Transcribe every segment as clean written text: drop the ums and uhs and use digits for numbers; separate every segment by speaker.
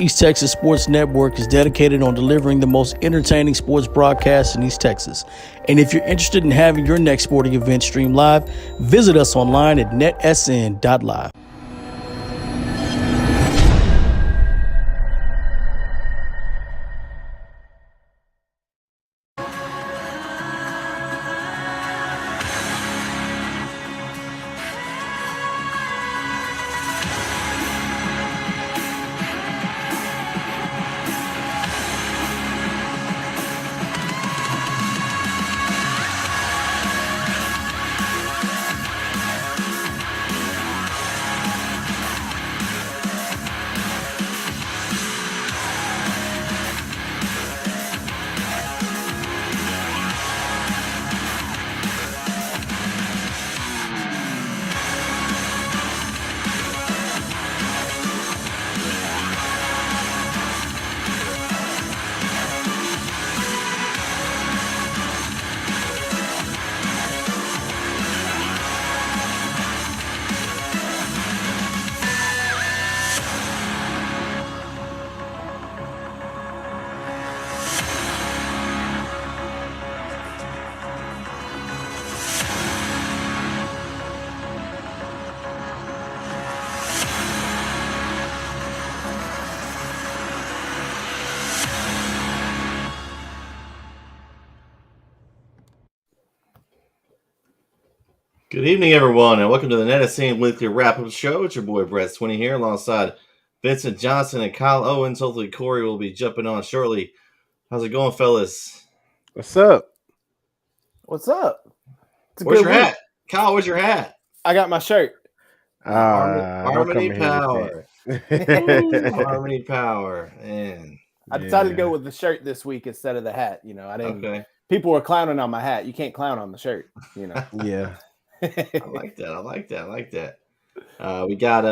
Speaker 1: East Texas Sports Network is dedicated on delivering the most entertaining sports broadcasts in East Texas. And if you're interested in having your next sporting event streamed live, visit us online at NETsn.live.
Speaker 2: Good evening, everyone, and welcome to the NETsn Weekly Wrap-Up Show. It's your boy, Bret here, alongside Vincent Johnson and Kyle Owens. Hopefully, Corey will be jumping on shortly. How's it going, fellas?
Speaker 3: What's up?
Speaker 4: What's up?
Speaker 2: Where's your hat? Kyle, where's your hat?
Speaker 4: I got my shirt.
Speaker 2: Harmony Power. Harmony Power. Man.
Speaker 4: I decided to go with the shirt this week instead of the hat. You know, I didn't.
Speaker 2: Okay.
Speaker 4: People were clowning on my hat. You can't clown on the shirt. You know.
Speaker 3: Yeah.
Speaker 2: I like that. We got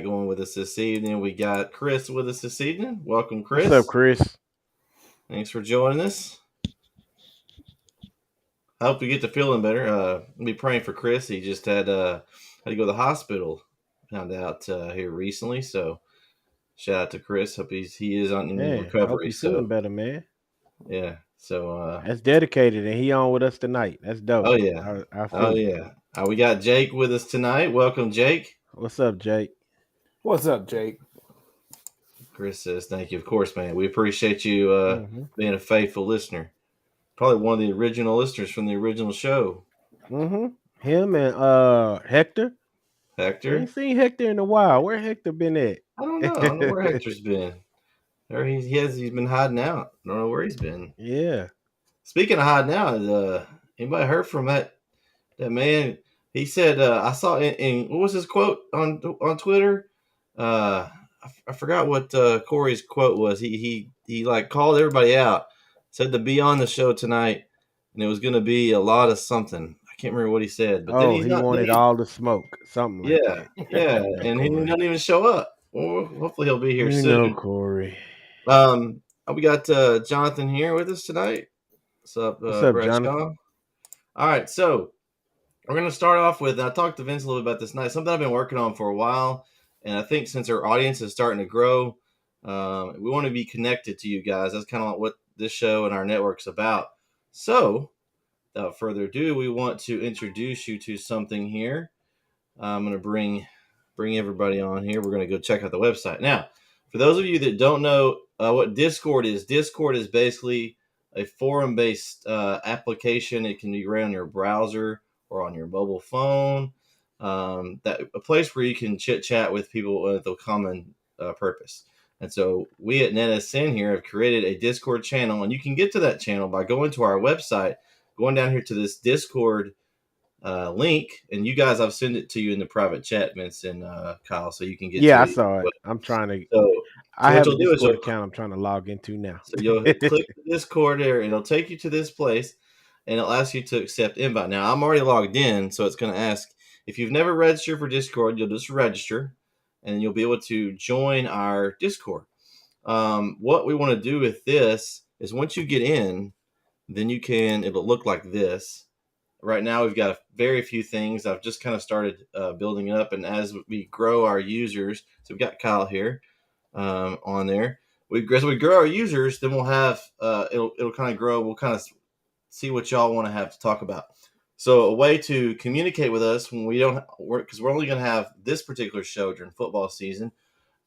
Speaker 2: going with us this evening. We got Chris with us this evening. Welcome, Chris.
Speaker 3: What's up, Chris?
Speaker 2: Thanks for joining us. I hope you get to feeling better. I'll be praying for Chris. He just had to go to the hospital. Found out here recently. So shout out to Chris. Hope he is on recovery.
Speaker 3: Hope he's feeling better, man.
Speaker 2: Yeah. So
Speaker 3: that's dedicated, and he on with us tonight. That's dope.
Speaker 2: Oh yeah. We got Jake with us tonight. Welcome, Jake.
Speaker 3: What's up, Jake?
Speaker 4: What's up, Jake?
Speaker 2: Chris says thank you. Of course, man. We appreciate you being a faithful listener. Probably one of the original listeners from the original show.
Speaker 3: Mm-hmm. Him and Hector.
Speaker 2: Hector?
Speaker 3: I ain't seen Hector in a while. Where Hector been at?
Speaker 2: I don't know where Hector's been. There he's been hiding out. I don't know where he's been.
Speaker 3: Yeah. Speaking
Speaker 2: of hiding out, anybody heard from that man? He said, I saw in what was his quote on Twitter? I forgot what Corey's quote was. He like called everybody out, said to be on the show tonight, and it was going to be a lot of something. I can't remember what he said. But then
Speaker 3: he wanted all the smoke, something like that.
Speaker 2: Yeah, and he doesn't even show up. Well, hopefully he'll be here soon.
Speaker 3: No, Corey.
Speaker 2: We got Jonathan here with us tonight. What's up, Bret?
Speaker 3: Jonathan?
Speaker 2: All right, so we're going to start off with, I talked to Vince a little bit about this night, something I've been working on for a while, and I think since our audience is starting to grow, we want to be connected to you guys. That's kind of like what this show and our network's about. So, without further ado, we want to introduce you to something here. I'm going to bring everybody on here. We're going to go check out the website. Now, for those of you that don't know what Discord is basically a forum-based application. It can be run on your browser or on your mobile phone. A place where you can chit-chat with people with a common purpose. And so we at NETsn here have created a Discord channel, and you can get to that channel by going to our website, going down here to this Discord link, and you guys, I've sent it to you in the private chat, Vince and Kyle, so you can get.
Speaker 3: Yeah, I saw it. I'm trying to.
Speaker 2: So
Speaker 3: I have a Discord account I'm trying to log into now.
Speaker 2: So you'll click the Discord there, and it'll take you to this place, and it'll ask you to accept invite. Now, I'm already logged in, so it's going to ask if you've never registered for Discord. You'll just register, and you'll be able to join our Discord. What we want to do with this is once you get in, then it'll look like this. Right now, we've got very few things. I've just kind of started building it up, and as we grow our users, so we've got Kyle here. on there. As we grow our users, then we'll have it'll kind of grow. We'll kind of see what y'all want to have to talk about. So a way to communicate with us when we don't work, because we're only going to have this particular show during football season,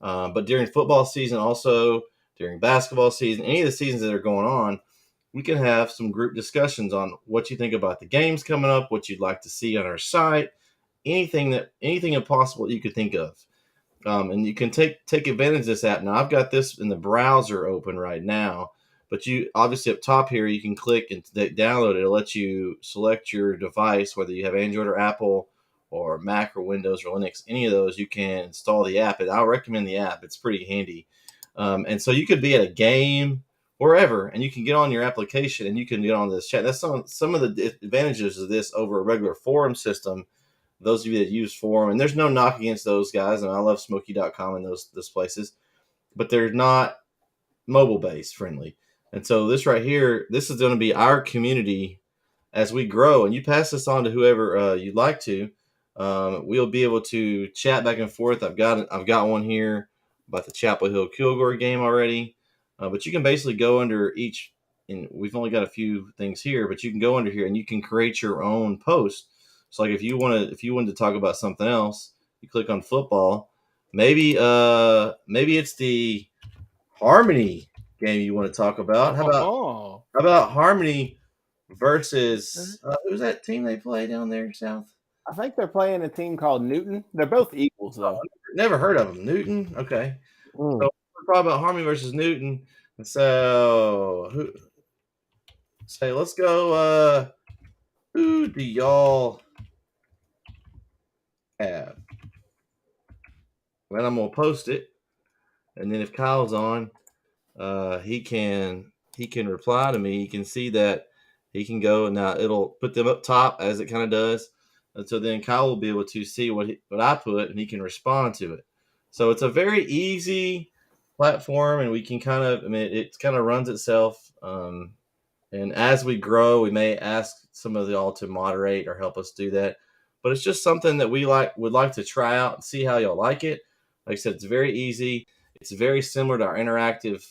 Speaker 2: but during football season, also during basketball season, any of the seasons that are going on, we can have some group discussions on what you think about the games coming up, what you'd like to see on our site, anything impossible you could think of. And you can take advantage of this app. Now, I've got this in the browser open right now, but you obviously up top here, you can click and download it. It'll let you select your device, whether you have Android or Apple or Mac or Windows or Linux, any of those, you can install the app. And I'll recommend the app. It's pretty handy. And so you could be at a game, wherever, and you can get on your application and you can get on this chat. That's some of the advantages of this over a regular forum system. Those of you that use forum, and there's no knock against those guys, and I love Smoky.com and those places, but they're not mobile based friendly. And so this right here, this is going to be our community as we grow, and you pass this on to whoever you'd like to. We'll be able to chat back and forth. I've got one here about the Chapel Hill Kilgore game already, but you can basically go under each. And we've only got a few things here, but you can go under here and you can create your own post. So like if you wanted to talk about something else, you click on football. Maybe it's the Harmony game you want to talk about. How about Harmony versus who's that team they play down there south?
Speaker 4: I think they're playing a team called Newton. They're both equals though.
Speaker 2: Never heard of them. Newton. Okay. So we're talking about Harmony versus Newton. And so let's go. Who do y'all have? Well, I'm gonna post it, and then if Kyle's on, he can reply to me. He can see that he can go, and now it'll put them up top as it kind of does, and so then Kyle will be able to see what I put, and he can respond to it. So it's a very easy platform, and we can it kind of runs itself. And as we grow, we may ask some of y'all to moderate or help us do that. But it's just something that we would like to try out and see how y'all like it. Like I said, it's very easy. It's very similar to our interactive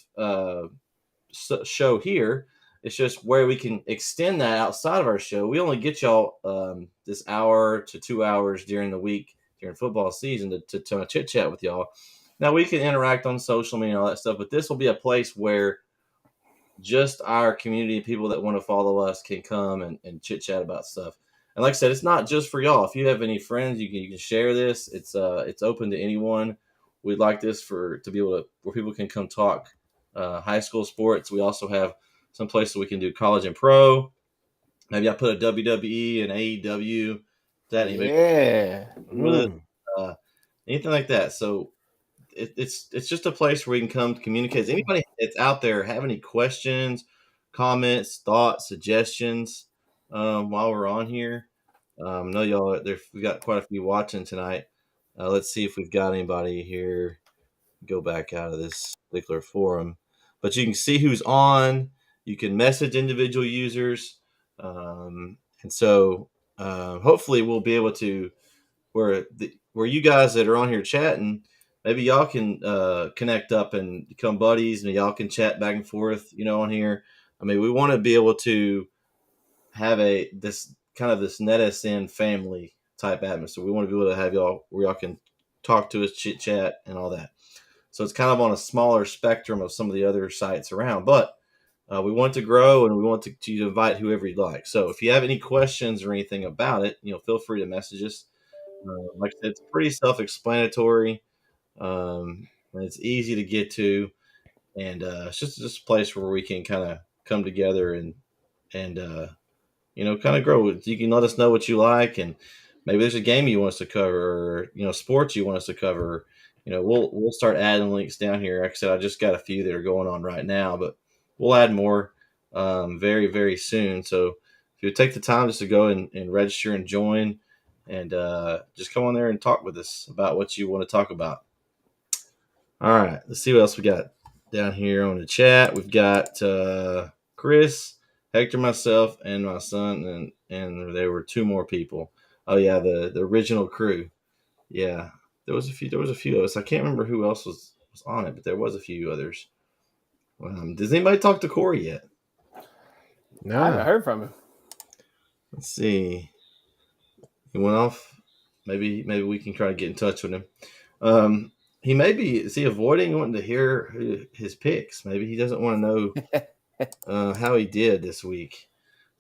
Speaker 2: show here. It's just where we can extend that outside of our show. We only get y'all this hour to 2 hours during the week during football season to chit chat with y'all. Now we can interact on social media and all that stuff, but this will be a place where just our community, people that want to follow us, can come and chit chat about stuff. And like I said, it's not just for y'all. If you have any friends, you can share this. It's open to anyone. We'd like this to be able to where people can come talk high school sports. We also have some places we can do college and pro. Maybe I put a WWE and AEW. Anything like that. So it's just a place where we can come to communicate. Does anybody that's out there have any questions, comments, thoughts, suggestions while we're on here? I know y'all we've got quite a few watching tonight. Let's see if we've got anybody here. Go back out of this particular forum, but you can see who's on. You can message individual users, and so hopefully we'll be able to where you guys that are on here chatting, maybe y'all can connect up and become buddies, and y'all can chat back and forth, on here. I mean, we want to be able to have this NETsn family type atmosphere. We want to be able to have y'all where y'all can talk to us, chit chat, and all that. So it's kind of on a smaller spectrum of some of the other sites around, but we want to grow, and we want to invite whoever you'd like. So if you have any questions or anything about it, feel free to message us. Like I said, it's pretty self-explanatory, and it's easy to get to, and it's just a place where we can kind of come together and kind of grow. You can let us know what you like, and maybe there's a game you want us to cover, or sports you want us to cover. We'll start adding links down here. Like I said, I just got a few that are going on right now, but we'll add more very, very soon. So if you take the time just to go and register and join, and just come on there and talk with us about what you want to talk about. All right, let's see what else we got down here on the chat. We've got Chris, Hector, myself, and my son, and there were 2 more people. Oh yeah, the original crew. Yeah, there was a few of us. I can't remember who else was was on it, but there was a few others. Does anybody talk to Corey yet?
Speaker 4: No, I haven't heard from him.
Speaker 2: Let's see. He went off. Maybe we can try to get in touch with him. He is he avoiding wanting to hear his picks? Maybe he doesn't want to know how he did this week.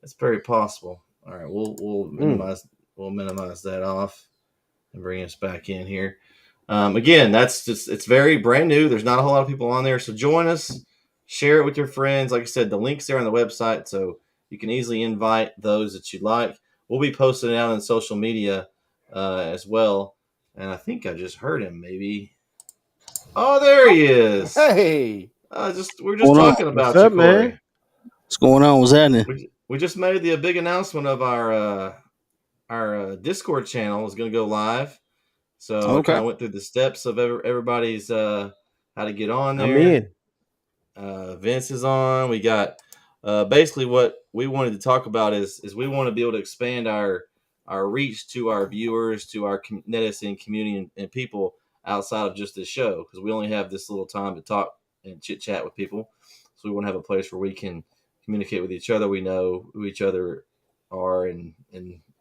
Speaker 2: That's very possible. All right, we'll minimize that off and bring us back in here. Again, it's very brand new. There's not a whole lot of people on there, so join us. Share it with your friends. Like I said, the link's there on the website, so you can easily invite those that you'd like. We'll be posting it out on social media as well. And I think I just heard him. Maybe. Oh, there he is.
Speaker 4: Hey.
Speaker 2: We're just talking about you, Corey. Man?
Speaker 1: What's going on? What's happening?
Speaker 2: We just made the big announcement of our Discord channel is going to go live. So I kind of went through the steps of everybody's how to get on there.
Speaker 3: I'm in.
Speaker 2: Vince is on. We got basically what we wanted to talk about is we want to be able to expand our reach to our viewers, to our NETsn community and people outside of just this show, because we only have this little time to talk and chit chat with people. So we want to have a place where we can communicate with each other. We know who each other are and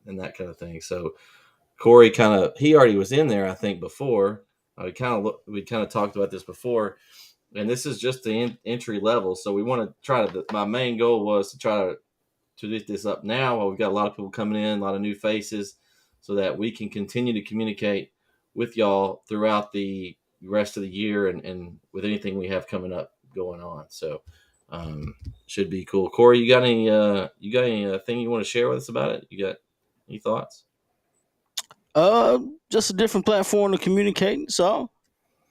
Speaker 2: that kind of thing. So Corey he already was in there, I think, before. We kind of talked about this before, and this is just the entry level. So we want to try to. My main goal was to try to lift this up now while we've got a lot of people coming in, a lot of new faces, so that we can continue to communicate with y'all throughout the rest of the year and with anything we have coming up going on. So should be cool. Corey, you got anything you want to share with us about it? You got any thoughts?
Speaker 1: Just a different platform to communicate. So,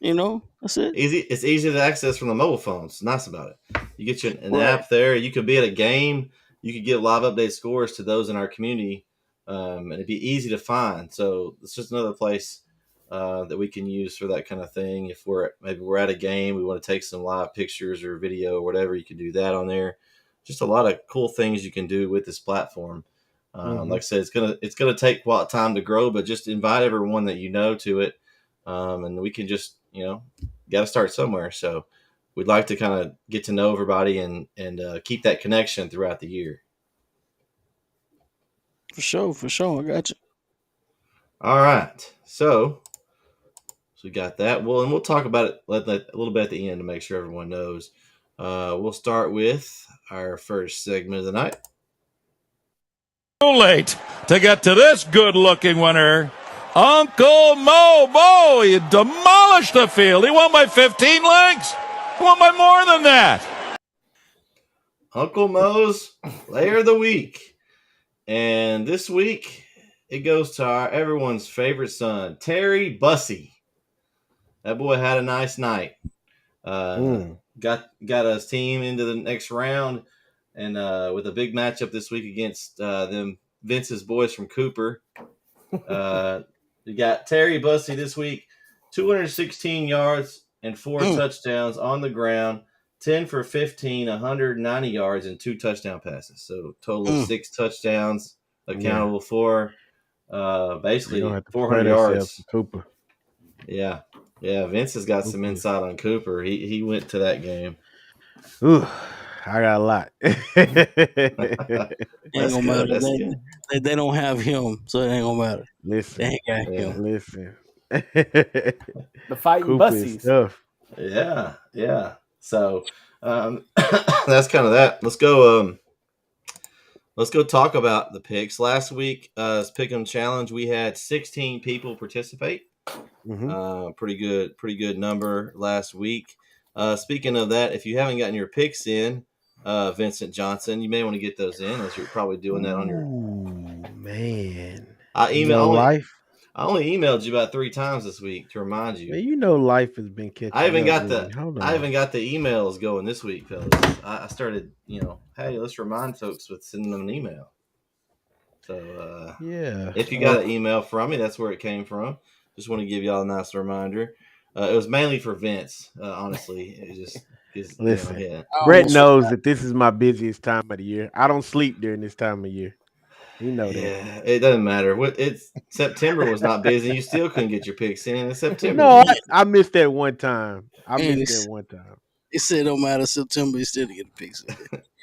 Speaker 1: that's it.
Speaker 2: It's easy to access from the mobile phones. It's nice about it. You get an app there. You could be at a game. You could get live update scores to those in our community, and it'd be easy to find. So it's just another place that we can use for that kind of thing. If we're at a game, we want to take some live pictures or video or whatever, you can do that on there. Just a lot of cool things you can do with this platform. Like I said, it's gonna take time to grow, but just invite everyone that you know to it, and we can just got to start somewhere. So we'd like to kind of get to know everybody and keep that connection throughout the year.
Speaker 1: For sure. I got you.
Speaker 2: All right, so we got that. Well, and we'll talk about it a little bit at the end to make sure everyone knows. We'll start with our first segment of the night.
Speaker 5: Too late to get to this good-looking winner. Uncle Mo, he demolished the field. He won by 15 lengths. He won by more than that.
Speaker 2: Uncle Mo's Player of the Week. And this week, it goes to everyone's favorite son, Terry Bussey. That boy had a nice night. Got his team into the next round. And with a big matchup this week against Vince's boys from Cooper. You got Terry Bussey this week, 216 yards and 4 touchdowns on the ground, 10 for 15, 190 yards and 2 touchdown passes. So total of 6 touchdowns accountable for basically 400 yards.
Speaker 3: Cooper.
Speaker 2: Yeah. Vince has got some insight on Cooper. He went to that game.
Speaker 3: Ooh. I got a lot.
Speaker 1: Ain't gonna matter. They don't have him, so it ain't gonna matter.
Speaker 3: Listen,
Speaker 1: they ain't got him.
Speaker 3: Listen.
Speaker 4: The fighting Bussies.
Speaker 2: Yeah. So that's kind of that. Let's go talk about the picks. Last week, Pick'em Challenge, we had 16 people participate. Pretty good number last week. Speaking of that, if you haven't gotten your picks in, Vincent Johnson, you may want to get those in, as you're probably doing that on your.
Speaker 3: Man,
Speaker 2: I only emailed you about 3 times this week to remind you.
Speaker 3: Man, life has been catching.
Speaker 2: I even got the emails going this week, fellas. I started, hey, let's remind folks with sending them an email. So if you got an email from me, that's where it came from. Just want to give y'all a nice reminder. It was mainly for Vince, honestly. It just.
Speaker 3: Listen, Bret knows that this is my busiest time of the year. I don't sleep during this time of year. You know that.
Speaker 2: Yeah, it doesn't matter. It's September was not busy. You still couldn't get your picks in. It's September.
Speaker 3: No, I missed that one time.
Speaker 1: And it said no matter September, he still didn't get a picks.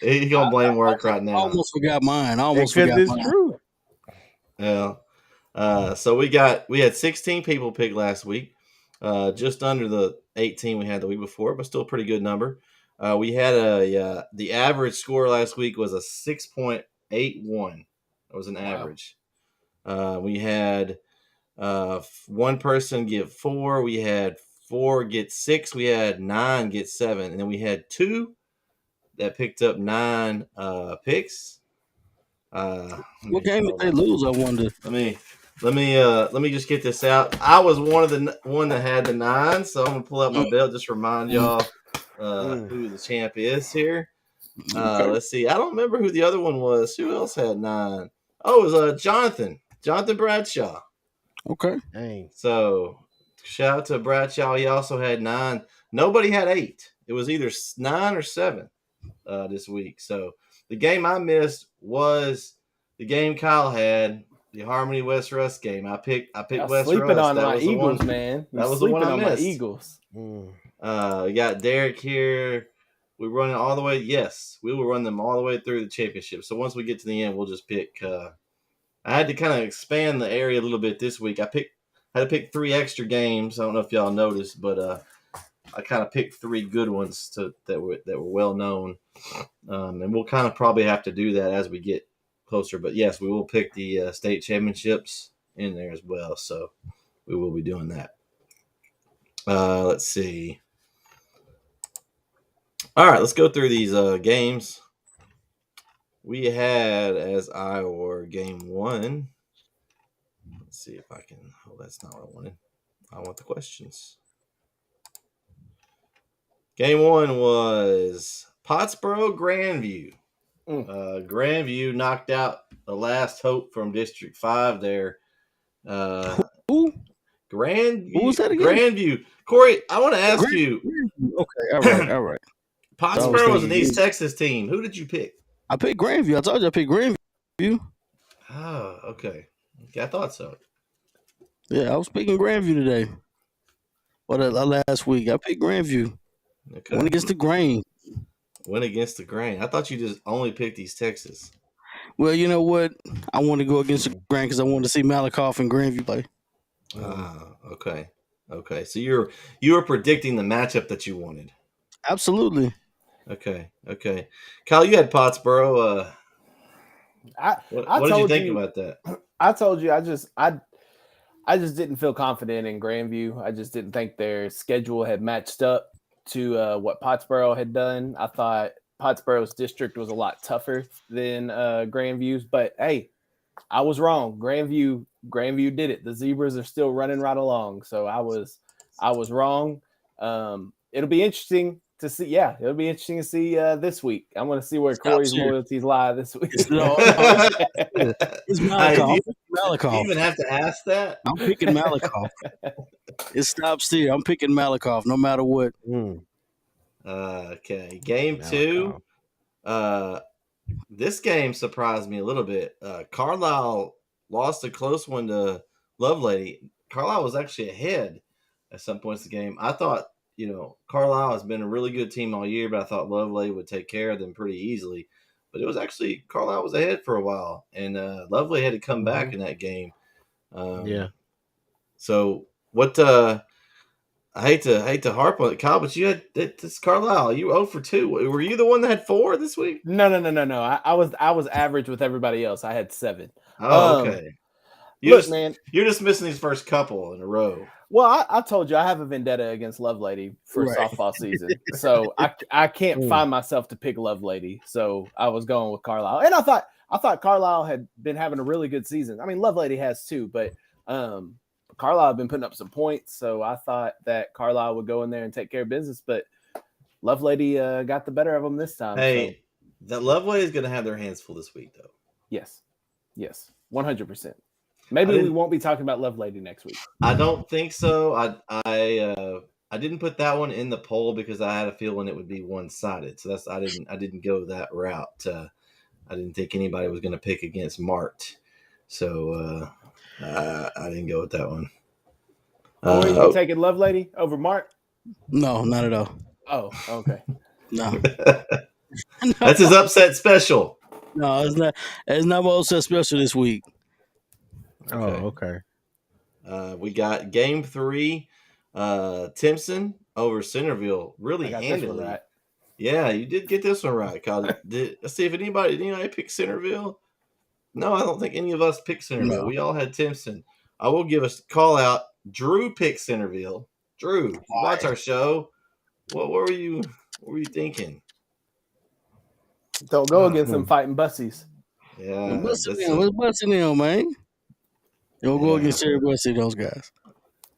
Speaker 2: He's gonna blame work right
Speaker 1: I
Speaker 2: now.
Speaker 1: almost forgot mine.
Speaker 3: Because it's true.
Speaker 2: Yeah. So we had 16 people pick last week, just under the 18 we had the week before, but still a pretty good number. We had the average score last week was a 6.81. That was an average. We had one person get 4. We had 4 get 6. We had 9 get 7, and then we had 2 that picked up 9 picks.
Speaker 1: What game did they lose? I wonder.
Speaker 2: Let me just get this out. I was one that had the 9, so I'm gonna pull up my belt just to remind y'all who the champ is here. Let's see. I don't remember who the other one was. Who else had 9? Oh, it was Jonathan Bradshaw.
Speaker 1: Okay.
Speaker 3: Dang.
Speaker 2: So shout out to Bradshaw. He also had 9. Nobody had 8. It was either 9 or 7 this week. So the game I missed was the game Kyle had, the Harmony West Russ game. I picked West
Speaker 4: sleeping
Speaker 2: Russ.
Speaker 4: on
Speaker 2: That
Speaker 4: my
Speaker 2: was the
Speaker 4: Eagles,
Speaker 2: one,
Speaker 4: man.
Speaker 2: That was the one I
Speaker 4: on
Speaker 2: missed.
Speaker 4: My Eagles.
Speaker 3: Mm.
Speaker 2: We got Derek here. We're running all the way. Yes, we will run them all the way through the championship. So once we get to the end, we'll just pick. I had to kind of expand the area a little bit this week. I had to pick 3 extra games. I don't know if y'all noticed, but I kind of picked 3 good ones that were well known, and we'll kind of probably have to do that as we get closer. But yes, we will pick the state championships in there as well. So we will be doing that. Let's see. All right, let's go through these games. We had as our game 1. Let's see if I can. Oh, that's not what I wanted. I want the questions. Game 1 was Pottsboro Grandview. Grandview knocked out the last hope from District 5 there.
Speaker 1: Who?
Speaker 2: Grandview.
Speaker 1: Who was that again?
Speaker 2: Grandview. Corey, I want to ask you.
Speaker 1: Okay, all right.
Speaker 2: Pottsboro was an East Texas team. Who did you pick?
Speaker 1: I picked Grandview. I told you I picked Grandview.
Speaker 2: Oh, okay. I thought so.
Speaker 1: Yeah, I was picking Grandview today. Last week. I picked Grandview.
Speaker 2: Okay.
Speaker 1: Went against the grain.
Speaker 2: I thought you just only picked East Texas.
Speaker 1: Well, you know what? I want to go against the grain because I wanted to see Malakoff and Grandview play.
Speaker 2: Okay. So you were predicting the matchup that you wanted.
Speaker 1: Absolutely.
Speaker 2: Okay. Kyle, you had Pottsboro. What did you think about that?
Speaker 4: I told you I just didn't feel confident in Grandview. I just didn't think their schedule had matched up to what Pottsboro had done. I thought Pottsboro's district was a lot tougher than Grandview's, but hey, I was wrong. Grandview did it. The Zebras are still running right along, so I was wrong. It'll be interesting to see. Yeah, it'll be interesting to see this week. I want to see where Corey's loyalties lie this week.
Speaker 1: It's Malakoff.
Speaker 2: Do you even have to ask that?
Speaker 1: I'm picking Malakoff. It stops there. I'm picking Malakoff no matter what.
Speaker 2: Okay. Game 2. This game surprised me a little bit. Carlisle lost a close one to Lovelady. Carlisle was actually ahead at some points of the game. I thought, Carlisle has been a really good team all year, but I thought Lovelady would take care of them pretty easily. But it was actually Carlisle was ahead for a while, and Lovelady had to come back in that game. So what? I hate to harp on it, Kyle, but you had this Carlisle. You 0 for 2. Were you the one that had 4 this week?
Speaker 4: No. I was average with everybody else. I had 7.
Speaker 2: Oh, okay. Man, you're just missing these first couple in a row.
Speaker 4: Well, I told you I have a vendetta against Lovelady for softball season, so I can't find myself to pick Lovelady. So I was going with Carlisle, and I thought Carlisle had been having a really good season. I mean, Lovelady has too, but Carlisle had been putting up some points, so I thought that Carlisle would go in there and take care of business. But Lovelady got the better of them this time.
Speaker 2: Hey, that Lovelady is going to have their hands full this week, though.
Speaker 4: Yes, 100%. Maybe we won't be talking about Lovelady next week.
Speaker 2: I don't think so. I didn't put that one in the poll because I had a feeling it would be one-sided. So I didn't go that route. I didn't think anybody was going to pick against Mart. So I didn't go with that one.
Speaker 4: Corey, you taking Lovelady over Mark?
Speaker 1: No, not at all.
Speaker 4: Oh, okay.
Speaker 1: No.
Speaker 2: That's his upset special.
Speaker 1: No, it's not. It's not my upset special this week.
Speaker 3: Okay.
Speaker 2: We got game 3. Timpson over Centerville really
Speaker 4: I got
Speaker 2: handily.
Speaker 4: this one right.
Speaker 2: Yeah, you did get this one right, Kyle. Let's see if anybody picked Centerville. No, I don't think any of us picked Centerville.
Speaker 1: No.
Speaker 2: We all had Timpson. I will give us a call out. Drew picked Centerville. Drew, you watch our show. What were you thinking?
Speaker 4: Don't go against them fighting bussies.
Speaker 2: Yeah,
Speaker 1: What's busting them, man? Don't go against Terry Bussy, those guys.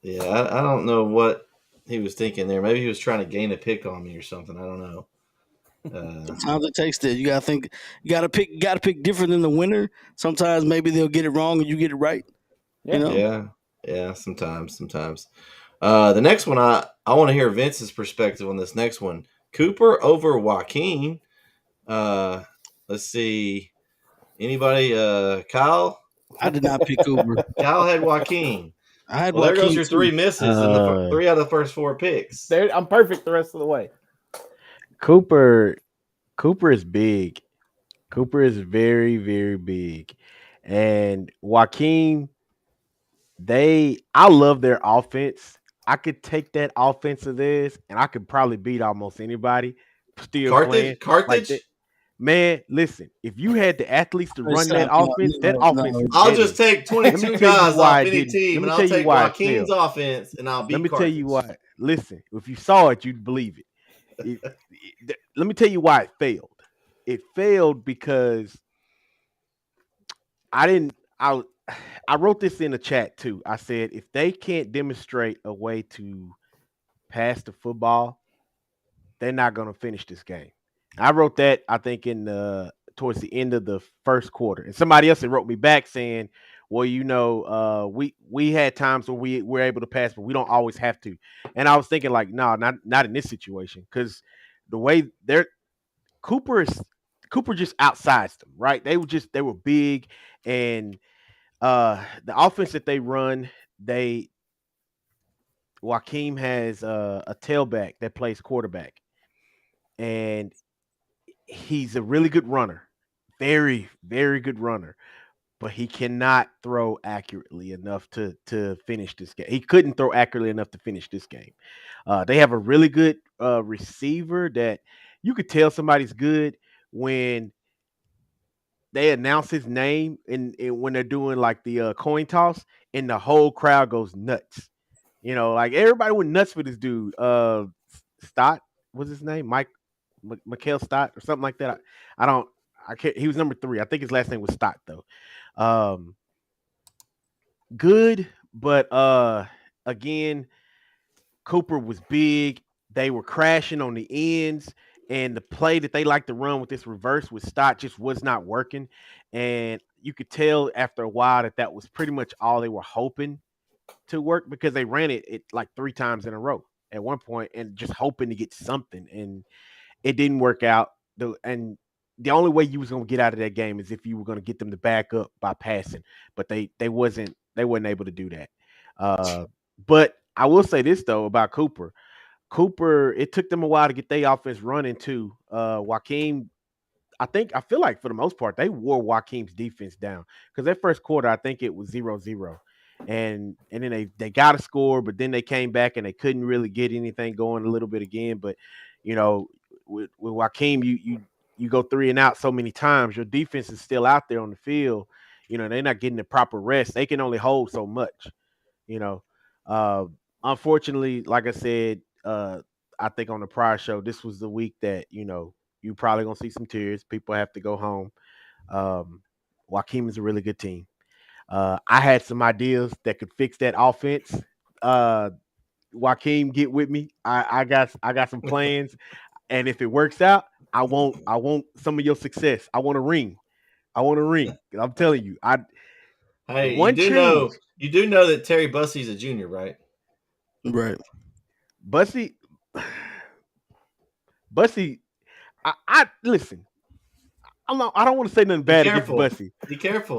Speaker 2: Yeah, I don't know what he was thinking there. Maybe he was trying to gain a pick on me or something. I don't know.
Speaker 1: Sometimes it takes that. You gotta think. You gotta pick different than the winner. Sometimes maybe they'll get it wrong and you get it right.
Speaker 4: Yeah.
Speaker 1: You know?
Speaker 2: Yeah. Sometimes. The next one, I want to hear Vince's perspective on this next one. Cooper over Joaquin. Let's see. Anybody? Kyle.
Speaker 1: I did not pick Cooper.
Speaker 2: Kyle had Joaquin.
Speaker 1: I had
Speaker 2: Well,
Speaker 1: Joaquin.
Speaker 2: there goes your
Speaker 1: too.
Speaker 2: 3 misses in the 3 out of the first 4 picks.
Speaker 4: I'm perfect the rest of the way.
Speaker 3: Cooper is big. Cooper is very, very big. And Joaquin, I love their offense. I could take that offense of theirs and I could probably beat almost anybody still playing.
Speaker 2: Carthage?
Speaker 3: Like man, listen, if you had the athletes to run that offense, that offense is
Speaker 2: I'll
Speaker 3: deadly.
Speaker 2: just take 22 guys off any team, and I'll take Joaquin's offense, and I'll beat
Speaker 3: Let me
Speaker 2: Carthage.
Speaker 3: tell you why. Listen, if you saw it, you'd believe it. Let me tell you why it failed. It failed because I wrote this in the chat too. I said if they can't demonstrate a way to pass the football, they're not going to finish this game. I wrote that I think towards the end of the first quarter, and somebody else had wrote me back saying, "Well, we had times where we were able to pass, but we don't always have to." And I was thinking like, no, not in this situation, because the way Cooper just outsized them, right? They were big, and the offense that they run, Joaquin has a tailback that plays quarterback, and he's a really good runner, very, very good runner, but he cannot throw accurately enough to finish this game. He couldn't throw accurately enough to finish this game. They have a really good receiver that you could tell somebody's good when they announce his name and when they're doing like the coin toss, and the whole crowd goes nuts. You know, like everybody went nuts for this dude. Stott was his name, Mikael Stott or something like that. I can't. He was number 3. I think his last name was Stott though. Good, but again, Cooper was big. They were crashing on the ends, and the play that they like to run with this reverse with Stott just was not working. And you could tell after a while that was pretty much all they were hoping to work, because they ran it like 3 times in a row at one point and just hoping to get something, and it didn't work out. And the only way you was going to get out of that game is if you were going to get them to back up by passing, but they wasn't able to do that. But I will say this though about Cooper, it took them a while to get their offense running too. Joaquin, I feel like for the most part, they wore Joaquin's defense down, because that first quarter, I think it was 0-0. And then they got a score, but then they came back and they couldn't really get anything going a little bit again. But, you know, with Joaquin, you go 3 and out so many times, your defense is still out there on the field. You know, they're not getting the proper rest. They can only hold so much, you know. Unfortunately, like I said, I think on the prior show, this was the week that, you know, you probably going to see some tears. People have to go home. Joaquin is a really good team. I had some ideas that could fix that offense. Joaquin, get with me. I got some plans, and if it works out, I want some of your success. I want a ring. I'm telling you.
Speaker 2: Hey, you do know that Terry Bussey's a junior, right?
Speaker 1: Right.
Speaker 3: Bussey. I listen. I don't want to say nothing bad against Bussy.
Speaker 2: Be careful.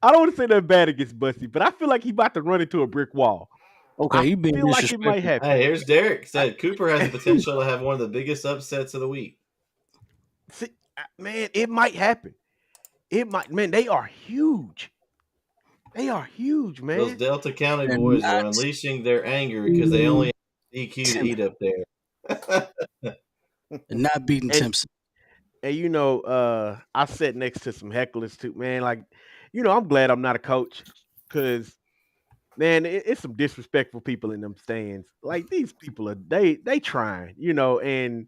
Speaker 3: I don't want to say nothing bad against Bussy, but I feel like he's about to run into a brick wall.
Speaker 1: Okay, you being
Speaker 3: feel like it might
Speaker 1: disrespectful.
Speaker 3: happen.
Speaker 2: Hey, here's Derek said Cooper has the potential to have one of the biggest upsets of the week.
Speaker 3: See, man, it might happen. It might. Man, they are huge. They are huge, man.
Speaker 2: Those Delta County
Speaker 1: They're
Speaker 2: boys are
Speaker 1: not
Speaker 2: unleashing their anger because they only have DQ to eat up there.
Speaker 1: not beating
Speaker 3: And-
Speaker 1: Timpson.
Speaker 3: And you know, I sat next to some hecklers too, man. Like, you know, I'm glad I'm not a coach because, man, it's some disrespectful people in them stands. Like these people are they trying, you know, and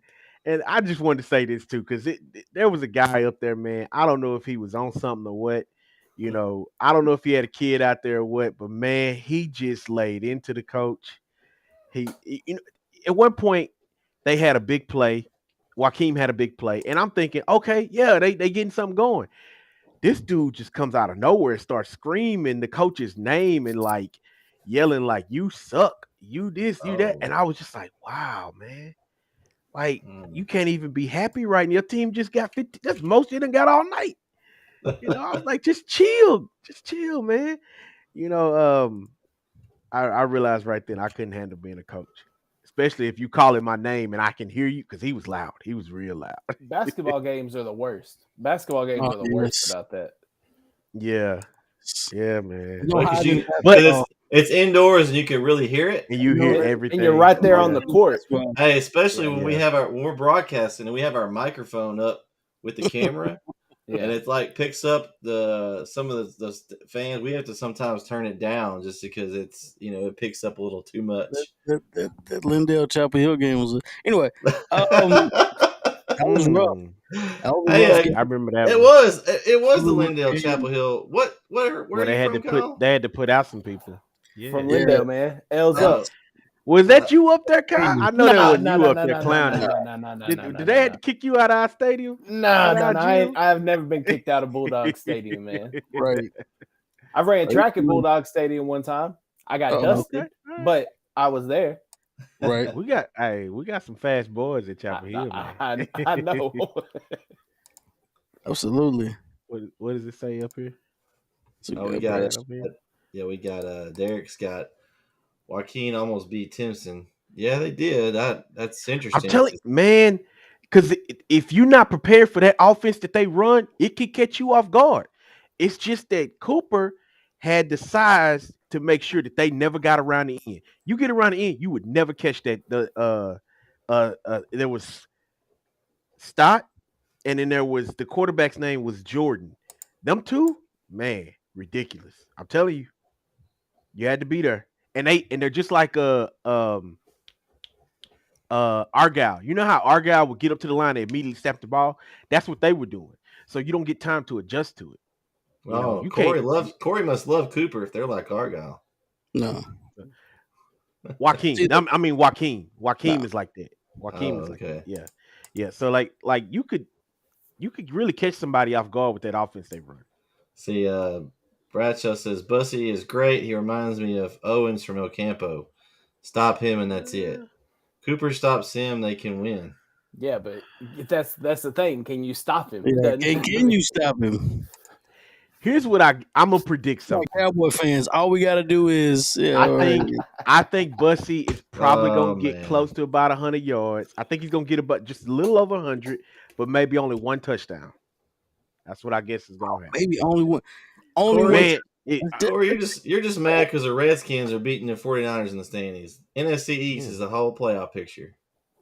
Speaker 3: I just wanted to say this too because there was a guy up there, man. I don't know if he was on something or what. You know, I don't know if he had a kid out there or what, but man, he just laid into the coach. He you know, at one point they had a big play. Joaquin had a big play, and I'm thinking, okay, yeah, they getting something going. This dude just comes out of nowhere and starts screaming the coach's name and like yelling like you suck, you this, you that, and I was just like, wow, man, like you can't even be happy right now. Your team just got 50. That's the most you done got all night. You know, I was like, just chill, man. You know, I realized right then I couldn't handle being a coach. Especially if you calling my name and I can hear you because he was loud. He was real loud.
Speaker 4: Basketball games are the worst. Basketball games are the worst about that.
Speaker 3: Yeah, man.
Speaker 2: It's indoors and you can really hear it,
Speaker 3: and you hear everything,
Speaker 4: and you're right there on the court.
Speaker 2: Hey, especially when when we're broadcasting and we have our microphone up with the camera. And it like picks up some of the fans. We have to sometimes turn it down just because it's it picks up a little too much.
Speaker 1: That Lindale Chapel Hill game was anyway. That was rough.
Speaker 2: Hey,
Speaker 3: I remember that.
Speaker 2: It was the Lindale Chapel Hill. Where
Speaker 3: they had to put out some people
Speaker 4: from Lindale, man. L's up.
Speaker 3: Was that you up there, Kyle? I know that wasn't you up there clowning. Did they have to kick you out of our stadium?
Speaker 4: No. I have never been kicked out of Bulldog Stadium, man.
Speaker 1: Right.
Speaker 4: I ran track at Bulldog Stadium one time. I got dusted, but I was there.
Speaker 1: Right.
Speaker 3: We got some fast boys at Chapel Hill, man.
Speaker 4: I know.
Speaker 1: Absolutely.
Speaker 3: What does it say up here?
Speaker 2: We got it. Yeah, we got Derek's got Joaquin almost beat Timpson. Yeah, they did. That's interesting.
Speaker 3: I'm telling you, man, because if you're not prepared for that offense that they run, it can catch you off guard. It's just that Cooper had the size to make sure that they never got around the end. You get around the end, you would never catch that. There was Stott, and then there was the quarterback's name was Jordan. Them two, man, ridiculous. I'm telling you, you had to be there. And they're just like Argyle. You know how Argyle would get up to the line and immediately snap the ball? That's what they were doing. So you don't get time to adjust to it.
Speaker 2: Corey must love Cooper if they're like Argyle.
Speaker 1: No.
Speaker 3: Joaquin. Joaquin. Joaquin is like that. Joaquin is like that. Yeah. Yeah. So like you could really catch somebody off guard with that offense they run.
Speaker 2: See, Bradshaw says Bussy is great. He reminds me of Owens from El Campo. Stop him and that's it. Cooper stops him, they can win.
Speaker 4: Yeah, but that's the thing. Can you stop him?
Speaker 1: Yeah, can you stop him?
Speaker 3: Here's what I'm gonna predict something.
Speaker 1: Cowboy fans, all we gotta do is
Speaker 3: I think Bussy is probably gonna get close to about 100 yards. I think he's gonna get about just a little over 100, but maybe only one touchdown. That's what I guess is gonna happen.
Speaker 1: Maybe only one.
Speaker 2: Or you're just mad because the Redskins are beating the 49ers in the standings. NFC East is the whole playoff picture.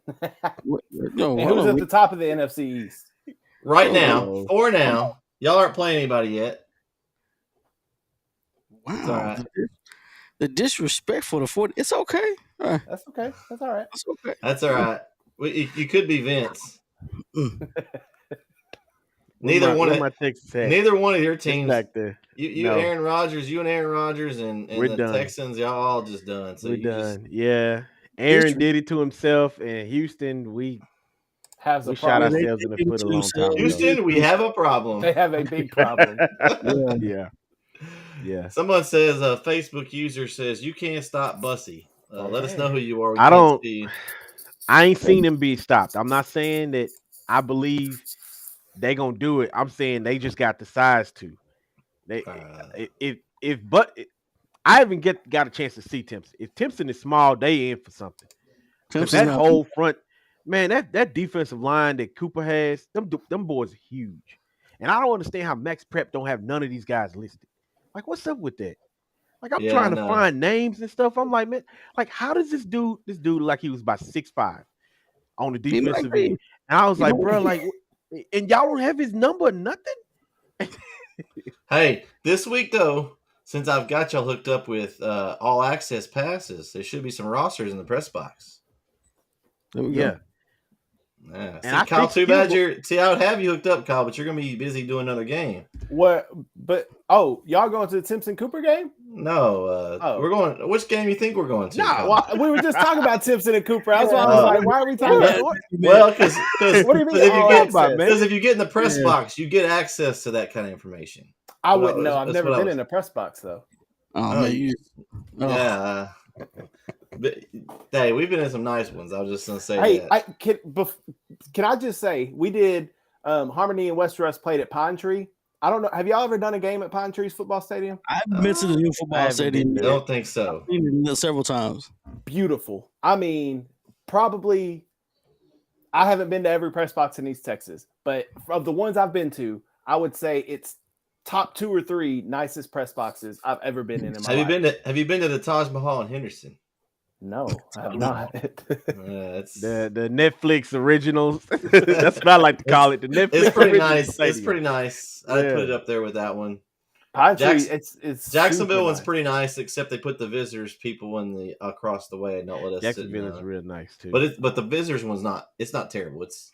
Speaker 4: Who's at the top of the NFC East?
Speaker 2: Right now, for now. Y'all aren't playing anybody yet.
Speaker 1: Wow. Right. The disrespect for the 40. It's okay.
Speaker 4: That's okay. That's all right.
Speaker 1: That's okay.
Speaker 2: That's all right. You could be Vince. Neither one of your teams.
Speaker 3: Back there.
Speaker 2: You and Aaron Rodgers, and the done. Texans, y'all all just done. So
Speaker 3: we're done. Yeah. Aaron did it to himself, and Houston, we shot ourselves in the foot a long time ago.
Speaker 2: Houston, we have a problem.
Speaker 4: They have a big problem.
Speaker 2: Yeah. Someone says, a Facebook user says, you can't stop Bussy. Let us know who you are.
Speaker 3: I ain't seen him be stopped. I'm not saying that I believe they gonna do it. I'm saying they just got the size to. They I haven't got a chance to see Timpson. If Timpson is small, they in for something. Because
Speaker 1: Timpson's
Speaker 3: that
Speaker 1: not.
Speaker 3: whole front, man, that defensive line that Cooper has, them boys are huge. And I don't understand how Max Prep don't have none of these guys listed. Like, what's up with that? Like, I'm
Speaker 2: Yeah,
Speaker 3: trying
Speaker 2: I
Speaker 3: to
Speaker 2: know.
Speaker 3: find names and stuff. I'm like, man, like, how does this dude like he was about 6'5" on the
Speaker 1: He might
Speaker 3: defensive
Speaker 1: be.
Speaker 3: end? And I was
Speaker 1: You
Speaker 3: like,
Speaker 1: know-
Speaker 3: bro, like, and y'all don't have his number or nothing?
Speaker 2: Hey, this week though, since I've got y'all hooked up with all access passes, there should be some rosters in the press box.
Speaker 1: There we
Speaker 3: Yeah.
Speaker 1: go.
Speaker 2: Yeah.
Speaker 3: And
Speaker 2: See,
Speaker 3: I
Speaker 2: Kyle,
Speaker 3: think
Speaker 2: too
Speaker 3: skill
Speaker 2: bad
Speaker 3: go-
Speaker 2: you're. See, I would have you hooked up, Kyle, but you're gonna be busy doing another game.
Speaker 4: What? But y'all going to the Timpson Cooper game?
Speaker 2: No,
Speaker 4: Oh.
Speaker 2: we're going. Which game you think we're going to?
Speaker 3: Nah,
Speaker 2: Kyle?
Speaker 4: Well, we were just talking about Timpson and Cooper. That's why I was
Speaker 2: Oh.
Speaker 4: like, why are we talking
Speaker 3: Yeah,
Speaker 4: about?
Speaker 2: Well, because
Speaker 4: What do you mean
Speaker 2: if you
Speaker 4: all
Speaker 2: get
Speaker 4: access?
Speaker 3: man?
Speaker 2: because if you get in the press
Speaker 1: Yeah.
Speaker 2: box, you get access to that kind of information.
Speaker 4: I
Speaker 2: Well,
Speaker 4: wouldn't know. I've
Speaker 2: that's
Speaker 4: never
Speaker 2: what I
Speaker 4: been
Speaker 2: was-
Speaker 4: in a press box though.
Speaker 1: Oh,
Speaker 2: Oh,
Speaker 1: man, you. Oh.
Speaker 2: Yeah. But, hey, we've been in some nice ones. I was just gonna say
Speaker 4: Hey,
Speaker 2: that.
Speaker 4: can I just say we did Harmony and Westeros played at Pine Tree. I don't know. Have y'all ever done a game at Pine Tree's football stadium?
Speaker 1: I've been to the new
Speaker 3: I
Speaker 1: football
Speaker 3: haven't
Speaker 1: stadium.
Speaker 3: been
Speaker 2: I
Speaker 3: there.
Speaker 2: don't think so.
Speaker 1: I've seen it several times.
Speaker 4: Beautiful. I mean, probably I haven't been to every press box in East Texas, but of the ones I've been to, I would say it's top 2 or 3 nicest press boxes I've ever been in my
Speaker 2: Have you
Speaker 4: life.
Speaker 2: Have you been to the Taj Mahal in Henderson?
Speaker 4: No, I have not.
Speaker 2: It's
Speaker 3: The Netflix originals. That's what I like to call it. The Netflix
Speaker 2: it's pretty
Speaker 3: original
Speaker 2: nice. It's
Speaker 3: stadium.
Speaker 2: pretty nice. I'd put it
Speaker 3: Yeah.
Speaker 2: up there with that one.
Speaker 4: Pine Tree,
Speaker 2: Jackson-
Speaker 4: it's
Speaker 2: Jacksonville
Speaker 4: super
Speaker 2: one's
Speaker 4: nice.
Speaker 2: pretty nice, except they put the visitors people in the across the way and don't let us sit
Speaker 3: Jacksonville is
Speaker 2: down.
Speaker 3: real nice too.
Speaker 2: But the visitors one's not. It's not terrible. It's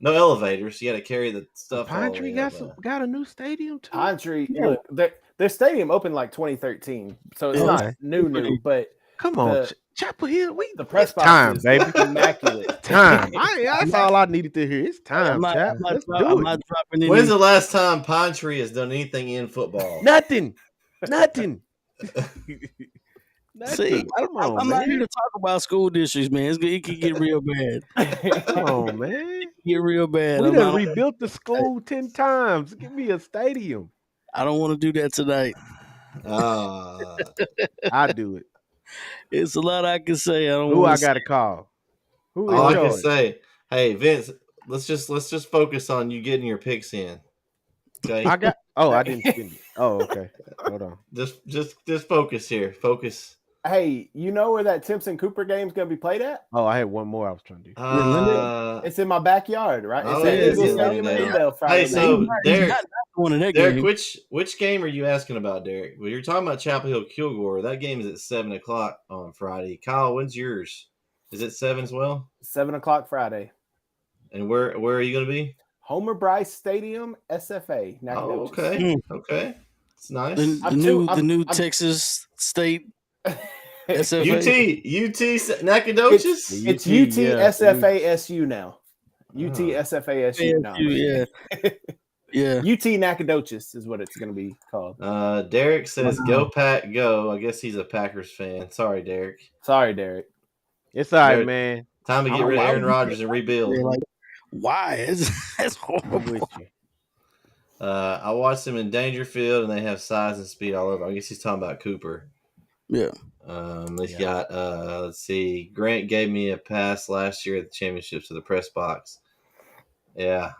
Speaker 2: no elevators. You got to carry the stuff. all
Speaker 3: Pine
Speaker 2: the
Speaker 3: Tree
Speaker 2: way up,
Speaker 3: got a new stadium too.
Speaker 4: Pine Tree,
Speaker 1: Yeah.
Speaker 4: look, their stadium opened like 2013, so it's
Speaker 1: Yeah.
Speaker 4: not new, but
Speaker 3: Come on,
Speaker 4: the-
Speaker 3: Chapel Hill.
Speaker 4: the press
Speaker 3: it's
Speaker 4: box
Speaker 3: time,
Speaker 4: is
Speaker 3: baby.
Speaker 4: immaculate.
Speaker 3: Time. That's all I needed to hear. It's time, chap. Let's do
Speaker 1: I'm
Speaker 3: it.
Speaker 1: not dropping any.
Speaker 2: When's the last time Pine Tree has done anything in football?
Speaker 3: Nothing.
Speaker 1: See,
Speaker 3: Come on,
Speaker 1: I'm not
Speaker 3: man.
Speaker 1: here to talk about school districts, man. It can get real bad.
Speaker 3: Come on, man.
Speaker 1: Get real bad.
Speaker 3: We
Speaker 1: I'm
Speaker 3: done
Speaker 1: not-
Speaker 3: rebuilt the school 10 times. Give me a stadium.
Speaker 1: I don't want to do that tonight.
Speaker 3: I do it.
Speaker 1: It's a lot I can say. I don't.
Speaker 3: Who
Speaker 1: wanna
Speaker 3: I got to call? Who in
Speaker 2: All I can
Speaker 3: charge?
Speaker 2: say, hey Vince, let's just focus on you getting your picks in. Okay,
Speaker 3: I got. Oh, I didn't spend it. Oh, okay. Hold on.
Speaker 2: just focus here. Focus.
Speaker 4: Hey, you know where that Timpson Cooper game is going to be played at?
Speaker 3: Oh, I had one more I was trying to do.
Speaker 4: It's in my backyard, right? It's
Speaker 2: Oh,
Speaker 4: at
Speaker 2: it is
Speaker 4: Eagle
Speaker 2: in
Speaker 4: Stadium in
Speaker 2: Lindale.
Speaker 4: Lindale Friday
Speaker 2: Hey, so
Speaker 4: night.
Speaker 2: Derek,
Speaker 1: not going to that
Speaker 2: Derek,
Speaker 1: game.
Speaker 2: which game are you asking about, Derek? Well, you're talking about Chapel Hill Kilgore. That game is at 7:00 on Friday. Kyle, when's yours? Is it 7 as well?
Speaker 4: 7:00 Friday.
Speaker 2: And where are you going to be?
Speaker 4: Homer Bryce Stadium, SFA.
Speaker 2: Oh,
Speaker 4: Nacogdoches.
Speaker 2: okay, okay, it's nice.
Speaker 1: The
Speaker 4: I'm-
Speaker 1: new
Speaker 4: I'm-
Speaker 1: Texas State SFA.
Speaker 2: UT Nacogdoches.
Speaker 4: It's
Speaker 3: UT,
Speaker 4: UT
Speaker 3: yeah.
Speaker 4: SFA SU now. UT
Speaker 2: Oh.
Speaker 4: SFA SU now.
Speaker 1: Yeah, yeah.
Speaker 4: UT Nacogdoches is what it's going to be called.
Speaker 2: Derek says, "Go Pack, go." I guess he's a Packers fan. Sorry, Derek.
Speaker 4: Sorry, Derek.
Speaker 3: It's all right,
Speaker 2: Derek,
Speaker 3: man.
Speaker 2: Time to get
Speaker 3: I'm
Speaker 2: rid of
Speaker 1: wild.
Speaker 2: Aaron Rodgers and rebuild.
Speaker 1: Like, why? That's
Speaker 3: I'm
Speaker 1: horrible.
Speaker 3: with you.
Speaker 2: I watched him in Dangerfield, and they have size and speed all over. I guess he's talking about Cooper.
Speaker 1: Yeah.
Speaker 2: He's got. Let's see. Grant gave me a pass last year at the championships to the press box. Yeah.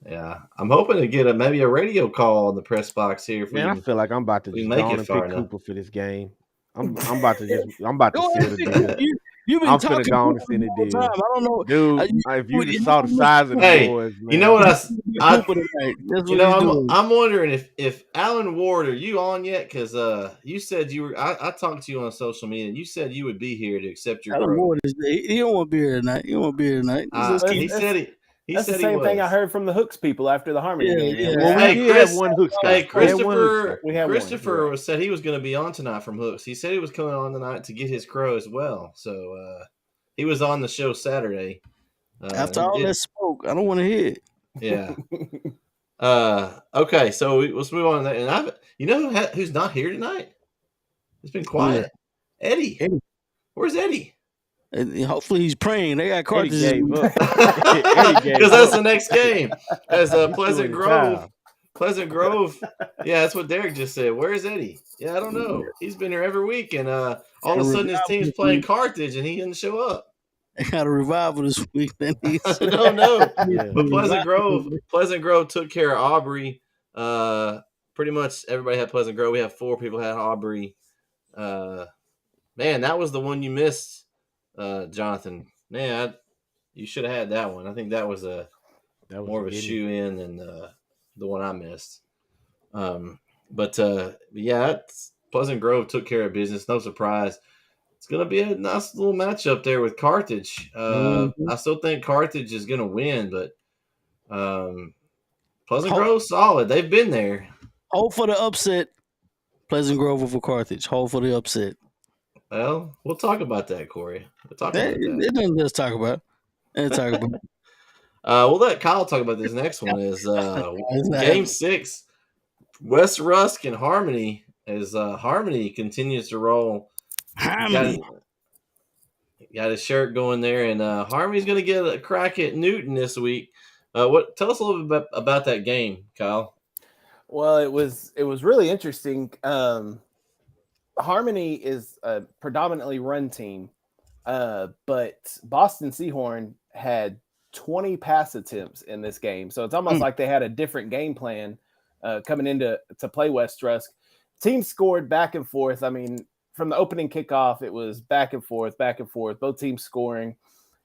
Speaker 2: I'm hoping to get maybe a radio call on the press box here. If
Speaker 3: Man, I feel like I'm about to
Speaker 2: we
Speaker 3: just
Speaker 2: make
Speaker 3: go on
Speaker 2: it
Speaker 3: and
Speaker 2: far
Speaker 3: pick
Speaker 2: enough.
Speaker 3: Cooper for this game. I'm about to seal the deal.
Speaker 1: You've been
Speaker 3: I'm
Speaker 1: talking
Speaker 3: finna go on and
Speaker 1: Cooper
Speaker 3: send
Speaker 1: the
Speaker 3: a
Speaker 1: whole
Speaker 3: deal.
Speaker 1: time. I don't know.
Speaker 3: Dude, if you just saw the size of the
Speaker 2: Hey,
Speaker 3: boys, man.
Speaker 2: you know what I
Speaker 1: Cooper tonight. That's
Speaker 2: You
Speaker 1: what he's
Speaker 2: know,
Speaker 1: doing.
Speaker 2: I'm wondering if Alan Ward, are you on yet? Because you said you were. I talked to you on social media, and you said you would be here to accept your
Speaker 1: Alan
Speaker 2: pro.
Speaker 1: Ward he don't want to be here tonight. He don't want to be here tonight. Let's
Speaker 2: He
Speaker 1: keep-
Speaker 2: said he. He
Speaker 4: That's
Speaker 2: said
Speaker 4: the same
Speaker 2: he
Speaker 4: thing I
Speaker 2: was.
Speaker 4: heard from the Hooks people after the Harmony
Speaker 1: Yeah,
Speaker 4: game.
Speaker 1: yeah.
Speaker 3: Well, we
Speaker 2: Hey,
Speaker 3: did
Speaker 2: Chris-
Speaker 3: have one Hooks guy.
Speaker 2: Hey,
Speaker 3: We had one Hooks
Speaker 2: Christopher.
Speaker 3: guy.
Speaker 4: We had one,
Speaker 2: Christopher
Speaker 4: you're right.
Speaker 2: said he was going to be on tonight from Hooks. He said he was coming on tonight to get his crow as well. So he was on the show Saturday.
Speaker 1: After
Speaker 2: he
Speaker 1: all
Speaker 2: did-
Speaker 1: that smoke, I don't want to hear it.
Speaker 2: Yeah. Okay, so let's move on. And you know who's not here tonight? It's been quiet. Eddie.
Speaker 1: Eddie.
Speaker 2: Where's Eddie?
Speaker 1: And hopefully he's praying. They got
Speaker 3: Eddie
Speaker 1: cartridges.
Speaker 3: gave up. Eddie gave
Speaker 2: Because that's
Speaker 3: up.
Speaker 2: the next game. As
Speaker 3: He threw
Speaker 2: Pleasant
Speaker 3: in the
Speaker 2: Grove.
Speaker 3: towel.
Speaker 2: Pleasant Grove. Yeah, that's what Derek just said. Where's Eddie? Yeah, I don't know. He's been here every week, and all of a sudden his team's playing Carthage, and he didn't show up.
Speaker 1: They got a revival this week. Then
Speaker 2: I don't know.
Speaker 3: Yeah.
Speaker 2: But Pleasant Grove took care of Aubrey. Pretty much everybody had Pleasant Grove. We have 4 people had Aubrey. Man, that was the one you missed, Jonathan. Man, you should have had that one. I think that was more of a shoe in than the one I missed. Yeah, Pleasant Grove took care of business. No surprise. It's going to be a nice little matchup there with Carthage. I still think Carthage is going to win, but Pleasant Grove's solid. They've been there.
Speaker 1: Hope for the upset. Pleasant Grove over Carthage. Hope for the upset.
Speaker 2: Well, we'll talk about that, Corey. We'll talk about that.
Speaker 1: It doesn't just talk about. Let's talk about.
Speaker 2: We'll let Kyle talk about this next one. Is Game 6, West Rusk and Harmony. As Harmony continues to roll.
Speaker 1: Harmony.
Speaker 2: Got his shirt going there, and Harmony's going to get a crack at Newton this week. Tell us a little bit about that game, Kyle.
Speaker 4: Well, it was really interesting. Harmony is a predominantly run team, but Boston Seahorn had 20 pass attempts in this game, so it's almost like they had a different game plan coming into to play West Rusk. Teams scored back and forth. I mean, from the opening kickoff, it was back and forth. Both teams scoring.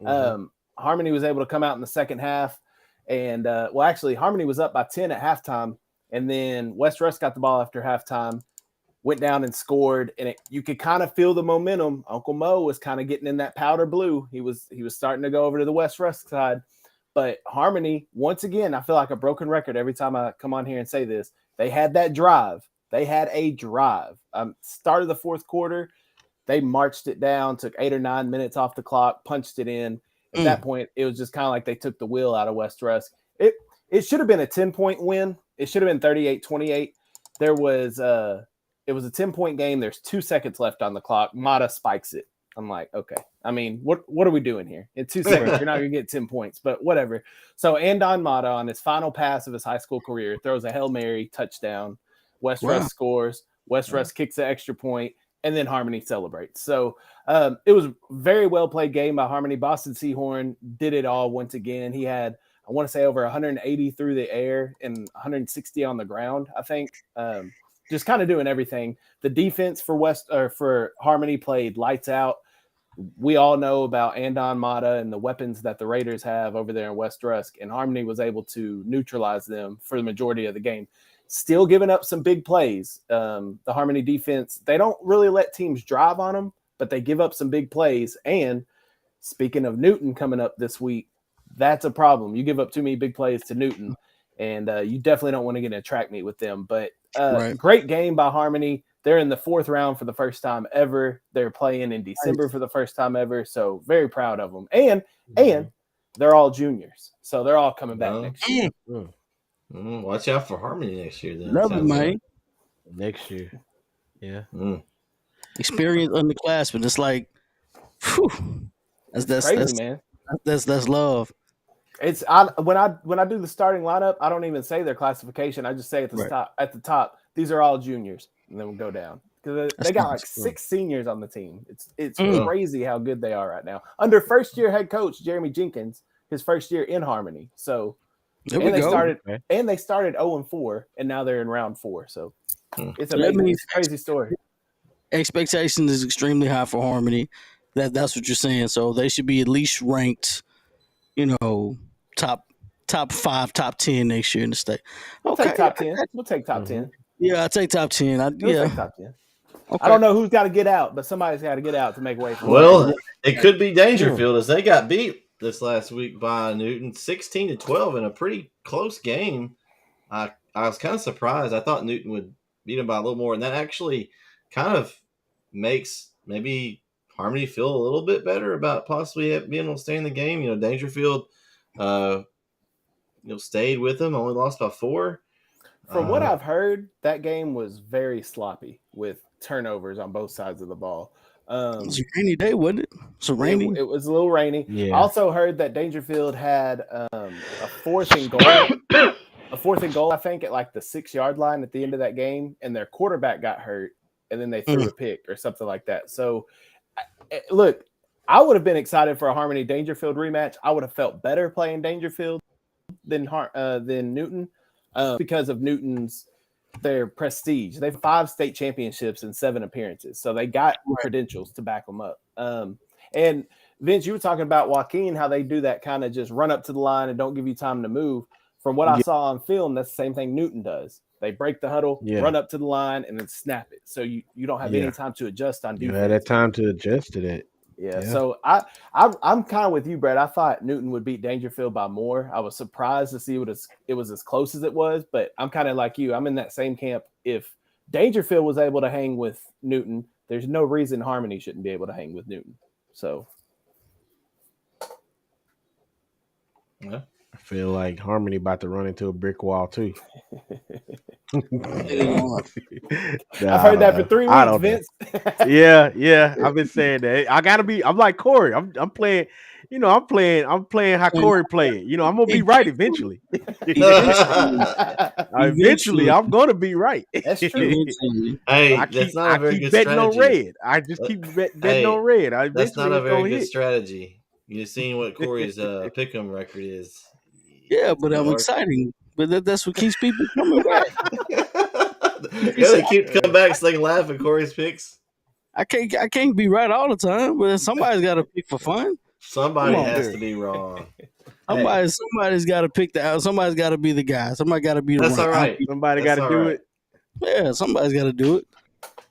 Speaker 4: Harmony was able to come out in the second half, and actually, Harmony was up by 10 at halftime, and then West Rusk got the ball after halftime, went down and scored, and you could kind of feel the momentum. Uncle Mo was kind of getting in that powder blue. He was starting to go over to the West Rusk side, but Harmony, once again, I feel like a broken record every time I come on here and say this. They had that drive. They had a drive. Start of the fourth quarter, they marched it down, took 8 or 9 minutes off the clock, punched it in. At that point, it was just kind of like they took the wheel out of West Rusk. It should have been a 10-point win. It should have been 38-28. It was a 10-point game. There's 2 seconds left on the clock. Mata spikes it. I'm like, okay. I mean, what are we doing here? In 2 seconds, you're not going to get 10 points, but whatever. So Andon Mata, on his final pass of his high school career, throws a Hail Mary touchdown. West Rusk scores. West Rusk kicks an extra point, and then Harmony celebrates. So it was a very well played game by Harmony. Boston Seahorn did it all once again. He had, I want to say, over 180 through the air and 160 on the ground, I think. Just kind of doing everything. The defense for Harmony played lights out. We all know about Andon Mata and the weapons that the Raiders have over there in West Rusk, and Harmony was able to neutralize them for the majority of the game. Still giving up some big plays. The Harmony defense, they don't really let teams drive on them, but they give up some big plays. And speaking of Newton coming up this week, that's a problem. You give up too many big plays to Newton, and you definitely don't want to get in a track meet with them. But great game by Harmony. They're in the 4th round for the first time ever. They're playing in December for the first time ever. So very proud of them. And they're all juniors. So they're all coming back next year.
Speaker 2: Watch out for Harmony next year, then.
Speaker 1: Love it, man.
Speaker 3: Next year. Yeah.
Speaker 1: Experienced underclassmen. It's like, whew. That's
Speaker 4: crazy, man.
Speaker 1: That's love.
Speaker 4: It's when I do the starting lineup, I don't even say their classification. I just say at the top, these are all juniors, and then we'll go down because they got like 6 seniors on the team. It's crazy how good they are right now under first-year head coach Jeremy Jenkins, his first year in Harmony. So they started 0-4, and now they're in round 4. So it's amazing. It's a crazy story.
Speaker 1: Expectation is extremely high for Harmony. That's what you're saying. So they should be at least ranked, top 5, top 10 next year in the state.
Speaker 4: We'll take top 10. We'll take top 10.
Speaker 1: Yeah, I'll take top 10.
Speaker 4: Take top 10. Okay. I don't know who's got to get out, but somebody's got to get out to make way for
Speaker 2: it. It could be Dangerfield as they got beat this last week by Newton 16-12 in a pretty close game. I was kind of surprised. I thought Newton would beat him by a little more, and that actually kind of makes maybe Harmony feel a little bit better about possibly being able to stay in the game. Dangerfield stayed with them, only lost by 4.
Speaker 4: From what I've heard, that game was very sloppy with turnovers on both sides of the ball.
Speaker 1: It was a rainy day, wasn't it? It's rainy.
Speaker 4: It was a little rainy.
Speaker 3: Yeah.
Speaker 4: I also heard that Dangerfield had a 4th and goal. A 4th and goal, I think, at like the 6-yard line at the end of that game, and their quarterback got hurt, and then they threw a pick or something like that. So, look, I would have been excited for a Harmony Dangerfield rematch. I would have felt better playing Dangerfield than Newton because of their prestige. They have 5 state championships and 7 appearances, so they got credentials to back them up. And Vince, you were talking about Joaquin, how they do that kind of just run up to the line and don't give you time to move. From what I saw on film, that's the same thing Newton does. They break the huddle, run up to the line, and then snap it. So you don't have any time to adjust on defense.
Speaker 3: You had that time to adjust to that.
Speaker 4: Yeah. So I'm kind of with you, Brett. I thought Newton would beat Dangerfield by more. I was surprised to see it was as close as it was, but I'm kind of like you. I'm in that same camp. If Dangerfield was able to hang with Newton, there's no reason Harmony shouldn't be able to hang with Newton. So
Speaker 2: Yeah.
Speaker 3: I feel like Harmony about to run into a brick wall too.
Speaker 4: I've heard that for 3 weeks, Vince.
Speaker 3: Yeah. I've been saying that. I'm like Corey. I'm playing, I'm playing how Corey played. I'm gonna be right eventually. Eventually, I'm gonna be right.
Speaker 4: That's true.
Speaker 2: Hey, that's not a very good
Speaker 3: betting
Speaker 2: strategy.
Speaker 3: on red. I just keep betting on red.
Speaker 2: That's not a very good strategy. You've seen what Corey's pick'em record is.
Speaker 1: Yeah, but I'm exciting. But that's what keeps people coming back.
Speaker 2: They keep coming back so they can laugh at Corey's picks.
Speaker 1: I can't be right all the time, but somebody's got to pick for fun.
Speaker 2: Somebody has to be wrong.
Speaker 1: Somebody's got to pick somebody's got to be the guy. Somebody got to be the one.
Speaker 2: That's all right.
Speaker 3: Somebody got to do it.
Speaker 1: Yeah, somebody's got to do it.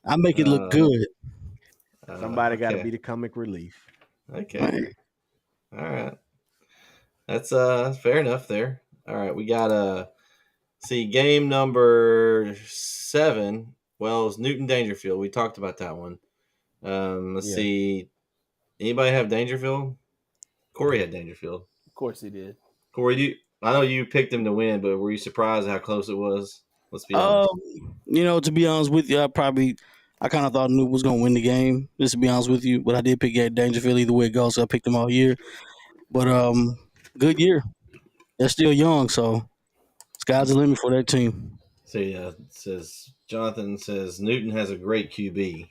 Speaker 1: I make it look good.
Speaker 3: Somebody got to be the comic relief.
Speaker 2: Okay. Right. All right. That's fair enough there. All right, we got game number 7. Well, it's Newton Dangerfield. We talked about that one. Let's see. Anybody have Dangerfield? Corey had Dangerfield.
Speaker 4: Of course he did.
Speaker 2: Corey, I know you picked him to win, but were you surprised how close it was? Let's be honest.
Speaker 1: To be honest with you, I kind of thought Newton was going to win the game, just to be honest with you. But I did pick Dangerfield either way it goes, so I picked him all year. But good year. They're still young, so sky's the limit for that team.
Speaker 2: See, Jonathan says Newton has a great QB.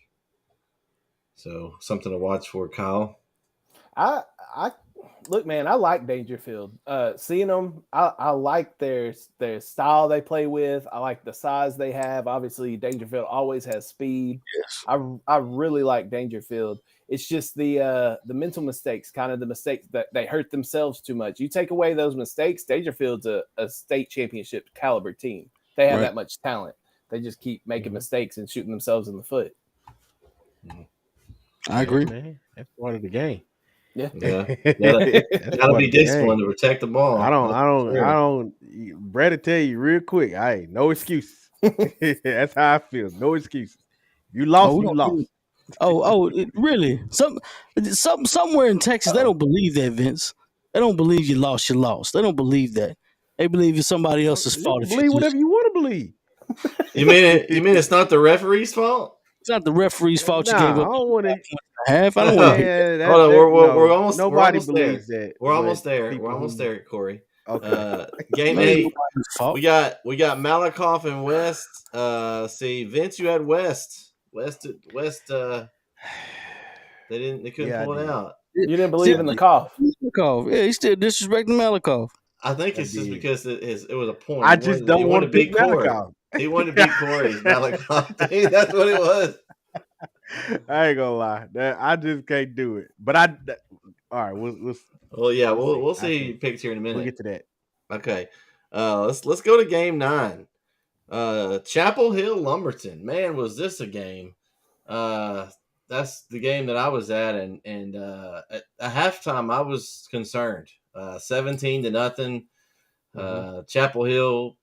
Speaker 2: So something to watch for, Kyle.
Speaker 4: I look, man, I like Dangerfield. Seeing them, I like their style they play with. I like the size they have. Obviously, Dangerfield always has speed.
Speaker 1: Yes.
Speaker 4: I really like Dangerfield. It's just the mental mistakes, kind of the mistakes that they hurt themselves too much. You take away those mistakes, Dangerfield's a state championship caliber team. They have that much talent. They just keep making mistakes and shooting themselves in the foot.
Speaker 1: I agree.
Speaker 3: Man, that's part of the game.
Speaker 2: Yeah. Gotta be disciplined to protect the ball.
Speaker 3: I don't. Bret will tell you real quick. No excuses. That's how I feel. No excuses. You lost. You lost.
Speaker 1: Really? Somewhere in Texas, they don't believe that, Vince. They don't believe you lost. You lost. They don't believe that. They believe it's somebody else's fault.
Speaker 3: Believe whatever you want to believe.
Speaker 2: You mean it's not the referee's fault?
Speaker 1: It's not the referee's fault. You gave up.
Speaker 3: I don't want to.
Speaker 1: Half. I don't want to.
Speaker 2: Hold on, we're almost.
Speaker 3: Nobody
Speaker 2: believes
Speaker 3: that.
Speaker 2: We're almost there. We're almost there, Corey.
Speaker 3: Okay.
Speaker 2: Game 8. We got Malakoff and West. See, Vince, you had West. West. They couldn't pull it out.
Speaker 4: You didn't believe in the cough.
Speaker 1: Malakoff. Yeah, he's still disrespecting Malakoff.
Speaker 2: I think it's just because it was a point.
Speaker 3: I just don't want to beat Malakoff.
Speaker 2: He wanted to beat Corey. Malakoff. That's what it was.
Speaker 3: I ain't gonna lie. I just can't do it. But all right.
Speaker 2: We'll see picks here in a minute.
Speaker 3: We'll get to that.
Speaker 2: Okay. Let's go to game 9. Chapel Hill Lumberton. Man, was this a game? That's the game that I was at, and at halftime I was concerned. 17-0. Chapel Hill,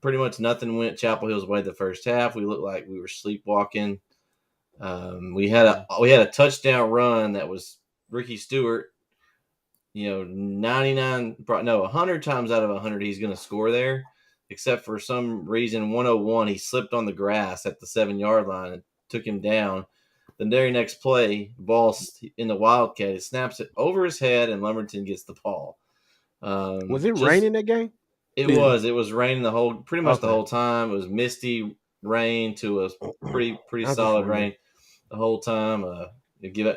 Speaker 2: pretty much nothing went Chapel Hill's way the first half. We looked like we were sleepwalking. We had a touchdown run that was Ricky Stewart. 100 times out of 100 he's going to score there, except for some reason 101 he slipped on the grass at the 7-yard line and took him down. The very next play, ball in the Wildcat, it snaps it over his head, and Lumberton gets the ball.
Speaker 3: Was it raining that game?
Speaker 2: It was. It was raining pretty much the
Speaker 3: Okay.
Speaker 2: whole time. It was misty rain to a pretty
Speaker 3: I just
Speaker 2: solid
Speaker 3: wondered.
Speaker 2: rain the whole time.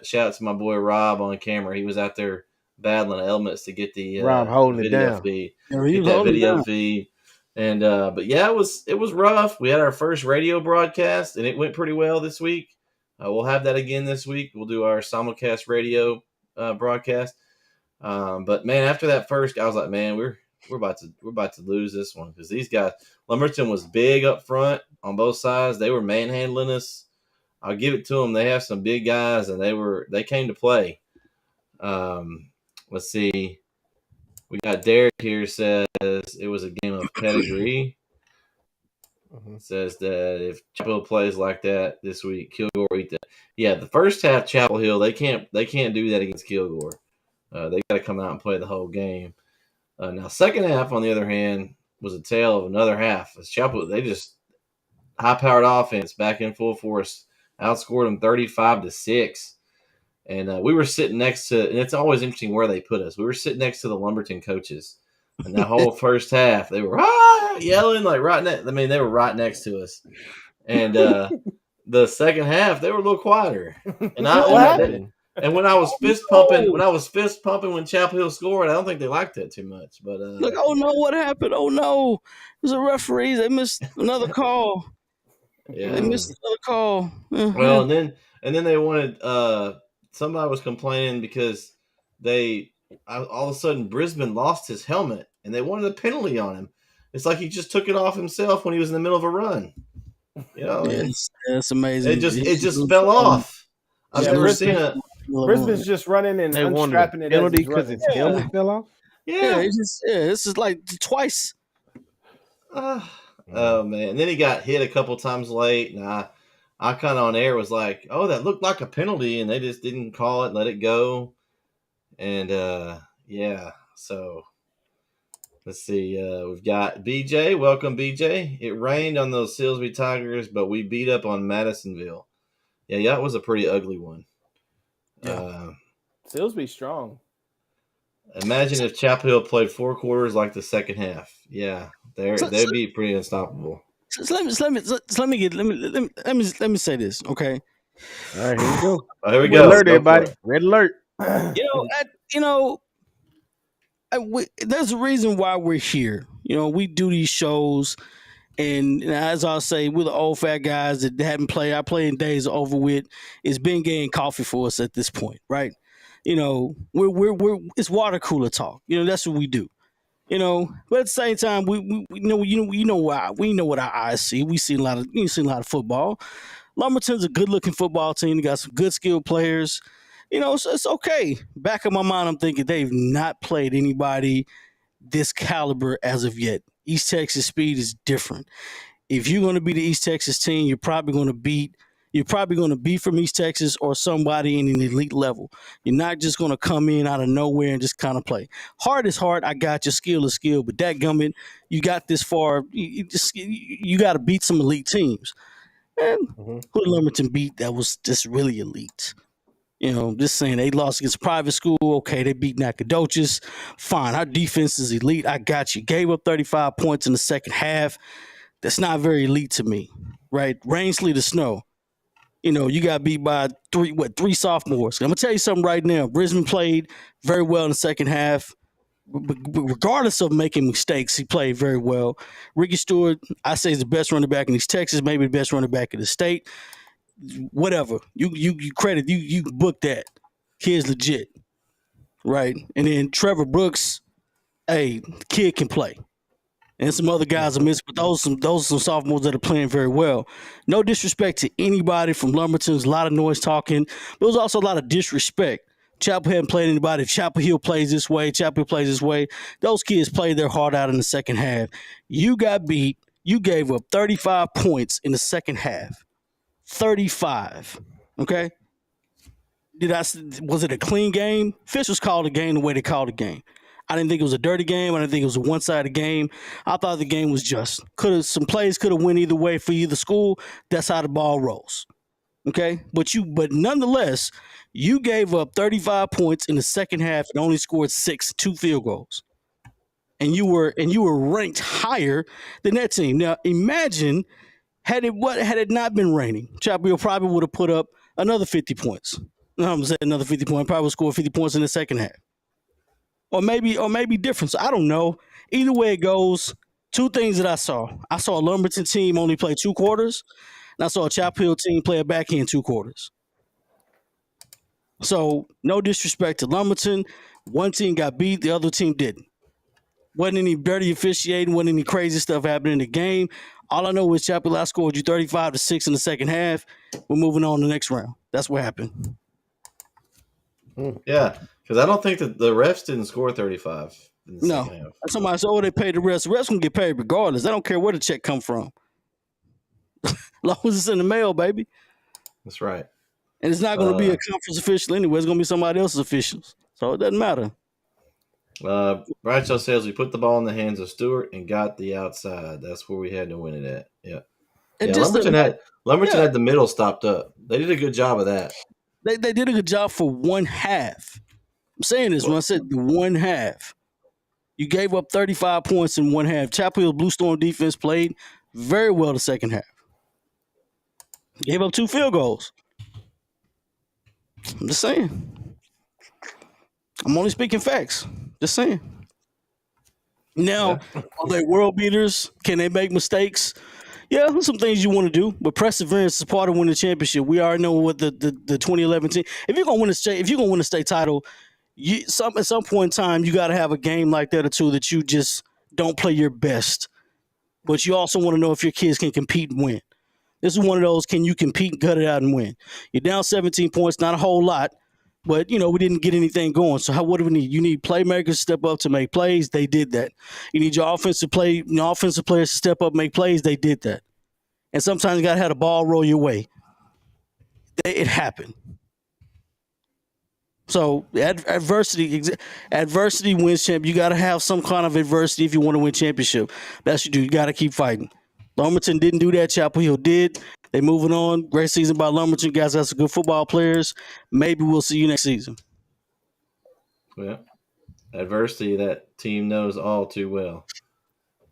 Speaker 2: Shout out to my boy Rob on camera. He was out there battling elements to get the
Speaker 3: Rob holding it
Speaker 2: video
Speaker 3: down.
Speaker 2: feed.
Speaker 1: Yeah, he
Speaker 2: Get
Speaker 1: was
Speaker 2: that
Speaker 1: holding it
Speaker 2: video
Speaker 1: down.
Speaker 2: feed. And but yeah, it was rough. We had our first radio broadcast, and it went pretty well this week. We'll have that again this week. We'll do our simulcast radio broadcast. But man, after that first, I was like, man, we're about to lose this one, because these guys, Lumberton was big up front on both sides. They were manhandling us. I'll give it to them. They have some big guys, and they came to play. Let's see. We got Derek here, says it was a game of pedigree. Says that if Chapel Hill plays like that this week, Kilgore will eat that. Yeah, the first half, Chapel Hill, they can't do that against Kilgore. They got to come out and play the whole game. Now, second half, on the other hand, was a tale of another half. As Chapel, they just high-powered offense back in full force, outscored them 35-6. And we were sitting next to, and it's always interesting where they put us. We were sitting next to the Lumberton coaches, and that whole first half, they were yelling like right next. I mean, they were right next to us. And the second half, they were a little quieter. And
Speaker 4: What happened?
Speaker 2: And when I was fist pumping, when Chapel Hill scored, I don't think they liked that too much. But
Speaker 1: Like, oh no, what happened? Oh no, there's a referee. They missed another call.
Speaker 2: yeah,
Speaker 1: They missed another call.
Speaker 2: well, and then they wanted. Somebody was complaining because all of a sudden Brisbane lost his helmet, and they wanted a penalty on him. It's like he just took it off himself when he was in the middle of a run. You know,
Speaker 1: it's amazing.
Speaker 2: it just fell off. I've never seen it.
Speaker 4: Brisbane's just running and
Speaker 3: They wanted
Speaker 4: unstrapping
Speaker 3: a
Speaker 4: it
Speaker 3: penalty
Speaker 4: because
Speaker 3: because its helmet fell off.
Speaker 2: Yeah.
Speaker 1: This is like twice.
Speaker 2: Oh man! And then he got hit a couple times late, and I kind of on air was like, "Oh, that looked like a penalty," and they just didn't call it, let it go. And yeah, so let's see. We've got BJ. Welcome, BJ. It rained on those Silsbee Tigers, but we beat up on Madisonville. Yeah, that was a pretty ugly one.
Speaker 1: Yeah.
Speaker 4: Silsbee strong.
Speaker 2: Imagine if Chapel Hill played 4 quarters like the second half. Yeah, they'd be pretty unstoppable.
Speaker 1: So let me say this, okay?
Speaker 3: All right, here we go.
Speaker 2: Oh, here we
Speaker 3: Red
Speaker 2: go.
Speaker 3: alert,
Speaker 2: Go
Speaker 3: everybody.
Speaker 2: for it.
Speaker 3: Red alert.
Speaker 1: There's a reason why we're here. We do these shows, and as I'll say, we're the old fat guys that haven't played. Our playing days are over with. It's been getting coffee for us at this point, right? We're it's water cooler talk. That's what we do. But at the same time, we know what our eyes see. We see a lot of football. Lumberton's a good looking football team. They got some good skilled players. So it's okay. Back in my mind, I'm thinking they've not played anybody this caliber as of yet. East Texas speed is different. If you're going to be the East Texas team, you're probably going to beat from East Texas or somebody in an elite level. You're not just going to come in out of nowhere and just kind of play. Hard is hard. I got your skill is skill, but dadgummit, you got this far. You got to beat some elite teams. And who did Lumberton beat that was just really elite? Just saying they lost against private school. Okay, they beat Nacogdoches. Fine, our defense is elite. I got you. Gave up 35 points in the second half. That's not very elite to me, right? Rain, sleet, or snow. You got beat by three sophomores. I'm gonna tell you something right now. Brisbane played very well in the second half. Regardless of making mistakes, he played very well. Ricky Stewart, I say, is the best running back in East Texas, maybe the best running back in the state. Whatever. You credit, you book that. Kid's legit. Right? And then Trevor Brooks, the kid can play. And some other guys are missing, but those are some sophomores that are playing very well. No disrespect to anybody from Lumberton. There's a lot of noise talking, but there's also a lot of disrespect. Chapel hadn't played anybody. If Chapel Hill plays this way, Chapel Hill plays this way. Those kids played their heart out in the second half. You got beat. You gave up 35 points in the second half. 35. Okay? Was it a clean game? Officials called the game the way they called the game. I didn't think it was a dirty game. I didn't think it was a one-sided game. I thought the game was just. Some plays could have went either way for either school. That's how the ball rolls. Okay, but nonetheless, you gave up 35 points in the second half and only scored 2 field goals. And you were ranked higher than that team. Now imagine had it not been raining, Chapel Hill probably would have put up another 50 points. No, I'm saying another 50 points, probably would score 50 points in the second half. Or maybe different. So I don't know. Either way it goes, two things that I saw. I saw a Lumberton team only play 2 quarters, and I saw a Chapel Hill team play a backhand 2 quarters. So no disrespect to Lumberton. One team got beat, the other team didn't. Wasn't any dirty officiating, wasn't any crazy stuff happening in the game. All I know is Chapel Hill scored you 35-6 in the second half. We're moving on to the next round. That's what happened.
Speaker 2: Yeah, because I don't think that the refs didn't score 35 in the second half.
Speaker 1: Somebody said, oh, they paid the refs. The refs going to get paid regardless. I don't care where the check come from. As long as it's in the mail, baby.
Speaker 2: That's right.
Speaker 1: And it's not going to be a conference official anyway. It's going to be somebody else's officials. So it doesn't matter.
Speaker 2: Bradshaw says we put the ball in the hands of Stewart and got the outside. That's where we had to win it at. Yeah.
Speaker 1: And
Speaker 2: Lumberton had the middle stopped up. They did a good job of that.
Speaker 1: They did a good job for one half. I'm saying this when I said the one half. You gave up 35 points in one half. Chapel Hill Blue Storm defense played very well the second half. Gave up 2 field goals. I'm just saying. I'm only speaking facts. Just saying. Now, are they world beaters? Can they make mistakes? Yeah, there's some things you want to do, but perseverance is part of winning the championship. We already know what the 2011 team. If you're gonna win a state title, at some point in time you got to have a game like that or two that you just don't play your best. But you also want to know if your kids can compete and win. This is one of those, can you compete, gut it out, and win? You're down 17 points, not a whole lot, but, we didn't get anything going. So what do we need? You need playmakers to step up to make plays. They did that. You need your offensive players to step up, make plays. They did that. And sometimes you got to have the ball roll your way. It happened. So adversity wins champ. You got to have some kind of adversity if you want to win championship. That's what you do. You got to keep fighting. Lumberton didn't do that. Chapel Hill did. They moving on. Great season by Lumberton. Guys, got some good football players. Maybe we'll see you next season.
Speaker 2: Yeah. Adversity, that team knows all too well.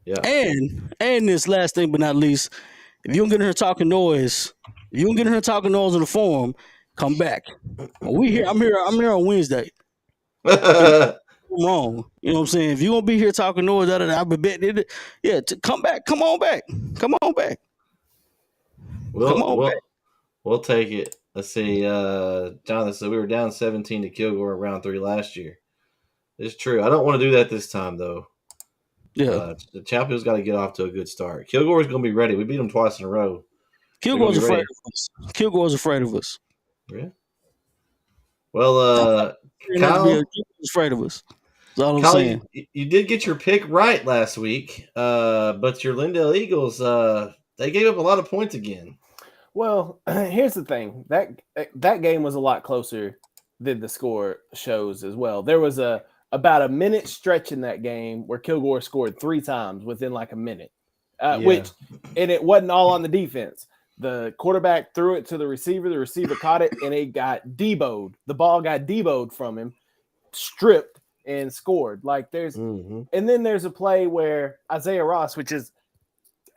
Speaker 2: Yeah.
Speaker 1: And this last thing but not least, if you don't get in here talking noise in the forum, come back. I'm here on Wednesday. I'm wrong. You know what I'm saying? If you're gonna be here talking noise, I bet come back. Come on back.
Speaker 2: We'll take it. Let's see. Jonathan said we were down 17 to Kilgore in round 3 last year. It's true. I don't want to do that this time though.
Speaker 1: Yeah.
Speaker 2: The Chapel Hill's got to get off to a good start. Kilgore's going to be ready. We beat them twice in a row.
Speaker 1: Kilgore's afraid of us.
Speaker 2: Yeah. Well, Kyle,
Speaker 1: afraid of us. That's all I'm saying.
Speaker 2: You did get your pick right last week, but your Lindale Eagles, they gave up a lot of points again.
Speaker 4: Well, here's the thing. That game was a lot closer than the score shows as well. There was about a minute stretch in that game where Kilgore scored 3 times within like a minute, and it wasn't all on the defense. The quarterback threw it to the receiver caught it, and it got deboed. The ball got deboed from him, stripped, and scored. Like and then there's a play where Isaiah Ross, which is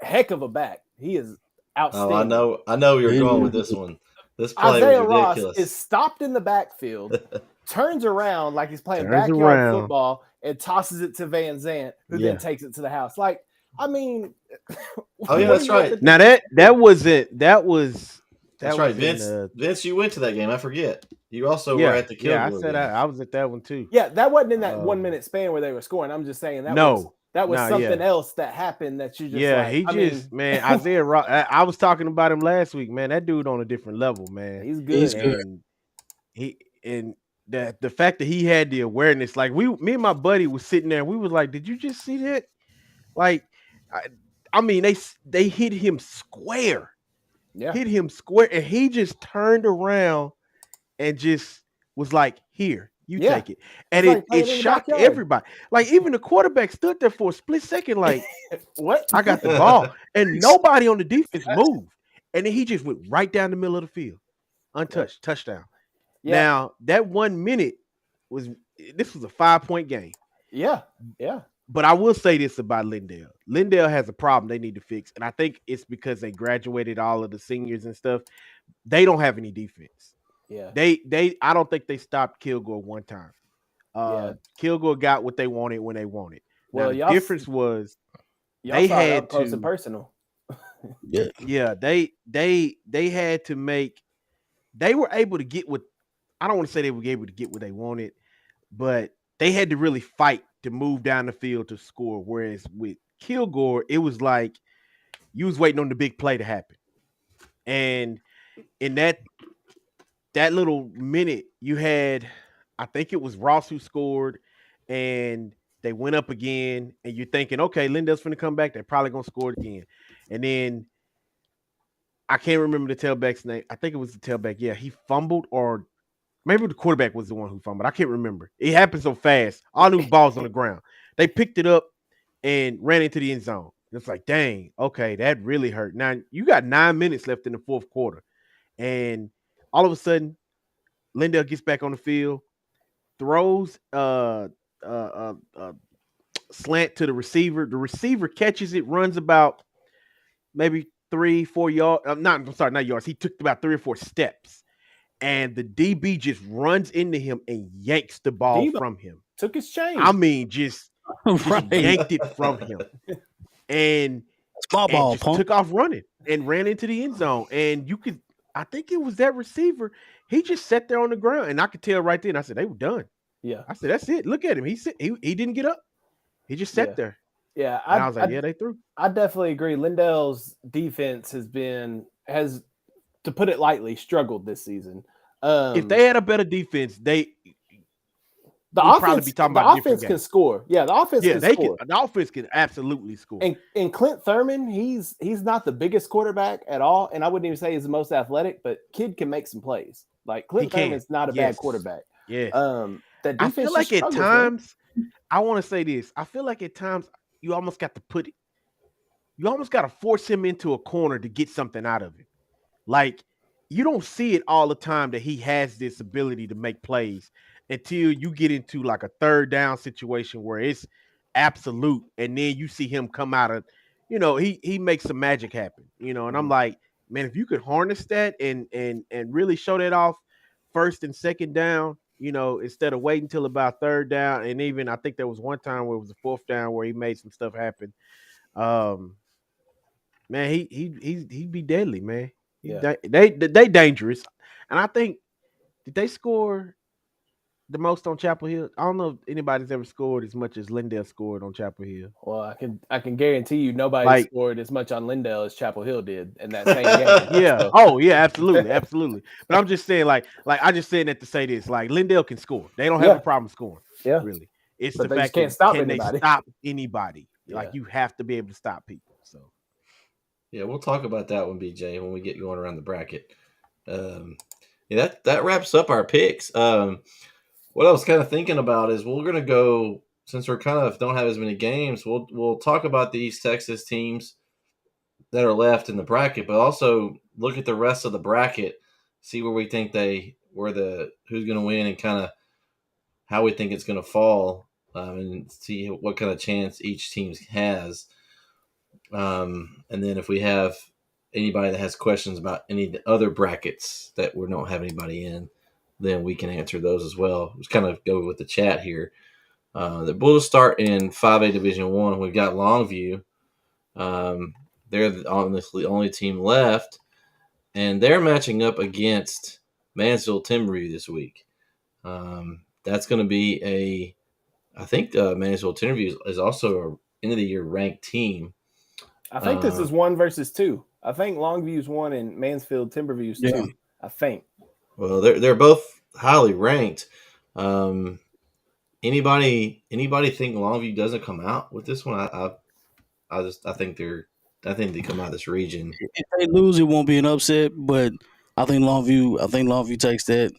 Speaker 4: a heck of a back, he is outstanding.
Speaker 2: Oh, I know you're going with this one. This play
Speaker 4: Isaiah
Speaker 2: was ridiculous.
Speaker 4: Ross is stopped in the backfield, turns around like he's playing backyard football, and tosses it to Van Zant, who then takes it to the house. Like, I mean,
Speaker 2: that's right.
Speaker 3: Now that was it. That was
Speaker 2: right. Vince, you went to that game. I forget. You also were at the Kilgore.
Speaker 3: Yeah, I said I was at that one too.
Speaker 4: Yeah, that wasn't in that 1 minute span where they were scoring. I'm just saying that was something else that happened that you just
Speaker 3: man, Isaiah Ross. I was talking about him last week, man. That dude on a different level, man.
Speaker 4: He's good.
Speaker 3: And the fact that he had the awareness, like me and my buddy was sitting there, we was like, did you just see that? Like, I mean, they hit him square. Yeah. Hit him square, and he just turned around and just was like, here, you take it. And it shocked everybody. Like, even the quarterback stood there for a split second, like,
Speaker 4: what?
Speaker 3: I got the ball. And nobody on the defense moved. and then he just went right down the middle of the field, untouched, touchdown.
Speaker 4: Yeah.
Speaker 3: Now that 1 minute was a 5-point game.
Speaker 4: Yeah.
Speaker 3: But I will say this about Lindale. Lindale has a problem they need to fix, and I think it's because they graduated all of the seniors and stuff. They don't have any defense.
Speaker 4: Yeah.
Speaker 3: I don't think they stopped Kilgore one time. Kilgore got what they wanted when they wanted.
Speaker 4: Well,
Speaker 3: now, the difference was
Speaker 4: they had up close and personal.
Speaker 3: Yeah, they had to make. They were able to get what I don't want to say they were able to get what they wanted, but they had to really fight to move down the field to score. Whereas with Kilgore, it was like you was waiting on the big play to happen, and in that little minute, you had, I think it was Ross who scored, and they went up again, and you're thinking, okay, Lindale's going to come back. They're probably going to score again. And then I can't remember the tailback's name. I think it was the tailback. Yeah, he fumbled, or maybe the quarterback was the one who fumbled. I can't remember. It happened so fast. All those balls on the ground. They picked it up and ran into the end zone. It's like, dang, okay, that really hurt. Now, you got 9 minutes left in the fourth quarter, and all of a sudden, Lindale gets back on the field, throws slant to the receiver. The receiver catches it, runs about maybe 3-4 yards. Not yards. He took about 3 or 4 steps, and the DB just runs into him and yanks the ball from him.
Speaker 4: Took his chain.
Speaker 3: I mean, just yanked it from him, and just took off running and ran into the end zone. And you could, I think it was that receiver. He just sat there on the ground, and I could tell right then. I said they were done.
Speaker 4: Yeah,
Speaker 3: I said that's it. Look at him. He didn't get up. He just sat there.
Speaker 4: Yeah,
Speaker 3: I was like, they threw.
Speaker 4: I definitely agree. Lindale's defense has, to put it lightly, struggled this season.
Speaker 3: If they had a better defense,
Speaker 4: the offense can score. Yeah, the offense can score.
Speaker 3: The offense can absolutely score.
Speaker 4: And Clint Thurman, he's not the biggest quarterback at all, and I wouldn't even say he's the most athletic, but kid can make some plays. Like Clint Thurman's not a bad quarterback.
Speaker 3: Yeah.
Speaker 4: That defense,
Speaker 3: I feel like at times, I want to say this. I feel like at times you almost got to force him into a corner to get something out of it. Like, you don't see it all the time that he has this ability to make plays until you get into like a third down situation where it's absolute, and then you see him come out of, he makes some magic happen, and I'm like, man, if you could harness that and really show that off first and second down, instead of waiting till about third down. And even I think there was one time where it was a fourth down where he made some stuff happen. Man, he'd be deadly, man.
Speaker 4: Yeah.
Speaker 3: They dangerous. And I think, did they score the most on Chapel Hill? I don't know if anybody's ever scored as much as Lindale scored on Chapel Hill.
Speaker 4: Well, I can guarantee you nobody scored as much on Lindale as Chapel Hill did in that same game.
Speaker 3: Yeah. So. Oh, yeah, absolutely. But I'm just saying, like I just saying that to say this, like Lindale can score. They don't have a problem scoring.
Speaker 4: Yeah.
Speaker 3: Really. It's
Speaker 4: but
Speaker 3: the fact
Speaker 4: that they
Speaker 3: stop anybody. Yeah. Like, you have to be able to stop people. So
Speaker 2: yeah, we'll talk about that one, BJ, when we get going around the bracket. That wraps up our picks. What I was kind of thinking about is we're going to go, since we're kind of don't have as many games, we'll talk about the East Texas teams that are left in the bracket, but also look at the rest of the bracket, see where we think who's going to win and kind of how we think it's going to fall, and see what kind of chance each team has. And then if we have anybody that has questions about any of the other brackets that we don't have anybody in, then we can answer those as well. Just kind of go with the chat here. The Bulls start in 5A Division 1. We've got Longview. They're honestly the only team left, and they're matching up against Mansfield Timberview this week. That's going to be I think Mansfield Timberview is also a end of the year ranked team.
Speaker 4: I think this is 1 versus 2. I think Longview's 1 and Mansfield Timberview's 2. I think.
Speaker 2: Well, they're both highly ranked. Anybody think Longview doesn't come out with this one? I think they come out of this region.
Speaker 1: If they lose, it won't be an upset, but I think Longview takes that.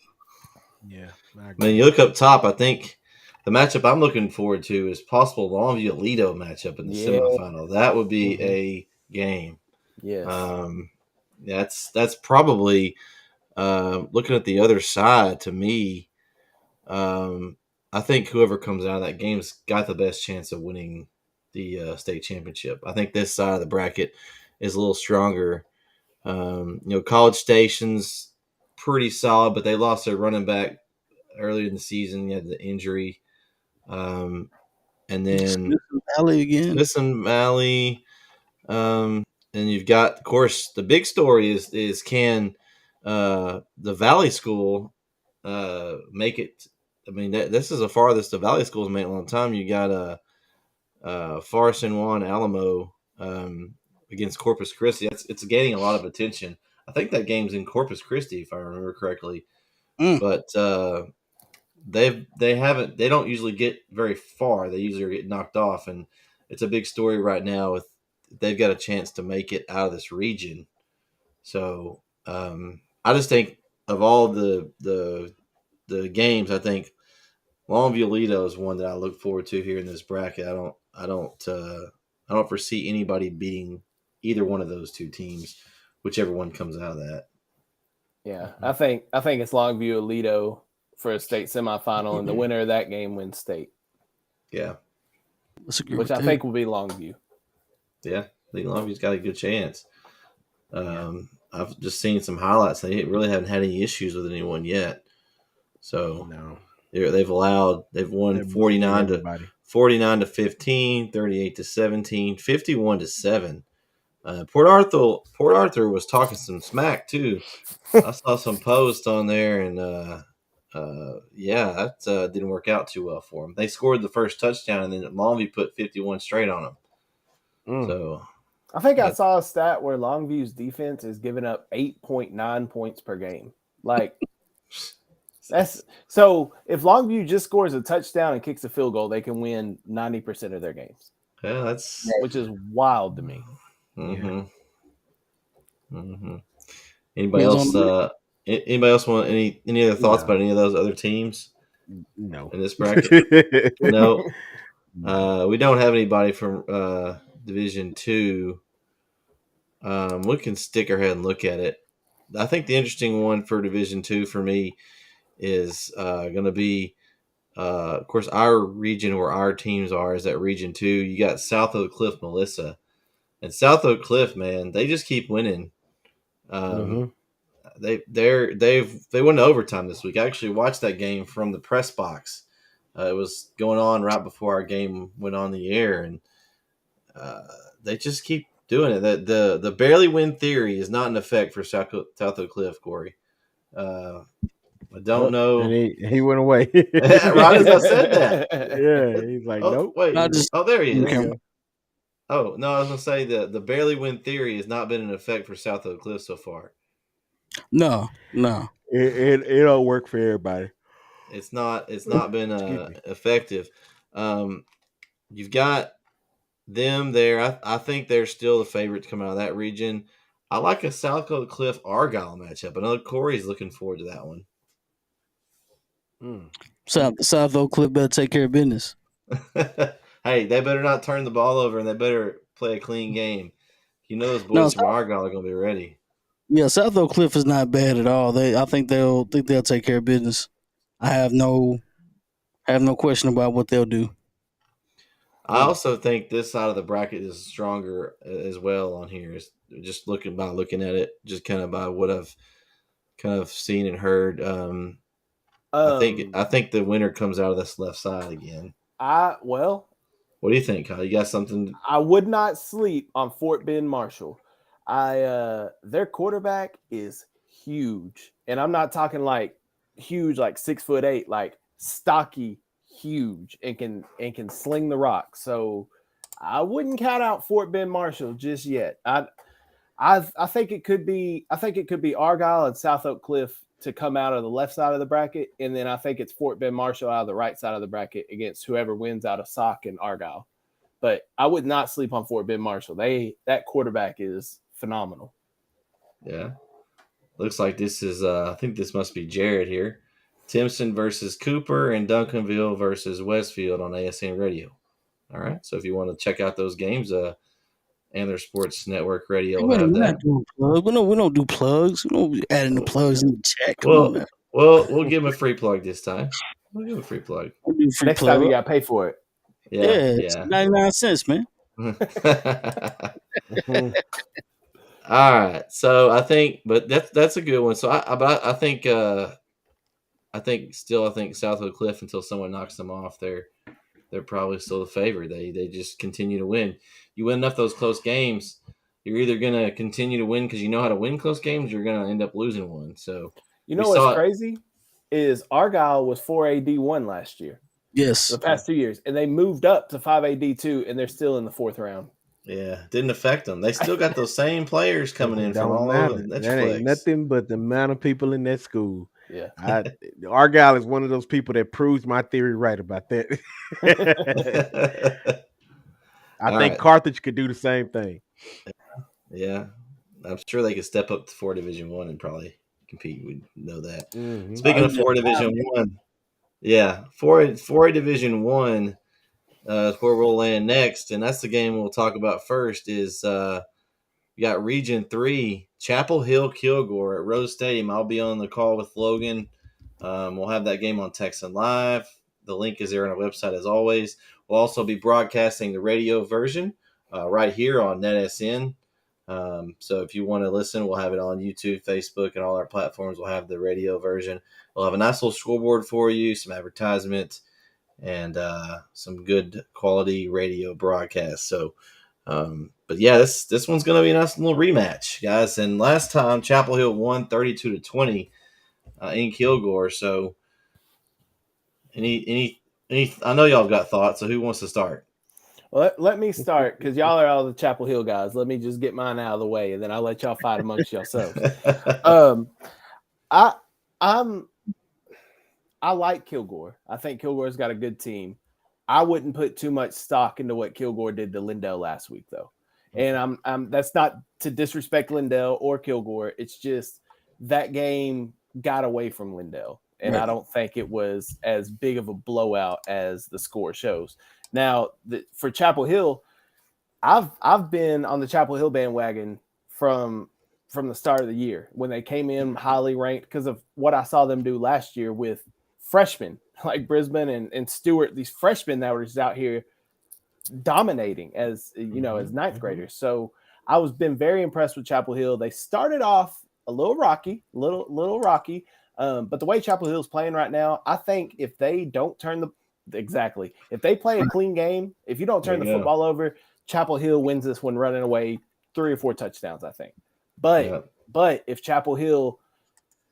Speaker 3: Yeah.
Speaker 2: I mean, you look up top, I think the matchup I'm looking forward to is possible Longview Aledo matchup in the semifinal. That would be a game.
Speaker 4: Yes.
Speaker 2: that's probably looking at the other side. To me, I think whoever comes out of that game's got the best chance of winning the state championship. I think this side of the bracket is a little stronger. College Station's pretty solid, but they lost their running back earlier in the season. You had the injury. And then
Speaker 1: Valley again.
Speaker 2: Smithson Valley. And you've got, of course, the big story is can the Valley School make it? I mean, this is the farthest the Valley School's made in a long time. You got Forest and Juan Alamo against Corpus Christi. It's gaining a lot of attention. I think that game's in Corpus Christi, if I remember correctly. But they don't usually get very far. They usually get knocked off, and it's a big story right now. They've got a chance to make it out of this region. So I just think of all the games, I think Longview Lido is one that I look forward to here in this bracket. I don't foresee anybody beating either one of those two teams, whichever one comes out of that.
Speaker 4: Yeah, I think it's Longview Lido for a state semifinal, and the winner of that game wins state.
Speaker 2: Yeah,
Speaker 4: which I think will be Longview.
Speaker 2: Yeah, I think Longview's got a good chance. I've just seen some highlights. They really haven't had any issues with anyone yet. So
Speaker 3: No.
Speaker 2: they've won 49 to 15, 38 to 17, 51 to 7. Port Arthur was talking some smack too. I saw some posts on there, and that didn't work out too well for them. They scored the first touchdown, and then Longview put 51 straight on them. So
Speaker 4: I think I saw a stat where Longview's defense is giving up 8.9 points per game. Like that's so if Longview just scores a touchdown and kicks a field goal, they can win 90% of their games.
Speaker 2: Yeah,
Speaker 4: which is wild to me.
Speaker 2: Mm-hmm. Mm-hmm. Anybody else? Anybody else want any other thoughts about any of those other teams?
Speaker 3: No.
Speaker 2: In this bracket, no. We don't have anybody from Division 2. We can stick our head and look at it. I think the interesting one for Division 2 for me is going to be, of course, our region where our teams are is at Region 2. You got South Oak Cliff, Melissa. And South Oak Cliff, man, they just keep winning. They went to overtime this week. I actually watched that game from the press box. It was going on right before our game went on the air, and they just keep doing it. The barely win theory is not in effect for South Oak Cliff, Corey. I don't know.
Speaker 3: And he went away.
Speaker 2: Right as I said that.
Speaker 3: Yeah, he's like, nope.
Speaker 2: Wait. There he is. Oh, no, I was going to say the barely win theory has not been in effect for South Oak Cliff so far.
Speaker 1: No.
Speaker 3: It don't work for everybody.
Speaker 2: It's not been effective. You've got them there. I think they're still the favorite to come out of that region. I like a South Oak Cliff Argyle matchup. I know Corey's looking forward to that one.
Speaker 1: South Oak Cliff better take care of business.
Speaker 2: Hey, they better not turn the ball over, and they better play a clean game. You know those boys from Argyle are going to be ready.
Speaker 1: Yeah, South Oak Cliff is not bad at all. I think they'll take care of business. I have no question about what they'll do.
Speaker 2: I also think this side of the bracket is stronger as well on here. It's just looking at it, just kind of by what I've kind of seen and heard. I think the winner comes out of this left side again. What do you think, Kyle? You got something?
Speaker 4: I would not sleep on Fort Bend Marshall. Their quarterback is huge, and I'm not talking like huge, like 6'8", like stocky, huge, and can sling the rock. So I wouldn't count out Fort Bend Marshall just yet. I think it could be Argyle and South Oak Cliff to come out of the left side of the bracket, and then I think it's Fort Bend Marshall out of the right side of the bracket against whoever wins out of Sauk and Argyle. But I would not sleep on Fort Bend Marshall. That quarterback is phenomenal.
Speaker 2: Yeah. Looks like this is I think this must be Jared here. Timpson versus Cooper and Duncanville versus Westfield on ASN Radio. All right. So if you want to check out those games, and their sports network radio will
Speaker 1: Wait a
Speaker 2: have
Speaker 1: minute, we're
Speaker 2: that.
Speaker 1: not doing plugs. We don't do plugs. We don't be adding the plugs in the chat. Come on now.
Speaker 2: Well, we'll give him a free plug this time. We'll give him a free plug.
Speaker 1: We'll do free
Speaker 4: Next
Speaker 1: plug.
Speaker 4: time you got to pay for it.
Speaker 1: Yeah, it's 99 cents, man.
Speaker 2: All right, so I think, but that's a good one. So I think Southwood Cliff, until someone knocks them off, they're probably still the favorite. They just continue to win. You win enough of those close games, you're either gonna continue to win because you know how to win close games, or you're gonna end up losing one. So
Speaker 4: you know what's crazy is Argyle was 4AD1 last year.
Speaker 1: Yes,
Speaker 4: the past 2 years, and they moved up to 5AD2, and they're still in the 4th round.
Speaker 2: Yeah, didn't affect them. They still got those same players coming in from all over Netflix.
Speaker 3: That ain't nothing but the amount of people in that school.
Speaker 4: Yeah,
Speaker 3: Argyle is one of those people that proves my theory right about that. I think Carthage could do the same thing.
Speaker 2: Yeah, I'm sure they could step up to 4 Division I and probably compete. We know that.
Speaker 3: Mm-hmm.
Speaker 2: Speaking of 4 Division I, yeah, 4 Division I. Where we'll land next, and that's the game we'll talk about first. Is we got Region 3, Chapel Hill Kilgore at Rose Stadium. I'll be on the call with Logan. We'll have that game on NETsn Live. The link is there on our website as always. We'll also be broadcasting the radio version right here on NETsn. So if you want to listen, we'll have it on YouTube, Facebook, and all our platforms. We'll have the radio version. We'll have a nice little scoreboard for you, some advertisements, and some good quality radio broadcasts. So, but yeah, this one's going to be a nice little rematch, guys. And last time Chapel Hill won 32-20 in Kilgore. So, any, I know y'all got thoughts. So, who wants to start?
Speaker 4: Well, let me start because y'all are all the Chapel Hill guys. Let me just get mine out of the way, and then I'll let y'all fight amongst yourselves. I like Kilgore. I think Kilgore's got a good team. I wouldn't put too much stock into what Kilgore did to Lindell last week, though. And I'm that's not to disrespect Lindell or Kilgore. It's just that game got away from Lindell, and I don't think it was as big of a blowout as the score shows. Now, for Chapel Hill, I've been on the Chapel Hill bandwagon from the start of the year when they came in highly ranked because of what I saw them do last year with freshmen like Brisbane and Stewart, these freshmen that were just out here dominating as as ninth graders. So I was been very impressed with Chapel Hill. They started off a little rocky, but the way Chapel Hill's playing right now, I think if they don't turn if they play a clean game, if you don't turn the football over, Chapel Hill wins this one running away 3 or 4 touchdowns, I think. But if Chapel Hill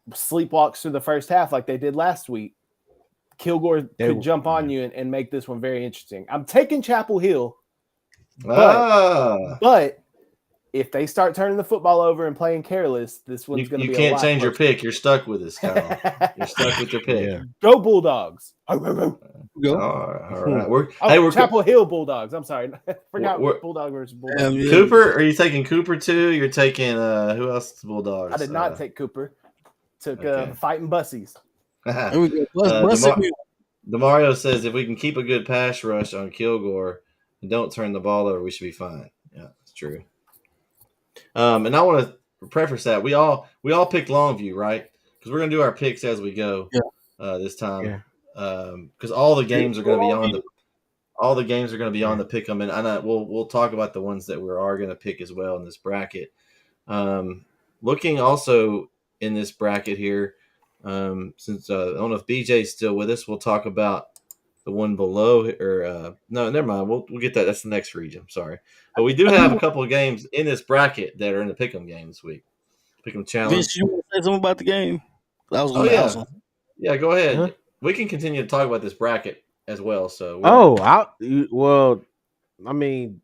Speaker 4: sleepwalks through the first half like they did last week, Kilgore could jump on you and make this one very interesting. I'm taking Chapel Hill, but if they start turning the football over and playing careless, this one's going to be.
Speaker 2: You can't change your pick. You're stuck with us, Kyle. You're stuck with your pick.
Speaker 3: Yeah.
Speaker 4: Go Bulldogs!
Speaker 2: Go. All right.
Speaker 4: We're Chapel Hill Bulldogs. I'm sorry, forgot Bulldog versus Bulldog.
Speaker 2: Cooper, are you taking Cooper too? You're taking who else is Bulldogs?
Speaker 4: I did not take Cooper. Took Fighting Bussies.
Speaker 1: There we go.
Speaker 2: Demario says if we can keep a good pass rush on Kilgore and don't turn the ball over, we should be fine. Yeah, that's true. And I want to preface that we all picked Longview, right? Because we're gonna do our picks as we go. This time, because all the games are going to be on the pick 'em, and we'll talk about the ones that we are going to pick as well in this bracket. Looking also in this bracket here, since I don't know if BJ's still with us, we'll talk about the one below. Or no, never mind. We'll get that. That's the next region. Sorry, but we do have a couple of games in this bracket that are in the pick'em game this week. Pick'em challenge.
Speaker 1: Vince, you want to say something about the game? I was
Speaker 2: Yeah, go ahead. Huh? We can continue to talk about this bracket as well. So,
Speaker 3: I mean,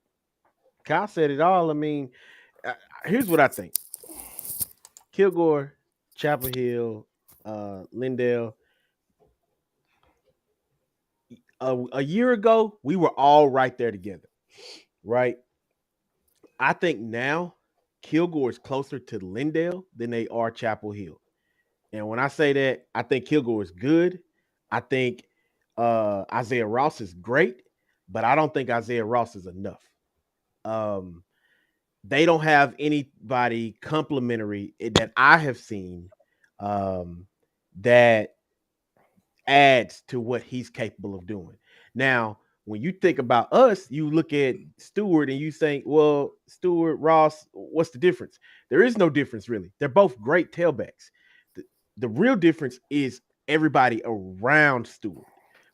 Speaker 3: Kyle said it all. I mean, here's what I think: Kilgore, Chapel Hill, Lindell. A year ago, we were all right there together, right? I think now Kilgore is closer to Lindell than they are Chapel Hill. And when I say that, I think Kilgore is good. I think Isaiah Ross is great, but I don't think Isaiah Ross is enough. they don't have anybody complimentary that I have seen that adds to what he's capable of doing. Now, when you think about us, you look at Stewart and you think, well, Stewart, Ross, what's the difference? There is no difference, really. They're both great tailbacks. The real difference is everybody around Stewart.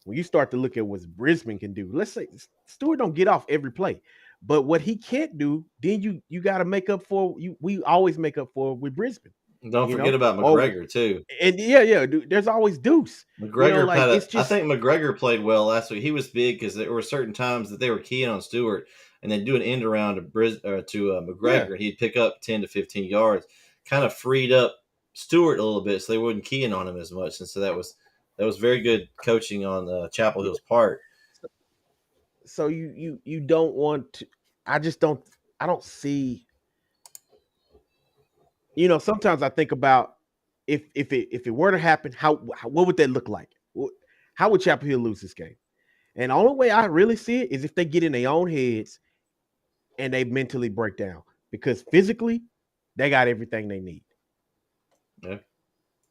Speaker 3: When you start to look at what Brisbane can do, let's say Stewart don't get off every play, but what he can't do, then you got to make up for. We always make up for with Brisbane.
Speaker 2: Don't forget about McGregor too.
Speaker 3: And yeah, dude, there's always Deuce.
Speaker 2: McGregor
Speaker 3: it's just.
Speaker 2: I think McGregor played well last week. He was big because there were certain times that they were keying on Stewart and then do an end around to McGregor. Yeah. He'd pick up 10 to 15 yards, kind of freed up Stewart a little bit, so they wouldn't keying on him as much. And so that was very good coaching on Chapel Hill's part.
Speaker 3: So you don't want to. I don't see. Sometimes I think about if it were to happen, what would that look like? How would Chapel Hill lose this game? And the only way I really see it is if they get in their own heads and they mentally break down, because physically they got everything they need.
Speaker 2: Yeah.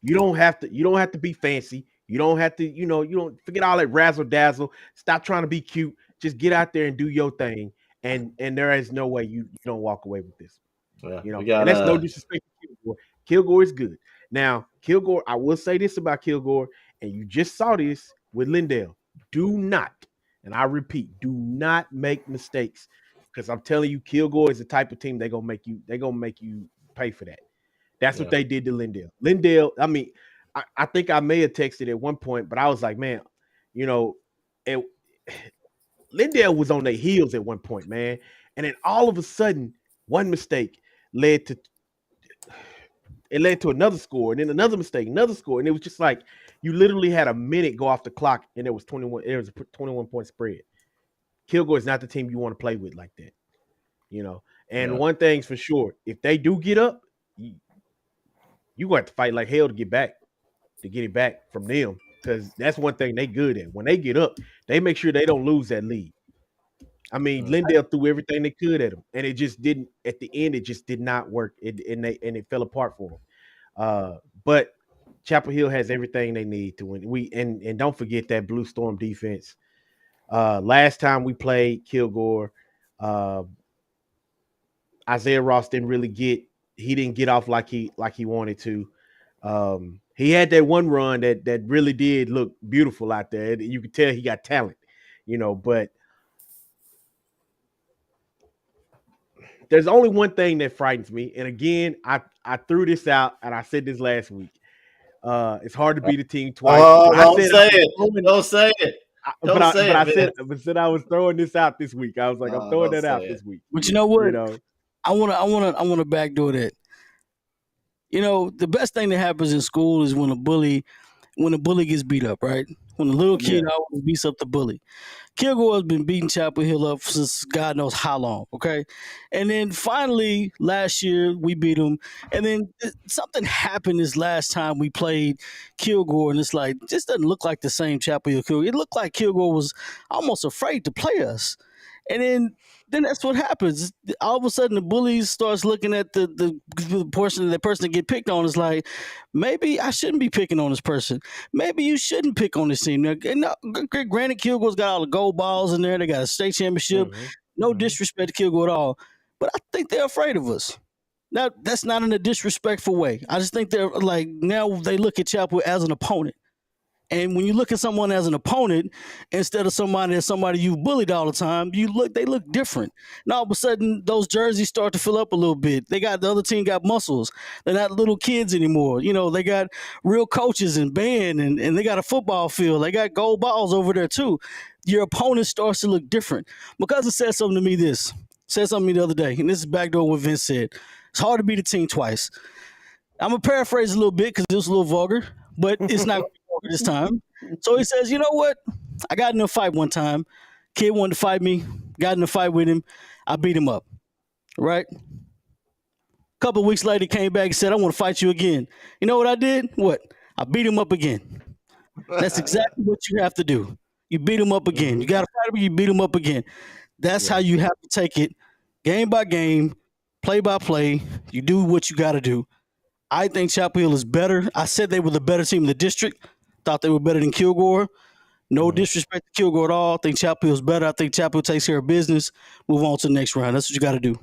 Speaker 3: You don't have to be fancy. You don't have to, you don't forget all that razzle dazzle. Stop trying to be cute. Just get out there and do your thing. And there is no way you don't walk away with this.
Speaker 2: Yeah,
Speaker 3: and that's no disrespect to Kilgore. Kilgore is good. Now, Kilgore, I will say this about Kilgore, and you just saw this with Lindale. Do not, and I repeat, do not make mistakes, because I'm telling you, Kilgore is the type of team they're gonna make you pay for that. That's what they did to Lindale. Lindale, I mean, I think I may have texted at one point, but I was like, man, Lindale was on their heels at one point, man, and then all of a sudden, one mistake led to another score, and then another mistake, another score, and it was just like you literally had a minute go off the clock, and there was 21. It was a 21-point spread. Kilgore is not the team you want to play with like that, And one thing's for sure: if they do get up, you going to have to fight like hell to get it back from them, because that's one thing they good at. When they get up, they make sure they don't lose that lead. I mean, Lindale threw everything they could at him, and it just didn't. At the end, it just did not work. It fell apart for them. But Chapel Hill has everything they need to win. And don't forget that Blue Storm defense. Last time we played Kilgore, Isaiah Ross didn't get off like he wanted to. He had that one run that really did look beautiful out there. You could tell he got talent, but there's only one thing that frightens me. And again, I threw this out, and I said this last week. It's hard to beat a team twice.
Speaker 2: Don't say it.
Speaker 3: I said I was throwing this out this week. I was like, I'm throwing that out this week.
Speaker 1: But you know what? I want to backdoor that. The best thing that happens in school is when a bully gets beat up, right? When a little kid always beats up the bully. Kilgore has been beating Chapel Hill up since God knows how long, okay? And then finally, last year, we beat them. And then something happened this last time we played Kilgore, and it's like, this doesn't look like the same Chapel Hill Kilgore. It looked like Kilgore was almost afraid to play us. And then that's what happens. All of a sudden, the bully starts looking at the person that get picked on is like, maybe I shouldn't be picking on this person. Maybe you shouldn't pick on this team. Now, granted, Kilgore's got all the gold balls in there. They got a state championship. Mm-hmm. No disrespect to Kilgore at all. But I think they're afraid of us. Now, that's not in a disrespectful way. I just think they're like, now they look at Chapel as an opponent. And when you look at someone as an opponent instead of somebody you've bullied all the time, they look different. And all of a sudden, those jerseys start to fill up a little bit. The other team got muscles. They're not little kids anymore. They got real coaches and band, and they got a football field. They got gold balls over there too. Your opponent starts to look different. Because it said something to me the other day, and this is backdoor what Vince said. It's hard to beat a team twice. I'm going to paraphrase a little bit because it was a little vulgar, but it's not this time. So he says, you know what? I got in a fight one time. Kid wanted to fight me. Got in a fight with him. I beat him up. Right? A couple of weeks later, he came back and said, I want to fight you again. You know what I did? What? I beat him up again. That's exactly what you have to do. You beat him up again. You got to fight him, you beat him up again. That's how you have to take it game by game, play by play. You do what you got to do. I think Chapel Hill is better. I said they were the better team in the district. Thought they were better than Kilgore. No disrespect to Kilgore at all. I think Chapel Hill's better. I think Chapel Hill takes care of business. Move on to the next round. That's what you got to do.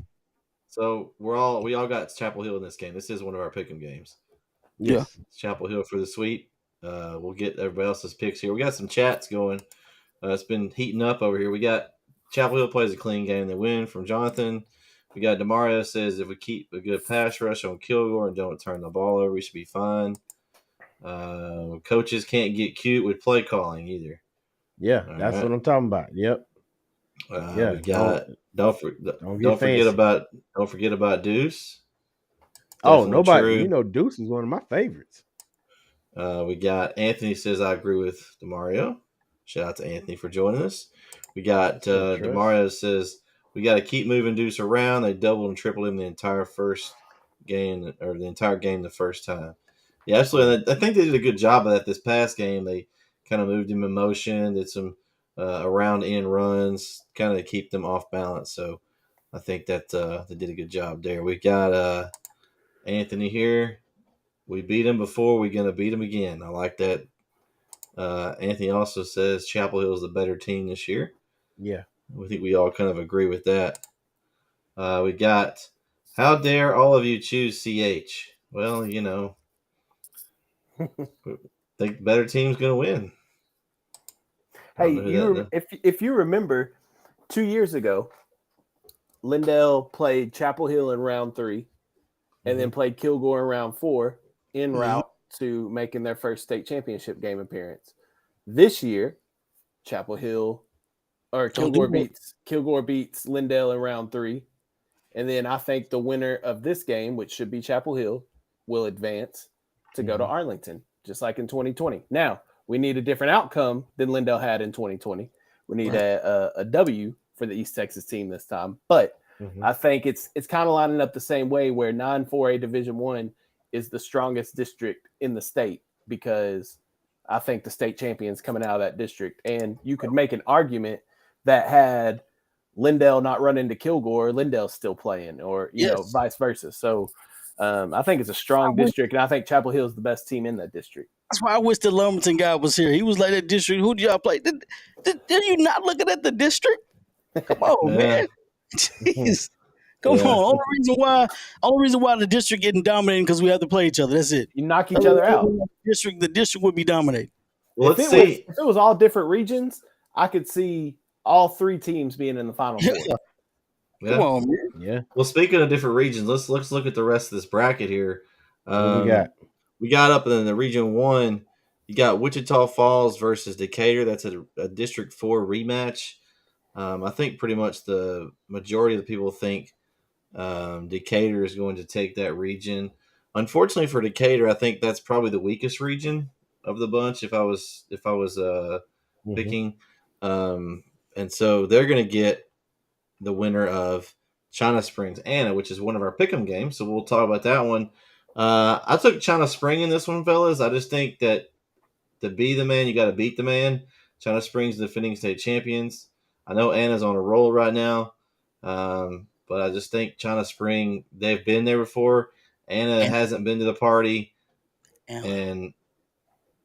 Speaker 2: So we all got Chapel Hill in this game. This is one of our pick'em games.
Speaker 3: Yes.
Speaker 2: It's Chapel Hill for the sweep. We'll get everybody else's picks here. We got some chats going. It's been heating up over here. We got Chapel Hill plays a clean game. They win from Jonathan. We got Demario says if we keep a good pass rush on Kilgore and don't turn the ball over, we should be fine. Coaches can't get cute with play calling either.
Speaker 3: Yeah, that's what I'm talking about. Yep.
Speaker 2: We got don't forget about Deuce.
Speaker 3: Definitely nobody.
Speaker 2: True.
Speaker 3: Deuce is one of my favorites.
Speaker 2: We got Anthony says I agree with Demario. Shout out to Anthony for joining us. We got Demario says we got to keep moving Deuce around. They doubled and tripled him the entire first game or the entire game the first time. Yeah, absolutely. I think they did a good job of that this past game. They kind of moved him in motion, did some around end runs, kind of keep them off balance. So I think that they did a good job there. We got Anthony here. We beat him before. We're going to beat him again. I like that. Anthony also says Chapel Hill is the better team this year.
Speaker 3: Yeah.
Speaker 2: I think we all kind of agree with that. We got, how dare all of you choose CH? Well, think better team's going to win.
Speaker 4: Hey, if you remember, 2 years ago, Lindell played Chapel Hill in round 3 and then played Kilgore in round 4 en route to making their first state championship game appearance. This year, Kilgore beats Lindell in round 3. And then I think the winner of this game, which should be Chapel Hill, will advance to go to Arlington, just like in 2020. Now, we need a different outcome than Lindell had in 2020. We need a W for the East Texas team this time. But I think it's kind of lining up the same way where 9-4A Division I is the strongest district in the state because I think the state champion's coming out of that district. And you could make an argument that had Lindell not run into Kilgore, Lindell's still playing, or vice versa. So I think it's a strong district, and I think Chapel Hill is the best team in that district.
Speaker 1: That's why I wish the Lumberton guy was here. He was like, that district, who do y'all play? Did you not looking at the district? Come on, man. Jeez. Come on. Only reason why the district getting dominated because we have to play each other. That's it.
Speaker 4: You knock each other out.
Speaker 1: The district would be dominated.
Speaker 2: Well,
Speaker 4: if it was all different regions, I could see all 3 teams being in the final four.
Speaker 2: Yeah.
Speaker 1: Come on, man.
Speaker 3: Yeah.
Speaker 2: Well, speaking of different regions, let's look at the rest of this bracket here.
Speaker 3: What we got?
Speaker 2: We got up in the Region 1. You got Wichita Falls versus Decatur. That's a District 4 rematch. I think pretty much the majority of the people think Decatur is going to take that region. Unfortunately for Decatur, I think that's probably the weakest region of the bunch. If I was picking, and so they're going to get the winner of China Springs Anna, which is one of our pick'em games. So we'll talk about that one. I took China Spring in this one, fellas. I just think that to be the man, you got to beat the man. China Springs, defending state champions. I know Anna's on a roll right now, but I just think China Spring, they've been there before. Anna hasn't been to the party. And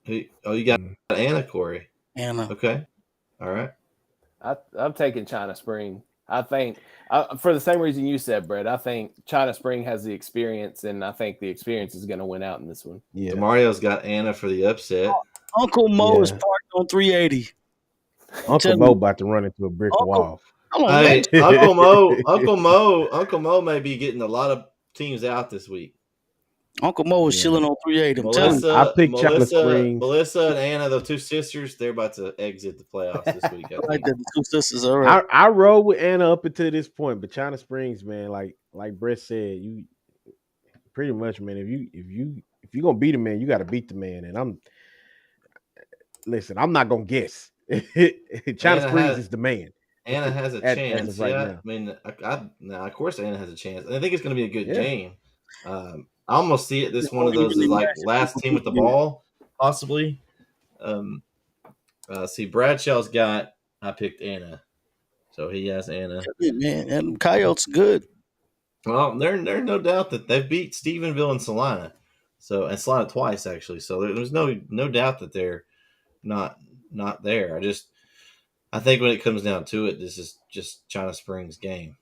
Speaker 2: you got Anna, Corey.
Speaker 1: Anna.
Speaker 2: Okay. All right.
Speaker 4: I'm taking China Spring. I think for the same reason you said, Brett, I think China Spring has the experience, and I think the experience is going to win out in this one.
Speaker 3: Yeah.
Speaker 2: Mario's got Anna for the upset.
Speaker 1: Uncle Mo is parked on 380.
Speaker 3: Uncle Mo about to run into a brick wall.
Speaker 2: Hey, Uncle Mo may be getting a lot of teams out this week.
Speaker 1: Uncle Mo is chilling on 380.
Speaker 3: I picked China Springs.
Speaker 2: Melissa and Anna, the 2 sisters, they're about to exit the playoffs this week. I
Speaker 1: like the 2 sisters. All right.
Speaker 3: I rode with Anna up until this point, but China Springs, man, like Brett said, you pretty much, man. If you gonna beat a man, you got to beat the man. And I'm not gonna guess. China Springs is the man.
Speaker 2: Anna has a chance.
Speaker 3: Right
Speaker 2: now. I mean, of course, Anna has a chance. And I think it's going to be a good game. I almost see it. This one of those is like last team with the ball, possibly. See, Bradshaw's got. I picked Anna, so he has Anna.
Speaker 1: Man, and Coyote's good.
Speaker 2: Well, there's no doubt that they've beat Stephenville and Salina, and Salina twice actually. So there's no doubt that they're not there. I think when it comes down to it, this is just China Springs' game.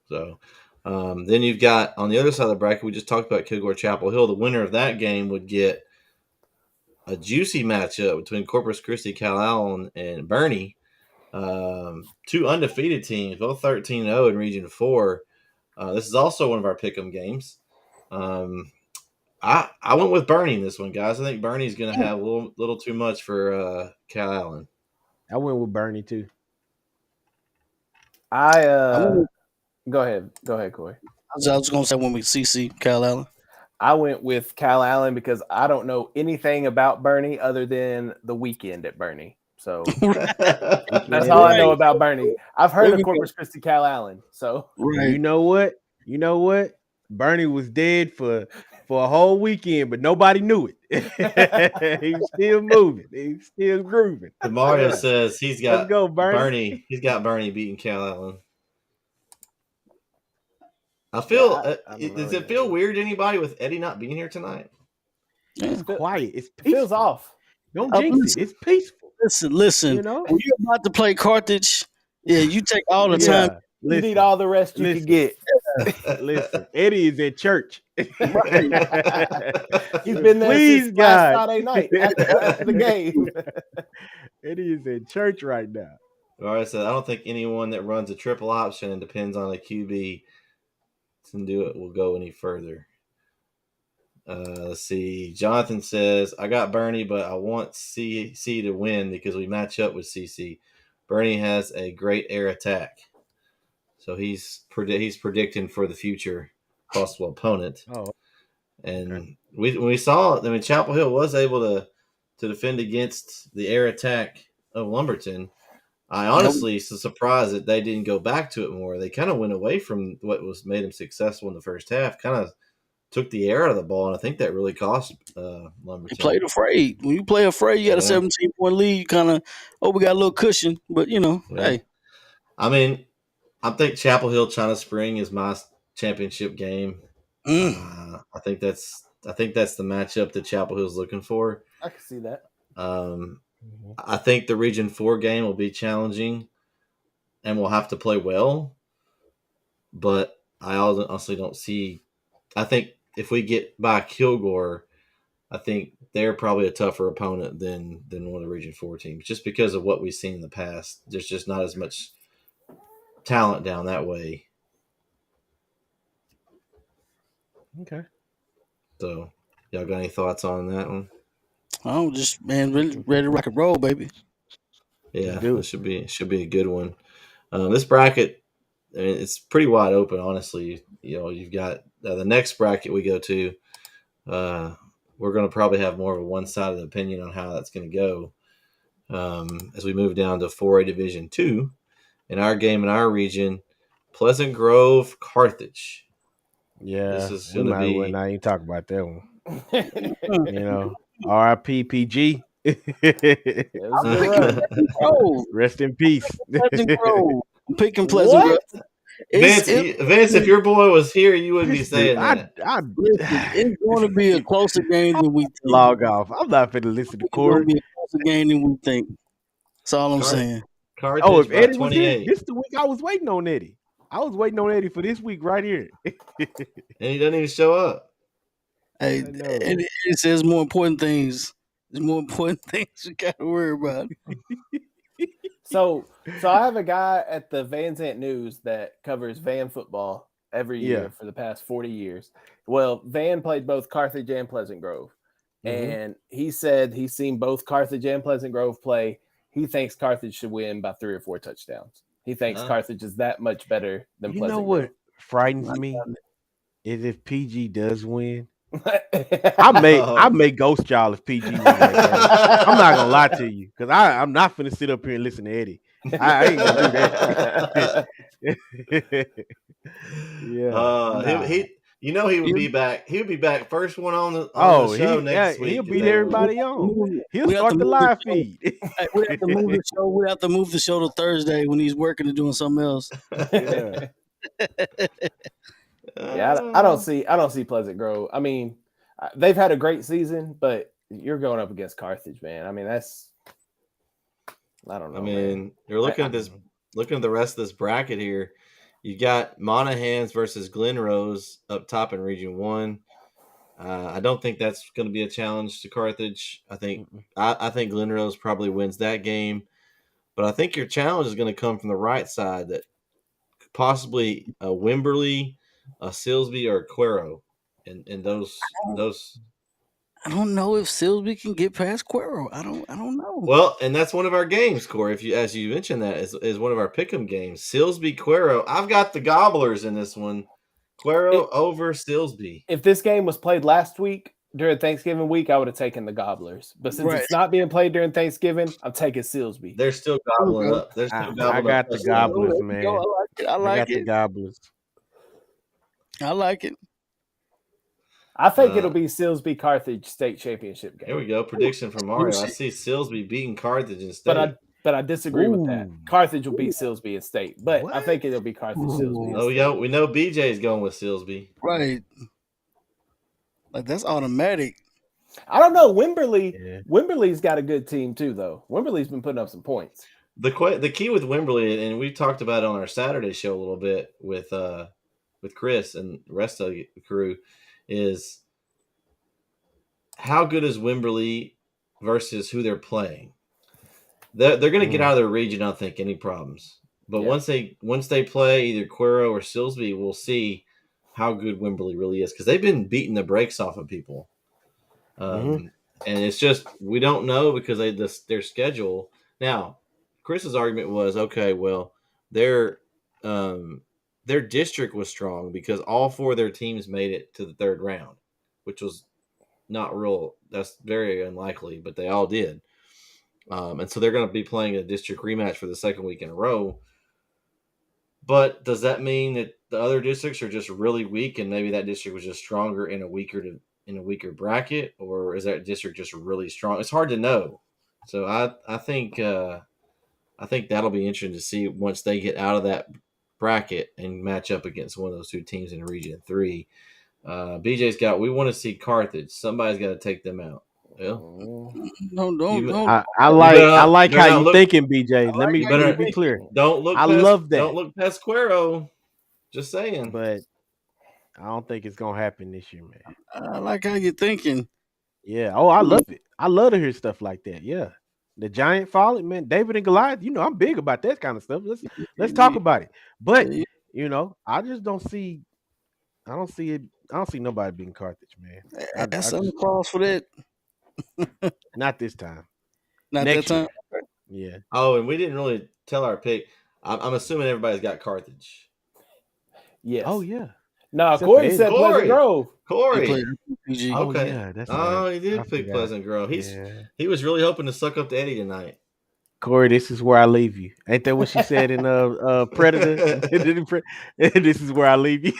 Speaker 2: So then you've got on the other side of the bracket, we just talked about Kilgore Chapel Hill. The winner of that game would get a juicy matchup between Corpus Christi, Cal Allen, and Bernie. Two undefeated teams, both 13-0 in Region 4. This is also one of our pick'em games. I went with Bernie in this one, guys. I think Bernie's going to have a little too much for Cal Allen.
Speaker 3: I went with Bernie too.
Speaker 4: Go ahead, Corey.
Speaker 1: I was going to say when we CC Cal Allen.
Speaker 4: I went with Cal Allen because I don't know anything about Bernie other than the weekend at Bernie. So that's all I know about Bernie. I've heard of Corpus Christi Cal Allen. So
Speaker 3: You know what? Bernie was dead for a whole weekend, but nobody knew it. He was still moving. He was still grooving.
Speaker 2: Mario says he's got
Speaker 3: Let's go, Bernie.
Speaker 2: He's got Bernie beating Cal Allen. I feel. Does it feel weird to anybody with Eddie not being here tonight?
Speaker 3: It's quiet. It's peaceful.
Speaker 4: It feels off.
Speaker 3: Don't jinx it. It's peaceful.
Speaker 1: Listen.
Speaker 3: You know?
Speaker 1: When you're about to play Carthage, you take all the time.
Speaker 4: You need all the rest you can get.
Speaker 3: Listen, Eddie is at church.
Speaker 4: He's been there since last Friday night after the game.
Speaker 3: Eddie is in church right now.
Speaker 2: All right, so I don't think anyone that runs a triple option and depends on a QB to do it will go any further. Let's see. Jonathan says, I got Bernie, but I want CC to win because we match up with CC. Bernie has a great air attack. So he's predicting for the future possible opponent.
Speaker 3: Oh,
Speaker 2: and
Speaker 3: okay.
Speaker 2: we saw. I mean, Chapel Hill was able to defend against the air attack of Lumberton. I honestly was surprised that they didn't go back to it more. They kind of went away from what made them successful in the first half. Kind of took the air out of the ball, and I think that really cost Lumberton.
Speaker 1: You played afraid. When you play afraid, you got a 17-point lead. Kind of, we got a little cushion, but hey.
Speaker 2: I mean, I think Chapel Hill China Spring is my championship game. I think that's the matchup that Chapel Hill's looking for.
Speaker 4: I can see that.
Speaker 2: I think the Region 4 game will be challenging, and we'll have to play well. But I honestly don't see. I think if we get by Kilgore, I think they're probably a tougher opponent than one of the Region 4 teams, just because of what we've seen in the past. There's just not as much talent down that way.
Speaker 3: Okay.
Speaker 2: So, y'all got any thoughts on that one?
Speaker 1: Oh, just really ready to rock and roll, baby.
Speaker 2: Yeah, it should be a good one. This bracket, I mean, it's pretty wide open, honestly. You've got the next bracket we go to. We're going to probably have more of a one-sided opinion on how that's going to go as we move down to 4A Division 2. In our game in our region, Pleasant Grove, Carthage.
Speaker 3: Yeah,
Speaker 2: this is going to be.
Speaker 3: I ain't talk about that one. R.I.P. PG. Rest in peace.
Speaker 1: Pleasant Grove. I'm picking Pleasant Grove.
Speaker 2: Vince, if your boy was here, you wouldn't be saying that.
Speaker 1: It's going to be a closer game than we think.
Speaker 3: Log off. I'm not going to listen to Corey.
Speaker 1: It's going to be a closer game than we think. That's all I'm saying.
Speaker 2: Carthage
Speaker 3: if Eddie
Speaker 2: 28.
Speaker 3: was here, this is the week I was waiting on Eddie. I was waiting on Eddie for this week right here.
Speaker 2: And he doesn't even show up.
Speaker 1: Hey, it says more important things. There's more important things you got to worry about.
Speaker 4: So I have a guy at the Van Zant News that covers Van football every year for the past 40 years. Well, Van played both Carthage and Pleasant Grove. And he said he's seen both Carthage and Pleasant Grove play. He thinks Carthage should win by 3 or 4 touchdowns. He thinks Carthage is that much better than Pleasant Grove. You know what
Speaker 3: frightens me is if PG does win. I may ghost y'all if PG wins that game. I'm not gonna lie to you because I'm not finna sit up here and listen to Eddie. I ain't gonna do that.
Speaker 2: He would be back. He would be back first one on the show next week.
Speaker 3: He'll beat everybody on. He'll start the live feed.
Speaker 1: We have to move the show. We have to move the show to Thursday when he's working and doing something else.
Speaker 3: Yeah.
Speaker 4: Yeah, I don't see Pleasant Grove. I mean, they've had a great season, but you're going up against Carthage, man. I mean, I don't know.
Speaker 2: I mean,
Speaker 4: man.
Speaker 2: you're looking at this, looking at the rest of this bracket here. You got Monahans versus Glen Rose up top in Region 1. I don't think that's going to be a challenge to Carthage. I think Glen Rose probably wins that game, but I think your challenge is going to come from the right side. That possibly a Wimberley, a Silsby, or a Cuero, and those.
Speaker 1: I don't know if Silsby can get past Cuero. I don't know.
Speaker 2: Well, and that's one of our games, Corey. If you, as you mentioned, that is one of our pick'em games. Silsby, Cuero. I've got the Gobblers in this one. Cuero over Silsby.
Speaker 4: If this game was played last week during Thanksgiving week, I would have taken the Gobblers. But since it's not being played during Thanksgiving, I'm taking Silsby.
Speaker 2: They're still gobbling up. They're still gobbling
Speaker 3: I got
Speaker 2: up.
Speaker 3: the Gobblers, man.
Speaker 1: I like
Speaker 3: the Gobblers.
Speaker 1: I like it.
Speaker 4: I think it'll be Silsby Carthage state championship game.
Speaker 2: Here we go. Prediction from Mario. I see Silsby beating Carthage in state.
Speaker 4: But I disagree with that. Carthage will beat Silsby in state, but I think it'll be Carthage Silsby.
Speaker 2: Oh, we know BJ is going with Silsby.
Speaker 1: Right. Like that's automatic.
Speaker 4: I don't know. Wimberley's got a good team too, though. Wimberley's been putting up some points.
Speaker 2: The key with Wimberley, and we talked about it on our Saturday show a little bit with Chris and the rest of the crew, is how good is Wimberley versus who they're playing. They're going to get out of their region, I don't think, any problems. But once they play either Cuero or Silsby, we'll see how good Wimberley really is, because they've been beating the brakes off of people. And it's just we don't know because their schedule. Now, Chris's argument was, okay, well, their district was strong because all 4 of their teams made it to the 3rd round, which was not real. That's very unlikely, but they all did. And so they're going to be playing a district rematch for the 2nd week in a row. But does that mean that the other districts are just really weak and maybe that district was just stronger in a weaker bracket, or is that district just really strong? It's hard to know. So I think that'll be interesting to see once they get out of that bracket and match up against one of those 2 teams in Region 3. BJ's got. We want to see Carthage. Somebody's got to take them out. Well,
Speaker 1: no.
Speaker 3: I like how you thinking, BJ. Let me be clear.
Speaker 2: Don't look.
Speaker 3: I love that.
Speaker 2: Don't look past Cuero. Just saying.
Speaker 3: But I don't think it's gonna happen this year, man.
Speaker 1: I like how you're thinking.
Speaker 3: Yeah. Oh, I love it. I love to hear stuff like that. Yeah. The giant falling, man. David and Goliath. You know, I'm big about that kind of stuff. Let's talk about it. But you know, I just don't see. I don't see it. I don't see nobody being Carthage, man.
Speaker 1: That's some clause for that.
Speaker 3: Not this time.
Speaker 1: Not next that time.
Speaker 3: Year. Yeah.
Speaker 2: Oh, and we didn't really tell our pick. I'm assuming everybody's got Carthage.
Speaker 3: Yes. Oh yeah.
Speaker 4: No, Corey said Pleasant Grove.
Speaker 2: Corey.
Speaker 3: Okay.
Speaker 2: Oh, yeah, that's right. He did pick Pleasant Grove. He was really hoping to suck up to Eddie tonight.
Speaker 3: Corey, this is where I leave you. Ain't that what she said in Predator? This is where I leave you.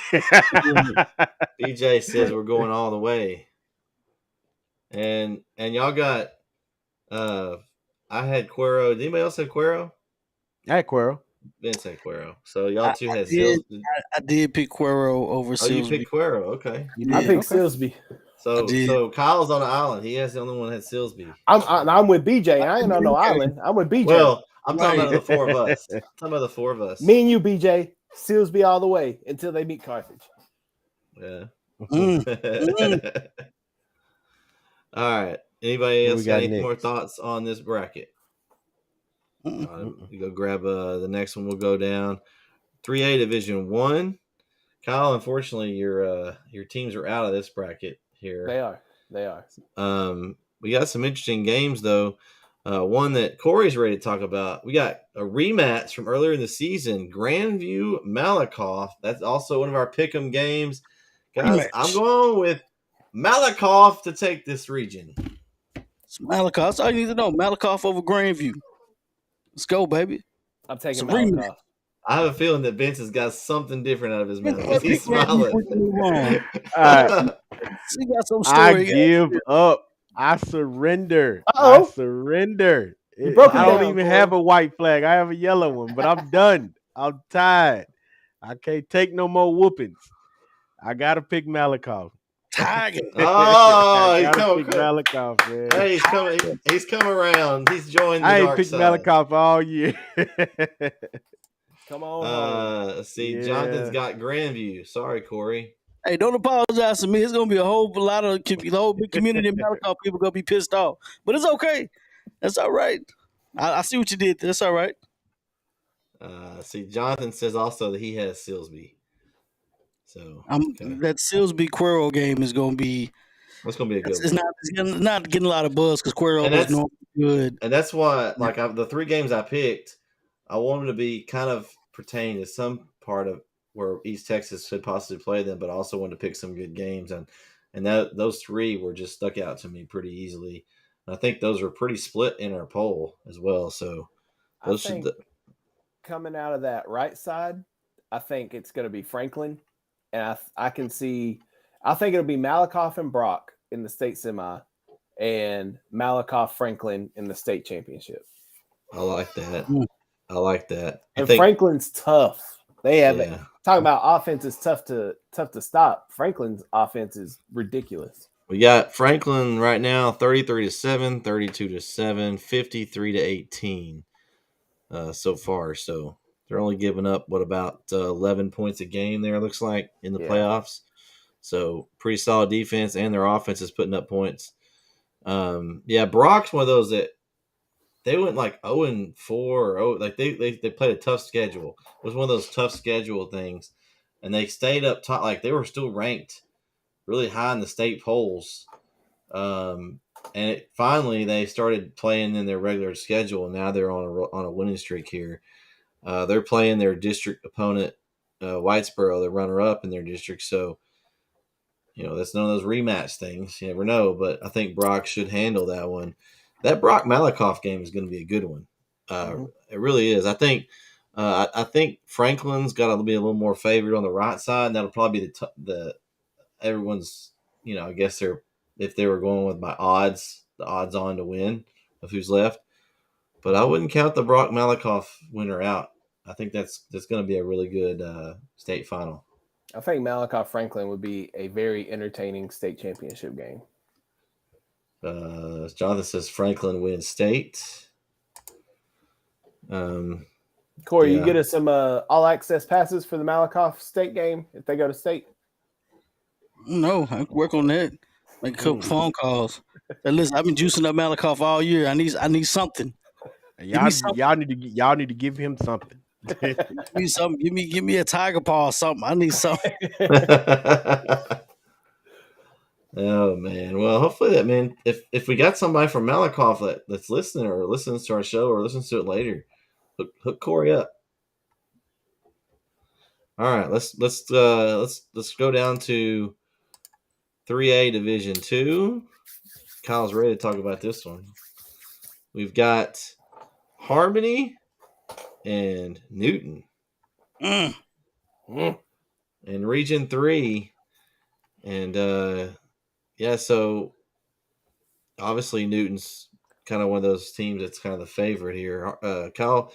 Speaker 2: BJ says we're going all the way. And y'all got I had Cuero. Did anybody else have Cuero?
Speaker 3: I had Cuero.
Speaker 2: Vince had Cuero. So y'all two had
Speaker 1: Silsby. I did pick Cuero over Silsby.
Speaker 2: Oh, you picked Cuero. Okay.
Speaker 4: I picked Silsby.
Speaker 2: So Kyle's on the island. He has the only one that had Silsby.
Speaker 4: I'm with BJ. I ain't on no island. I'm with BJ.
Speaker 2: Well, I'm talking about the 4 of us. I'm talking about the 4 of us.
Speaker 4: Me and you, BJ. Silsby all the way until they meet Carthage.
Speaker 2: Yeah. All right. Anybody else got any more thoughts on this bracket? You go grab the next one. We'll go down 3A Division 1. Kyle, unfortunately, your teams are out of this bracket here.
Speaker 4: They are.
Speaker 2: We got some interesting games though. One that Corey's ready to talk about. We got a rematch from earlier in the season. Grandview Malakoff. That's also one of our pick'em games. Guys, I'm going with Malakoff to take this region.
Speaker 1: It's Malakoff. That's all you need to know. Malakoff over Grandview. Let's go, baby.
Speaker 4: I'm taking Malakoff.
Speaker 2: I have a feeling that Vince has got something different out of his mouth. He's smiling.
Speaker 3: I give up. I surrender. I surrender. I don't even have a white flag. I have a yellow one, but I'm done. I'm tired. I can't take no more whoopings. I gotta pick Malakoff.
Speaker 1: Tiger.
Speaker 2: Oh,
Speaker 3: I
Speaker 2: he's
Speaker 3: gotta
Speaker 2: coming.
Speaker 3: pick Malakoff, man.
Speaker 2: Hey, he's coming. He's come around. He's joined the
Speaker 3: I ain't
Speaker 2: dark
Speaker 3: picked
Speaker 2: side.
Speaker 3: Malakoff all year.
Speaker 4: Come on home.
Speaker 2: Let's see.
Speaker 3: Yeah.
Speaker 2: Jonathan's got Grandview. Sorry, Corey.
Speaker 1: Hey, don't apologize to me. It's gonna be a whole lot of the whole big community of Malachi people gonna be pissed off, but it's okay. That's all right. I see what you did. That's all right.
Speaker 2: See, Jonathan says also that he has Silsby. So okay.
Speaker 1: That Silsby Quero game is gonna be.
Speaker 2: That's gonna be a good
Speaker 1: It's
Speaker 2: one.
Speaker 1: not getting a lot of buzz because Quero was normally good.
Speaker 2: And that's why, like, the 3 games I picked, I want them to be kind of pertain to some part of where East Texas could possibly play them, but also wanted to pick some good games, and those 3 were just stuck out to me pretty easily. And I think those are pretty split in our poll as well. So those
Speaker 4: I think coming out of that right side, I think it's going to be Franklin, and I can see. I think it'll be Malakoff and Brock in the state semi, and Malakoff Franklin in the state championship.
Speaker 2: I like that. I like that.
Speaker 4: And Franklin's tough. They have it.
Speaker 2: Yeah.
Speaker 4: Talking about offense is tough to stop. Franklin's offense is ridiculous.
Speaker 2: We got Franklin right now 33-7, 32-7, 53-18 so far. So they're only giving up about 11 points a game there, looks like, in the playoffs. So pretty solid defense, and their offense is putting up points. Brock's one of those that they went like 0-4 or like they played a tough schedule. It was one of those tough schedule things, and they stayed up top. Like they were still ranked really high in the state polls. And finally they started playing in their regular schedule, and now they're on a winning streak here. They're playing their district opponent, Whitesboro, the runner-up in their district. So, that's none of those rematch things. You never know, but I think Brock should handle that one. That Brock Malakoff game is going to be a good one. It really is. I think Franklin's got to be a little more favored on the right side. And that'll probably be the everyone's. I guess if they were going with my odds, the odds on to win of who's left. But I wouldn't count the Brock Malakoff winner out. I think that's going to be a really good state final.
Speaker 4: I think Malakoff Franklin would be a very entertaining state championship game.
Speaker 2: Jonathan says Franklin wins state.
Speaker 4: Corey, you get us some all access passes for the Malakoff state game if they go to state?
Speaker 1: No, I can work on that. Make a couple phone calls. Hey, listen, I've been juicing up Malakoff all year. I need something.
Speaker 3: Y'all need to give him something.
Speaker 1: Give me something. Give me a tiger paw or something. I need something.
Speaker 2: Oh man. Well, hopefully that, man, if we got somebody from Malakoff that's listening or listens to our show or listens to it later, hook Corey up. All right, let's go down to 3A Division 2. Kyle's ready to talk about this one. We've got Harmony and Newton. In Region 3. And so obviously Newton's kind of one of those teams that's kind of the favorite here. Kyle,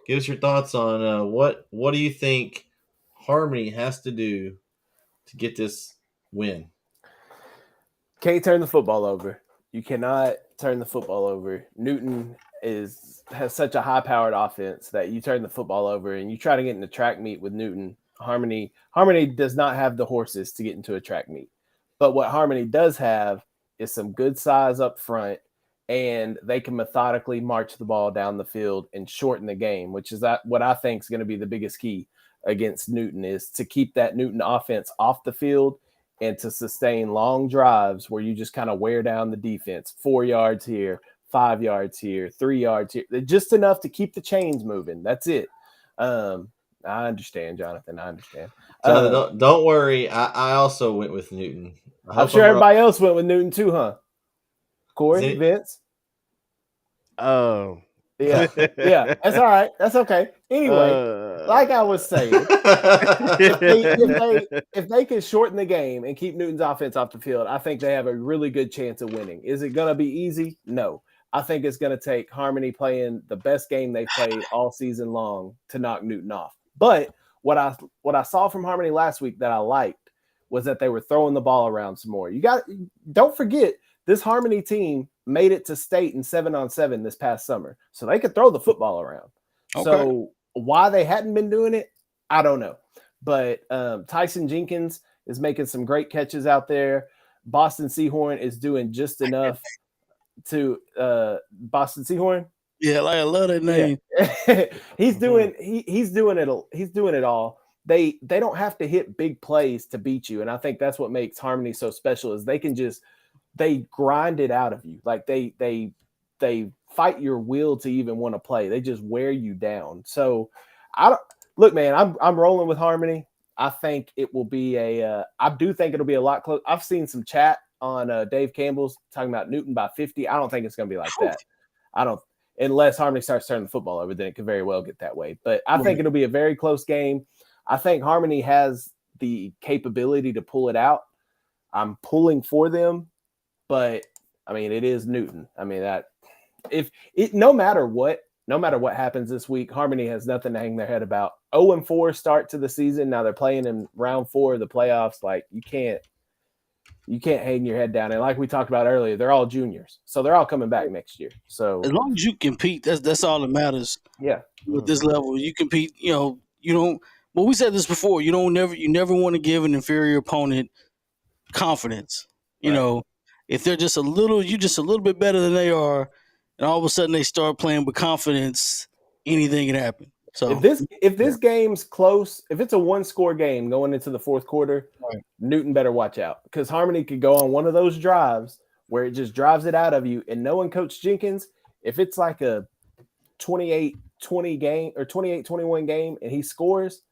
Speaker 2: give us your thoughts on what do you think Harmony has to do to get this win?
Speaker 4: Can't turn the football over. You cannot turn the football over. Newton has such a high-powered offense that you turn the football over and you try to get in the track meet with Newton. Harmony does not have the horses to get into a track meet. But what Harmony does have is some good size up front, and they can methodically march the ball down the field and shorten the game, which is what I think is going to be the biggest key against Newton, is to keep that Newton offense off the field and to sustain long drives where you just kind of wear down the defense. 4 yards here, 5 yards here, 3 yards here. They're just enough to keep the chains moving. That's it. I understand, Jonathan. I understand.
Speaker 2: Jonathan, don't worry. I also went with Newton.
Speaker 4: I'm sure everybody else went with Newton too, huh? Corey, Vince?
Speaker 3: Oh.
Speaker 4: Yeah. That's all right. That's okay. Anyway, like I was saying, if they can shorten the game and keep Newton's offense off the field, I think they have a really good chance of winning. Is it going to be easy? No. I think it's going to take Harmony playing the best game they've played all season long to knock Newton off. But what I saw from Harmony last week that I liked was that they were throwing the ball around some more. Don't forget this Harmony team made it to state in 7-on-7 this past summer, so they could throw the football around.
Speaker 1: Okay.
Speaker 4: So why they hadn't been doing it, I don't know. But Tyson Jenkins is making some great catches out there. Boston Seahorn is doing just enough to Boston Seahorn.
Speaker 1: Yeah, like I love that name.
Speaker 4: Yeah. he's doing it all. They don't have to hit big plays to beat you, and I think that's what makes Harmony so special is they grind it out of you. Like they fight your will to even want to play. They just wear you down. So look, man, I'm rolling with Harmony. I think it will be I do think it'll be a lot close. I've seen some chat on Dave Campbell's talking about Newton by 50. I don't think it's going to be like that. Unless Harmony starts turning the football over, then it could very well get that way. But I think it'll be a very close game. I think Harmony has the capability to pull it out. I'm pulling for them, but I mean, it is Newton. I mean, no matter what happens this week, Harmony has nothing to hang their head about. 0-4 start to the season. Now they're playing in round 4 of the playoffs. Like you can't hang your head down. And like we talked about earlier, they're all juniors, so they're all coming back next year. So
Speaker 1: as long as you compete, that's all that matters.
Speaker 4: Yeah,
Speaker 1: with this level, you compete. You don't. Well, we said this before. You never want to give an inferior opponent confidence. You know, if they're just a little bit better than they are, and all of a sudden they start playing with confidence, anything can happen. So
Speaker 4: if this game's close, if it's a 1-score game going into the fourth quarter, Newton better watch out because Harmony could go on one of those drives where it just drives it out of you. And knowing Coach Jenkins, if it's like a 28-20 game or 28-21 game and he scores,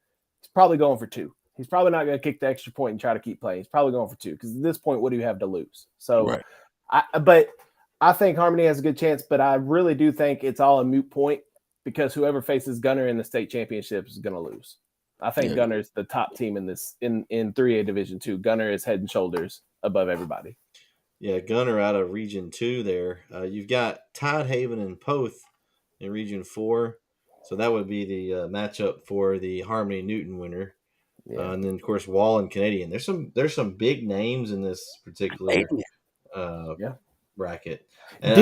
Speaker 4: he's probably going for 2. He's probably not going to kick the extra point and try to keep playing. He's probably going for 2 because at this point, what do you have to lose? So, but I think Harmony has a good chance, but I really do think it's all a moot point because whoever faces Gunner in the state championship is going to lose. I think Gunner's the top team in this in 3A Division 2. Gunner is head and shoulders above everybody.
Speaker 2: Yeah, Gunner out of Region 2 there. You've got Tidehaven and Poth in Region 4. So that would be the matchup for the Harmony Newton winner. Yeah. And then, of course, Wall and Canadian. There's some big names in this particular bracket. And,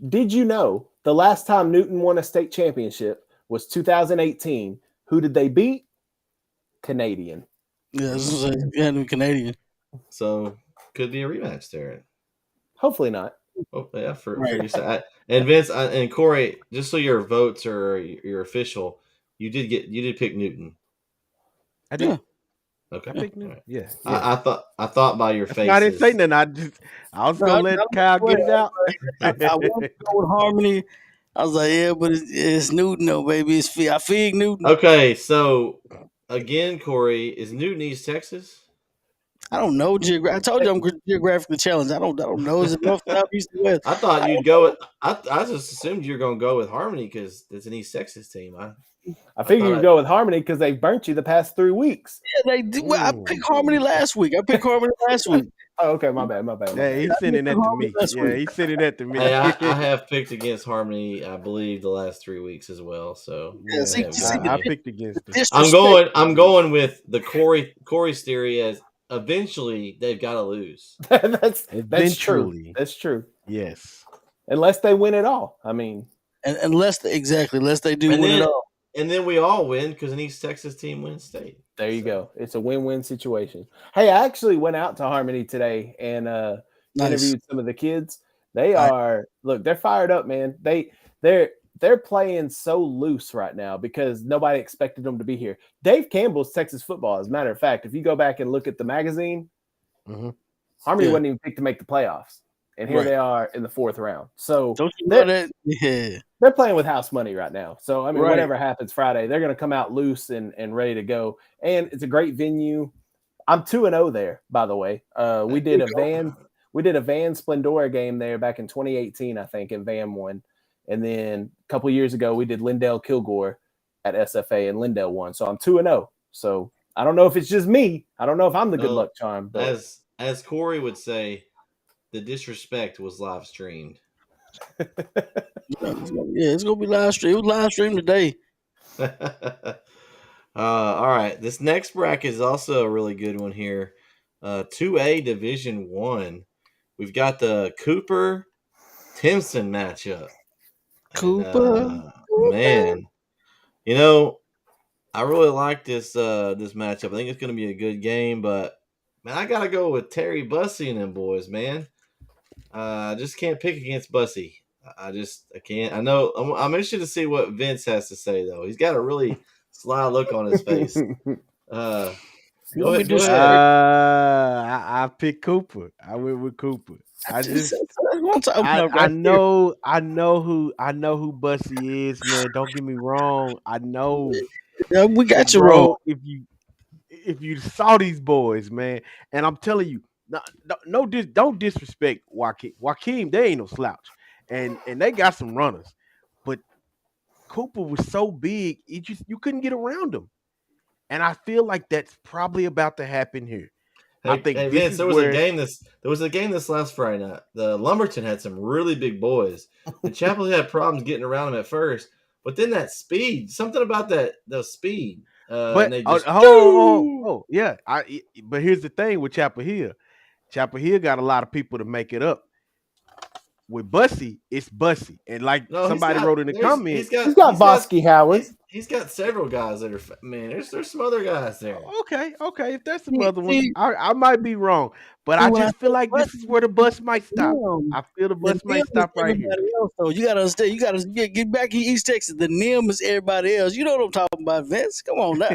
Speaker 4: Did you know the last time Newton won a state championship was 2018? Who did they beat? Canadian.
Speaker 1: Yeah, Canadian.
Speaker 2: So could be a rematch there.
Speaker 4: Hopefully not.
Speaker 2: Oh yeah, for you. And Vince and Corey, just so your votes are your official, you did pick Newton.
Speaker 3: I did.
Speaker 2: Yeah. Okay.
Speaker 3: I picked Newton. Yeah.
Speaker 2: I thought by your face.
Speaker 3: I didn't say nothing. I was gonna let Kyle get it out.
Speaker 1: I wanted to go with Harmony. I was like, yeah, but it's Newton, though, baby. I feed Newton.
Speaker 2: Okay, so again, Corey, is Newton East Texas?
Speaker 1: I don't know. I told you I'm geographically challenged. I don't know. Is it north, south, east, and west?
Speaker 2: I thought you'd go with. I just assumed you're going to go with Harmony because it's an East Texas team.
Speaker 4: I figured you'd go with Harmony because they burnt you the past 3 weeks.
Speaker 1: Yeah, they did. Well, I picked Harmony last week.
Speaker 4: Oh, okay, my bad.
Speaker 3: Yeah, he's sending that to me. Yeah, he's sending that to me.
Speaker 2: Hey, I have picked against Harmony, I believe, the last 3 weeks as well. So
Speaker 3: I picked against them.
Speaker 2: I'm going with the Corey's theory as eventually they've got to lose.
Speaker 4: That's true. That's true.
Speaker 3: Yes.
Speaker 4: Unless they win it all. I mean,
Speaker 1: unless they do win it all.
Speaker 2: And then we all win because an East Texas team wins state.
Speaker 4: There you go. It's a win-win situation. Hey, I actually went out to Harmony today and interviewed some of the kids. They're fired up, man. They're playing so loose right now because nobody expected them to be here. Dave Campbell's Texas football, as a matter of fact, if you go back and look at the magazine, Harmony wasn't even picked to make the playoffs. And here they are in the 4th round. So
Speaker 1: don't you know that? Yeah.
Speaker 4: They're playing with house money right now. So, I mean, whatever happens Friday, they're going to come out loose and ready to go. And it's a great venue. I'm 2-0 there, by the way. We did a Van Splendora game there back in 2018, I think, and Van won. And then a couple years ago, we did Lindell Kilgore at SFA, and Lindell won. So I'm 2-0. So I don't know if it's just me. I don't know if I'm the good luck charm. But
Speaker 2: as Corey would say, the disrespect was live streamed.
Speaker 1: Yeah, it's gonna be live stream. It was live streamed today.
Speaker 2: All right. This next bracket is also a really good one here. 2A Division 1. We've got the Cooper Timpson matchup. And
Speaker 1: Cooper.
Speaker 2: man, you know, I really like this matchup. I think it's going to be a good game, but man, I got to go with Terry Bussey and them boys, man. I just can't pick against Bussy. I can't. I know. I'm interested to see what Vince has to say though. He's got a really sly look on his face. Uh,
Speaker 1: You want me to
Speaker 2: go
Speaker 1: do
Speaker 2: ahead.
Speaker 3: I picked Cooper. I went with Cooper. I know who Bussy is, man. Don't get me wrong. I know,
Speaker 1: Yeah, we got you wrong.
Speaker 3: bro. If you saw these boys, man, and I'm telling you, don't disrespect Joaquin. Joaquin, they ain't no slouch, and they got some runners, but Cooper was so big, you couldn't get around him, and I feel like that's probably about to happen here. I
Speaker 2: Hey
Speaker 3: think this
Speaker 2: Vince,
Speaker 3: is where
Speaker 2: there was a game this last Friday night. The Lumberton had some really big boys, and Chapel had problems getting around them at first, but then that speed, something about the speed, and
Speaker 3: But
Speaker 2: they just
Speaker 3: yeah. But here's the thing with Chapel Hill. Chapel Hill got a lot of people to make it up. With Bussy, it's Bussy, and like
Speaker 2: no,
Speaker 3: somebody wrote in the comments,
Speaker 4: He's got Bosky Howard.
Speaker 2: He's got several guys that are man. There's some other guys there.
Speaker 3: okay, if that's some
Speaker 1: See,
Speaker 3: other ones,
Speaker 1: see,
Speaker 3: I might be wrong, but I
Speaker 1: when I
Speaker 3: just feel
Speaker 1: say
Speaker 3: like this is where the bus might stop.
Speaker 1: NIM,
Speaker 3: I feel the
Speaker 1: the
Speaker 3: bus
Speaker 1: NIM
Speaker 3: might
Speaker 1: is
Speaker 3: stop right here.
Speaker 1: everybody else, though. You gotta understand. You gotta get back in East Texas. The NIM is everybody else. You know what I'm talking about, Vince. Come on now.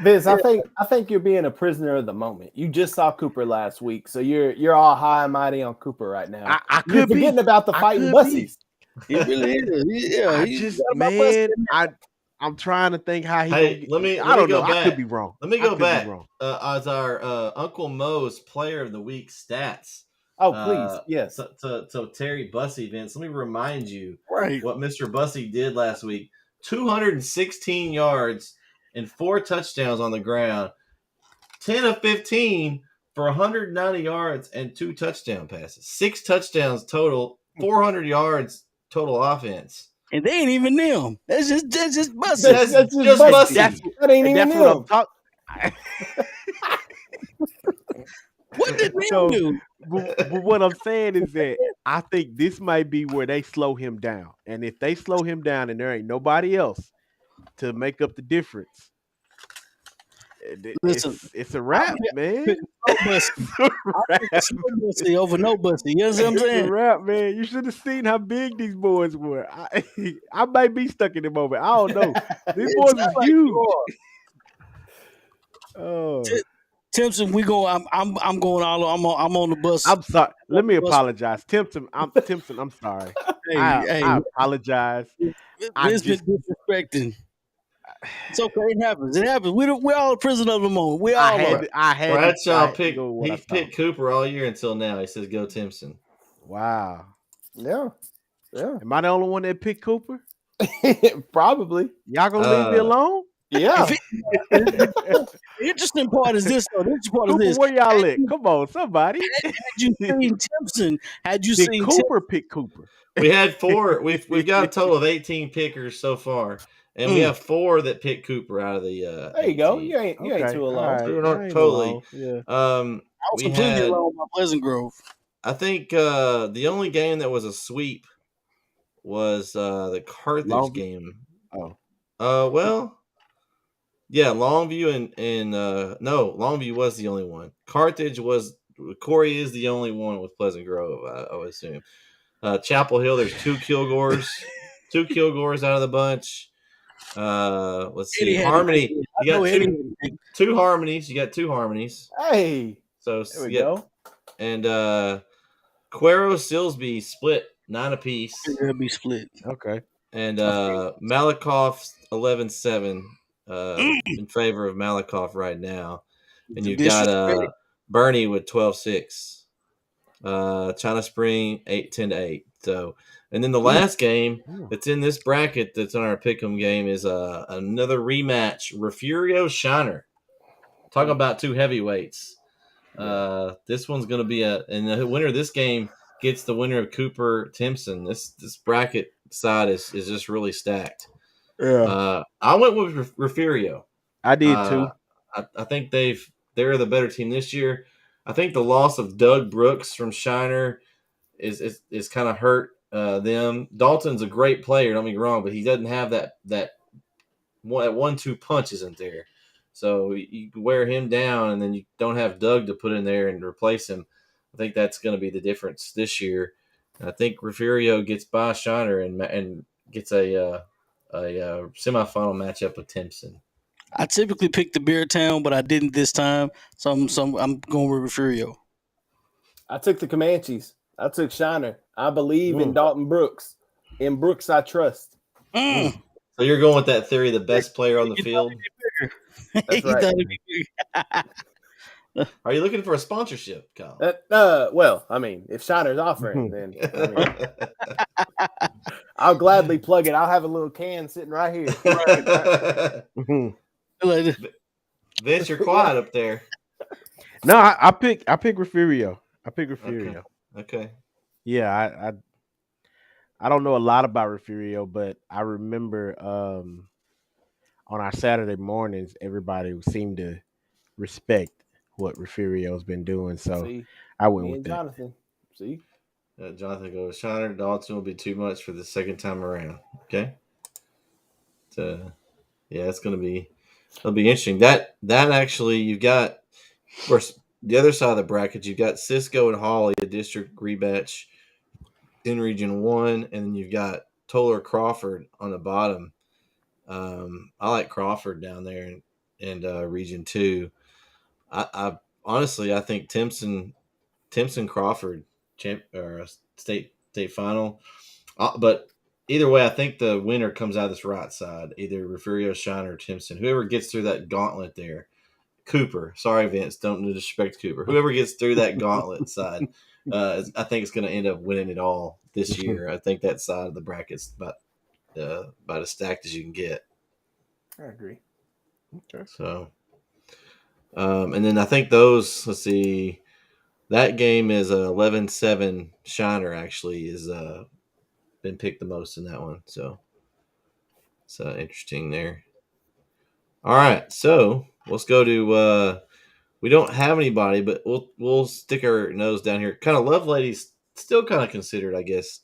Speaker 4: Vince, I think you're being a prisoner of the moment. You just saw Cooper last week, so you're all high and mighty on Cooper right now.
Speaker 3: I
Speaker 4: You're
Speaker 3: could be
Speaker 4: forgetting about the
Speaker 3: I
Speaker 4: fighting
Speaker 3: could be.
Speaker 4: Bussies.
Speaker 1: It really is. Yeah,
Speaker 3: I
Speaker 1: he's
Speaker 3: just
Speaker 1: got my bus
Speaker 3: man,
Speaker 1: in
Speaker 3: I'm trying to think how he
Speaker 2: Hey,
Speaker 3: gonna get.
Speaker 2: let
Speaker 3: I
Speaker 2: me
Speaker 3: don't
Speaker 2: go
Speaker 3: know.
Speaker 2: back.
Speaker 3: I could be wrong.
Speaker 2: Let me
Speaker 3: I
Speaker 2: go
Speaker 3: could be
Speaker 2: back
Speaker 3: wrong.
Speaker 2: as our Uncle Mo's Player of the Week stats.
Speaker 4: Oh, please, yes.
Speaker 2: To Terry Bussey, Vince. Let me remind you
Speaker 1: there. Right.
Speaker 2: what Mr. Bussey did last week: 216 yards and 4 touchdowns on the ground, 10 of 15 for 190 yards and 2 touchdown passes, 6 touchdowns total, 400 yards total offense.
Speaker 1: And they ain't even them. That's just buses.
Speaker 2: That's
Speaker 4: That's
Speaker 2: just
Speaker 4: just
Speaker 2: Bussy.
Speaker 4: that ain't
Speaker 3: And
Speaker 4: even
Speaker 3: that's what I'm
Speaker 4: him.
Speaker 3: talking.
Speaker 1: What did them
Speaker 3: So,
Speaker 1: do?
Speaker 3: but what I'm saying is that I think this might be where they slow him down. And if they slow him down and there ain't nobody else to make up the difference,
Speaker 1: Listen,
Speaker 3: it's a wrap, man.
Speaker 1: no bussy.
Speaker 3: It's a wrap.
Speaker 1: Slow bussy over no bussy. You know what I'm
Speaker 3: It's a
Speaker 1: saying?
Speaker 3: wrap, man. You should have seen how big these boys were. I might be stuck in the moment. I don't know. These
Speaker 1: It
Speaker 3: boys
Speaker 1: sound
Speaker 3: was
Speaker 1: like
Speaker 3: huge.
Speaker 1: you are.
Speaker 3: Oh,
Speaker 1: Timpson, we go. I'm going all. I'm on the bus.
Speaker 3: I'm sorry. Let me
Speaker 1: Bus-
Speaker 3: apologize, Timpson. I'm sorry. I apologize. I
Speaker 1: Vince been
Speaker 3: just
Speaker 1: disrespecting. It's okay. It happens. It happens. We're all a prisoner of the moment. We all are.
Speaker 3: I had
Speaker 2: Bradshaw
Speaker 3: to go with what I
Speaker 2: he
Speaker 3: saw.
Speaker 2: picked Cooper all year until now. He says go Timpson.
Speaker 3: Wow.
Speaker 4: Yeah.
Speaker 3: Am I the only one that picked Cooper?
Speaker 4: Probably.
Speaker 3: Y'all gonna leave me alone?
Speaker 4: Yeah.
Speaker 1: The interesting part is this, though. The interesting part
Speaker 3: Cooper,
Speaker 1: is this.
Speaker 3: where y'all at? Come on, somebody.
Speaker 1: Had you seen Timpson? Had you
Speaker 3: Did
Speaker 1: seen
Speaker 3: Cooper pick Cooper?
Speaker 2: We had 4. We've got a total of 18 pickers so far, and we have 4 that picked Cooper out of the.
Speaker 4: There you go.
Speaker 2: 18.
Speaker 4: You ain't too
Speaker 3: all
Speaker 4: alone.
Speaker 3: right.
Speaker 2: We're
Speaker 3: I
Speaker 2: not
Speaker 3: ain't
Speaker 2: totally.
Speaker 3: alone. Yeah.
Speaker 1: I was
Speaker 2: We
Speaker 1: completely
Speaker 2: had.
Speaker 1: alone by Pleasant Grove.
Speaker 2: I think the only game that was a sweep was the Carthage
Speaker 3: Longview?
Speaker 2: game.
Speaker 3: Oh.
Speaker 2: Well, yeah, Longview and no, Longview was the only one. Carthage was Corey is the only one with Pleasant Grove, I would assume. Chapel Hill, there's 2 Kilgores, 2 Kilgores out of the bunch. Let's see,
Speaker 1: Eddie had
Speaker 2: Harmony.
Speaker 1: I
Speaker 2: You
Speaker 1: know
Speaker 2: got
Speaker 1: Eddie
Speaker 2: two Harmonies. You got 2 Harmonies.
Speaker 4: Hey,
Speaker 2: So
Speaker 4: there we
Speaker 2: you got-
Speaker 4: go.
Speaker 2: And Cuero Silsby split 9 apiece.
Speaker 1: It'll be split.
Speaker 3: Okay.
Speaker 2: And Malakoff 11-7 in favor of Malakoff right now. And you've got Bernie with 12-6. China Spring 8-10-8. So, and then the last game that's in this bracket that's on our pick'em game is another rematch. Refugio Shiner. Talk about 2 heavyweights. This one's going to be and the winner of this game gets the winner of Cooper Timpson. This bracket side is just really stacked. I went with Refugio.
Speaker 3: I did too.
Speaker 2: I think they're the better team this year. I think the loss of Doug Brooks from Shiner is kind of hurt them. Dalton's a great player, don't get me wrong, but he doesn't have that 1-2 punch isn't there. So you wear him down, and then you don't have Doug to put in there and replace him. I think that's going to be the difference this year. And I think Refugio gets by Shiner and gets a semifinal matchup with Timpson.
Speaker 1: I typically pick the Beer Town, but I didn't this time. So I'm going with Refugio.
Speaker 4: I took the Comanches. I took Shiner. I believe in Dalton Brooks. In Brooks, I trust.
Speaker 2: So you're going with that theory, the best player on the field?
Speaker 4: That's right.
Speaker 2: Are you looking for a sponsorship, Kyle?
Speaker 4: Well, I mean, if Shiner's offering, then I'll gladly plug it. I'll have a little can sitting right here.
Speaker 2: Vince, you're quiet up there.
Speaker 3: No, I pick Refugio. I pick Refugio.
Speaker 2: Okay.
Speaker 3: Yeah, I don't know a lot about Refugio, but I remember on our Saturday mornings, everybody seemed to respect what Refugio's been doing. So I went with that.
Speaker 4: Jonathan. See?
Speaker 2: Jonathan goes, Shiner Dalton will be too much for the second time around. Okay. So, yeah, it'll be interesting. That actually, you've got, of course, the other side of the bracket, you've got Cisco and Hawley, a district rematch in Region 1, and then you've got Toller Crawford on the bottom. I like Crawford down there in Region 2. I honestly, I think Timpson Crawford state final. But either way, I think the winner comes out of this right side, either Refugio, Shiner, or Timpson. Whoever gets through that gauntlet there. Cooper. Sorry, Vince. Don't disrespect Cooper. Whoever gets through that gauntlet side, I think it's going to end up winning it all this year. I think that side of the bracket's about as stacked as you can get.
Speaker 4: I agree.
Speaker 3: Okay.
Speaker 2: So, and then I think those. Let's see. That game is 11-7. Shiner actually is been picked the most in that one. So it's interesting there. All right, so let's go to. We don't have anybody, but we'll stick our nose down here. Kind of Love Ladies still kind of considered, I guess,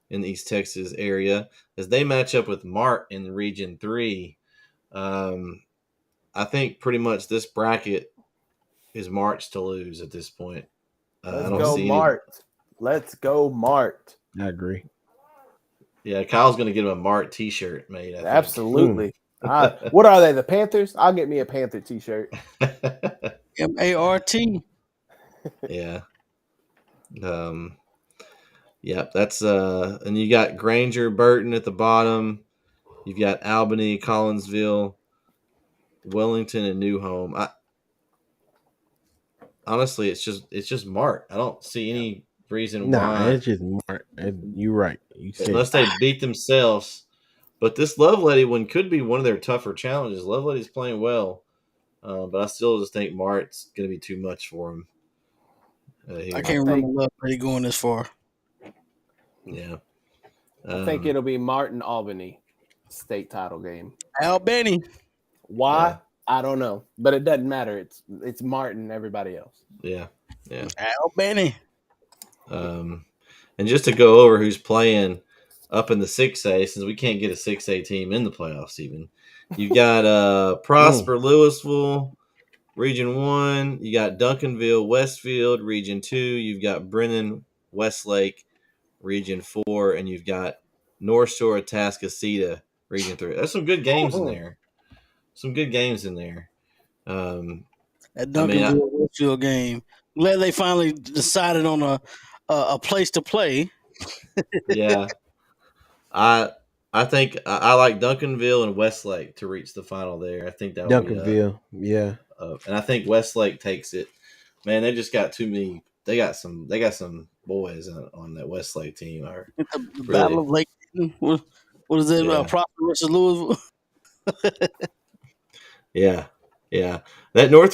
Speaker 2: in the East Texas area as they match up with Mart in Region 3. I think pretty much this bracket is Mart's to lose at this point.
Speaker 4: Let's go Mart. Let's go Mart.
Speaker 3: I agree.
Speaker 2: Yeah, Kyle's going to get him a Mart T-shirt made.
Speaker 4: Absolutely. What are they? The Panthers? I'll get me a Panther T-shirt.
Speaker 1: MART.
Speaker 2: Yeah. Yeah, that's and you got Granger, Burton at the bottom. You've got Albany, Collinsville, Wellington, and New Home. Honestly, it's just Mart. I don't see any reason why.
Speaker 3: It's just Mart. You're right.
Speaker 2: Unless they beat themselves. But this Love Lady one could be one of their tougher challenges. Love Lady's playing well, but I still just think Mart's going to be too much for him.
Speaker 1: I can't remember Love Lady going this far.
Speaker 2: Yeah.
Speaker 4: I think it'll be Martin Albany state title game.
Speaker 1: Albany.
Speaker 4: Why? Yeah. I don't know, but it doesn't matter. It's Martin, everybody else.
Speaker 2: Yeah.
Speaker 1: Albany.
Speaker 2: And just to go over who's playing up in the 6A, since we can't get a 6A team in the playoffs even. You've got Prosper Louisville, Region 1. You got Duncanville, Westfield, Region 2. You've got Brennan, Westlake, Region 4. And you've got North Shore, Atascocita, Region 3. There's some good games in there.
Speaker 1: That Duncanville Westfield game. Glad they finally decided on a place to play.
Speaker 2: Yeah. I think I like Duncanville and Westlake to reach the final there. I think that would
Speaker 3: Duncanville, yeah.
Speaker 2: And I think Westlake takes it. Man, they just got too many. They got some boys on that Westlake team.
Speaker 1: The Battle of Lake. What is it about? Prosper versus Louisville.
Speaker 2: Yeah. That North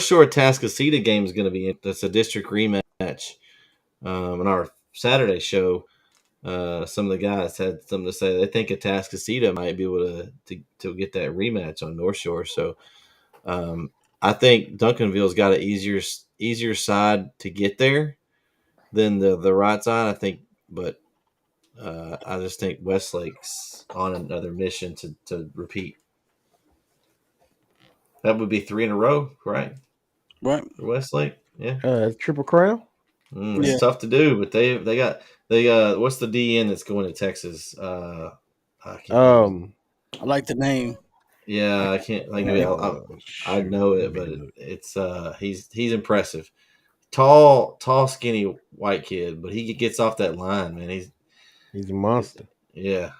Speaker 2: Shore Atascocita game is going to be. That's a district rematch on our Saturday show. some of the guys had something to say. They think Atascocita might be able to get that rematch on North Shore. So I think Duncanville's got an easier side to get there than the right side. I think, but I just think Westlake's on another mission to repeat. That would be 3 in a row, right?
Speaker 1: Right.
Speaker 2: For Westlake, yeah.
Speaker 3: Triple Crown.
Speaker 2: It's
Speaker 1: Yeah.
Speaker 2: tough to do, but they got what's the DN that's going to Texas? I can't
Speaker 1: I like the name.
Speaker 2: yeah, I can't think of it. I know it, but it's he's impressive. Tall, skinny white kid, but he gets off that line, man.
Speaker 3: He's a monster.
Speaker 2: Yeah.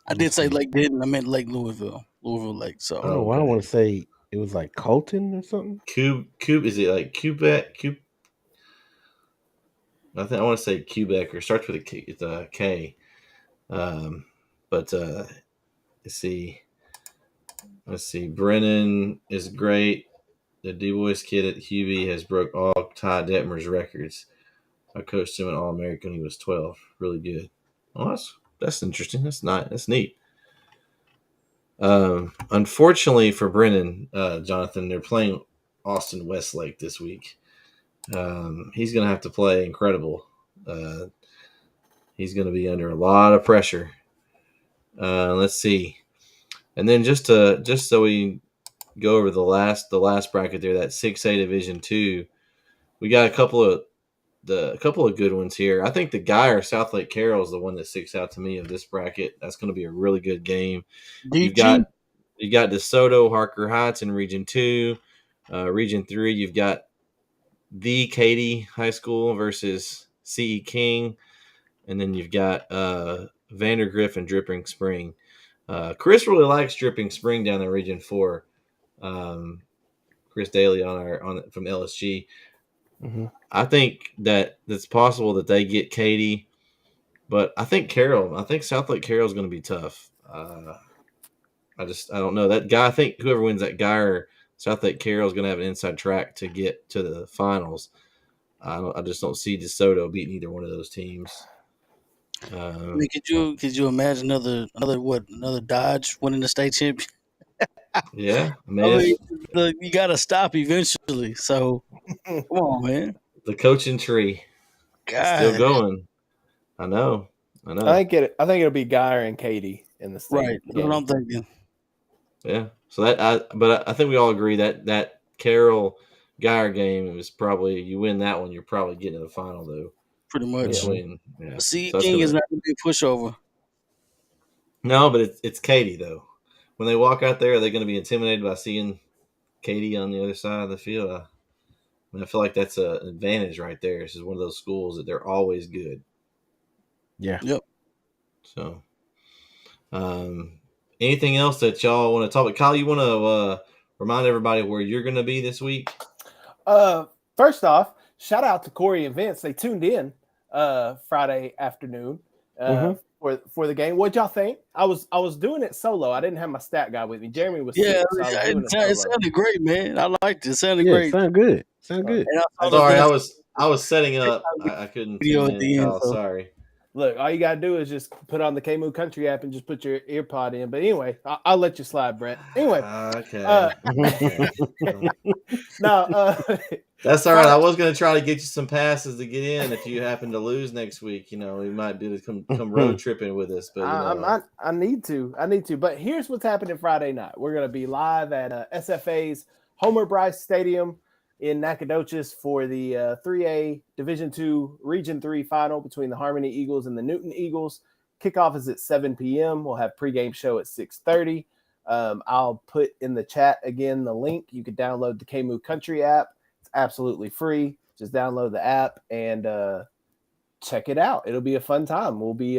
Speaker 1: I did say Lake Denton. I meant Lake Louisville. Louisville Lake. So
Speaker 3: I don't know why I want to say it was like Colton or something.
Speaker 2: Cube is it like Quebec? I think I want to say Quebec or starts with a K. But let's see. Brennan is great. The Du Bois kid at Hubie has broke all Ty Detmer's records. I coached him at All American when he was 12. Really good. Well, that's interesting. That's not. That's neat. Unfortunately for Brennan, Jonathan, they're playing Austin Westlake this week. He's going to have to play incredible. He's going to be under a lot of pressure. Let's see, and then just so we go over the last bracket there, that 6A Division 2, we got a couple of good ones here. I think the Geyer South Lake Carroll is the one that sticks out to me of this bracket. That's going to be a really good game. You got DeSoto, Harker Heights in Region 2. Region 3, you've got the Katy High School versus C.E. King. And then you've got Vandergrift and Dripping Spring. Chris really likes Dripping Spring down in Region 4. Chris Daly from LSG.
Speaker 3: Mm-hmm.
Speaker 2: I think that it's possible that they get Katy, but I think South Lake Carroll is going to be tough. I don't know that guy. I think whoever wins that guy or South Lake Carroll is going to have an inside track to get to the finals. I just don't see DeSoto beating either one of those teams.
Speaker 1: I mean, could you imagine another Dodge winning the state championship?
Speaker 2: Yeah,
Speaker 1: you got to stop eventually. So come on, man.
Speaker 2: The coaching tree still going. I know.
Speaker 4: I think it'll be Geyer and Katy in the state.
Speaker 1: Right. That's what I'm thinking.
Speaker 2: Yeah. So but I think we all agree that Carroll Geyer game is probably, you win that one, you're probably getting to the final though.
Speaker 1: Pretty much.
Speaker 2: Yeah.
Speaker 1: C.E. King is not going to be a pushover.
Speaker 2: No, but it's Katy though. When they walk out there, are they going to be intimidated by seeing Katy on the other side of the field? I feel like that's an advantage right there. This is one of those schools that they're always good.
Speaker 3: Yeah.
Speaker 1: Yep.
Speaker 2: So, anything else that y'all want to talk about? Kyle, you want to remind everybody where you're going to be this week?
Speaker 4: First off, shout out to Corey and Vince. They tuned in Friday afternoon for the game. What'd y'all think? I was doing it solo. I didn't have my stat guy with me. Jeremy was sick, so
Speaker 1: it sounded great, man. I liked it. It sounded great.
Speaker 3: It sounded good.
Speaker 2: Sorry, I was setting up. I couldn't
Speaker 1: video
Speaker 2: tune
Speaker 1: at the
Speaker 2: in,
Speaker 1: end.
Speaker 2: Kyle,
Speaker 1: So.
Speaker 2: sorry.
Speaker 4: Look, all you gotta do is just put on the KMOO Country app and just put your ear pod in. But anyway, I'll let you slide, Brett. Anyway,
Speaker 2: okay.
Speaker 4: No,
Speaker 2: that's all right. I was going to try to get you some passes to get in if you happen to lose next week. You know, we might be able to come road tripping with us. But
Speaker 4: I need to. But here's what's happening Friday night. We're going to be live at SFA's Homer Bryce Stadium in Nacogdoches for the 3A Division II Region 3 final between the Harmony Eagles and the Newton Eagles. Kickoff is at 7 p.m. We'll have pregame show at 6:30. I'll put in the chat again the link. You can download the KMOO Country app. It's absolutely free. Just download the app and check it out. It'll be a fun time. We'll be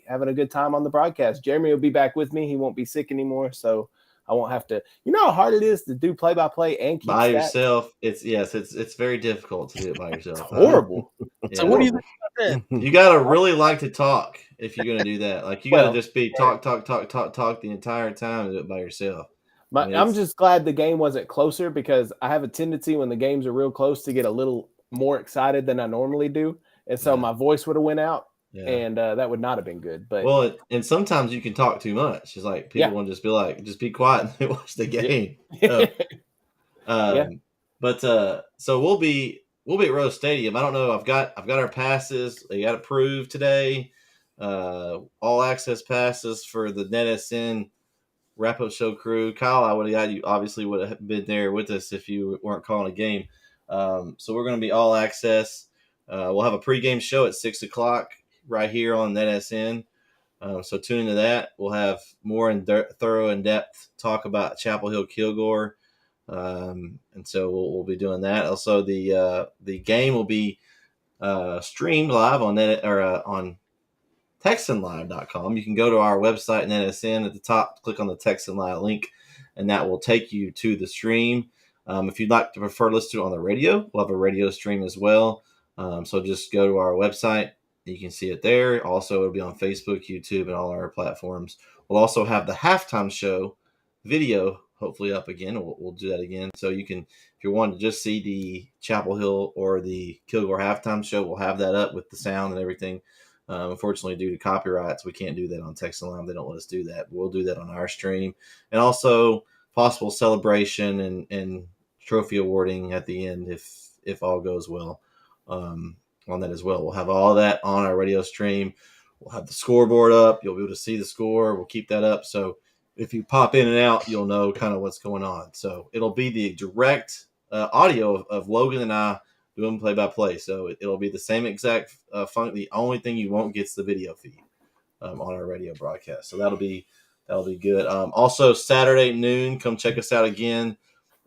Speaker 4: having a good time on the broadcast. Jeremy will be back with me. He won't be sick anymore, so I won't have to. You know how hard it is to do play-by-play and keep
Speaker 2: by
Speaker 4: stats?
Speaker 2: Yourself. It's very difficult to do it by yourself.
Speaker 4: It's horrible.
Speaker 1: So what do you think about that?
Speaker 2: You gotta really like to talk if you're gonna do that. Like you gotta just be talk the entire time and do it by yourself.
Speaker 4: I'm just glad the game wasn't closer, because I have a tendency when the games are real close to get a little more excited than I normally do, and so my voice would have went out. and that would not have been good. But
Speaker 2: well, and sometimes you can talk too much. It's like people want to just be like, just be quiet and watch the game.
Speaker 4: Yeah.
Speaker 2: But so we'll be at Rose Stadium. I don't know. I've got our passes. They got approved today. All access passes for the NETsn wrap up show crew. Kyle, I would have got you. Obviously, would have been there with us if you weren't calling a game. So we're going to be all access. We'll have a pregame show at 6:00 right here on NETsn. So tune into that. We'll have more thorough, in-depth talk about Chapel Hill Kilgore, and so we'll be doing that. Also, the game will be streamed live on on TexanLive.com. You can go to our website, NETsn, at the top, click on the Texan Live link, and that will take you to the stream. If you'd like to prefer to listen to it on the radio, we'll have a radio stream as well. So just go to our website. You can see it there. Also, it'll be on Facebook, YouTube, and all our platforms. We'll also have the halftime show video, hopefully up again. We'll do that again. So you can, if you want to just see the Chapel Hill or the Kilgore halftime show, we'll have that up with the sound and everything. Unfortunately, due to copyrights, we can't do that on Texan Live. They don't let us do that. We'll do that on our stream. And also possible celebration and trophy awarding at the end if all goes well. On that as well. We'll have all that on our radio stream. We'll have the scoreboard up. You'll be able to see the score. We'll keep that up. So if you pop in and out, you'll know kind of what's going on. So it'll be the direct audio of Logan and I doing play-by-play. So it'll be the same exact function. The only thing you won't get is the video feed on our radio broadcast. So that'll be good. Also, Saturday noon, come check us out again.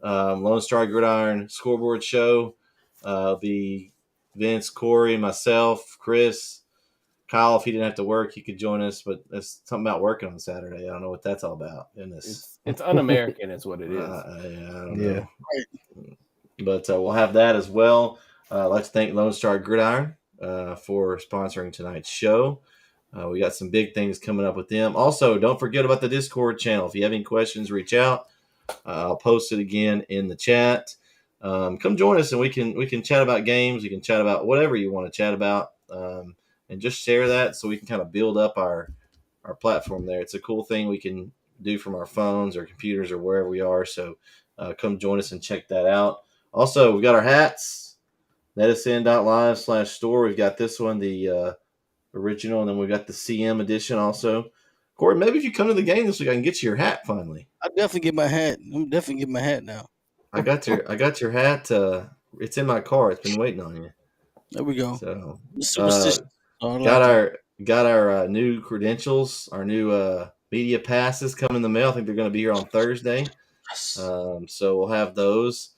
Speaker 2: Lone Star Gridiron Scoreboard Show. The Vince, Corey, myself, Chris, Kyle, if he didn't have to work, he could join us. But it's something about working on Saturday. I don't know what that's all about.
Speaker 4: It's un-American is what it is.
Speaker 2: I don't know. But we'll have that as well. I'd like to thank Lone Star Gridiron for sponsoring tonight's show. We got some big things coming up with them. Also, don't forget about the Discord channel. If you have any questions, reach out. I'll post it again in the chat. Come join us and we can chat about games. We can chat about whatever you want to chat about, and just share that so we can kind of build up our platform there. It's a cool thing we can do from our phones or computers or wherever we are. So come join us and check that out. Also, we've got our hats, NETsn.live/store. We've got this one, the original, and then we've got the CM edition also. Corey, maybe if you come to the game this week, I can get you your hat finally.
Speaker 1: I'll definitely get my hat. I'm definitely getting my hat now.
Speaker 2: I got your hat. It's in my car. It's been waiting on you.
Speaker 1: There we go.
Speaker 2: So
Speaker 1: Superstition.
Speaker 2: got our new credentials, our new media passes coming in the mail. I think they're going to be here on Thursday. So we'll have those.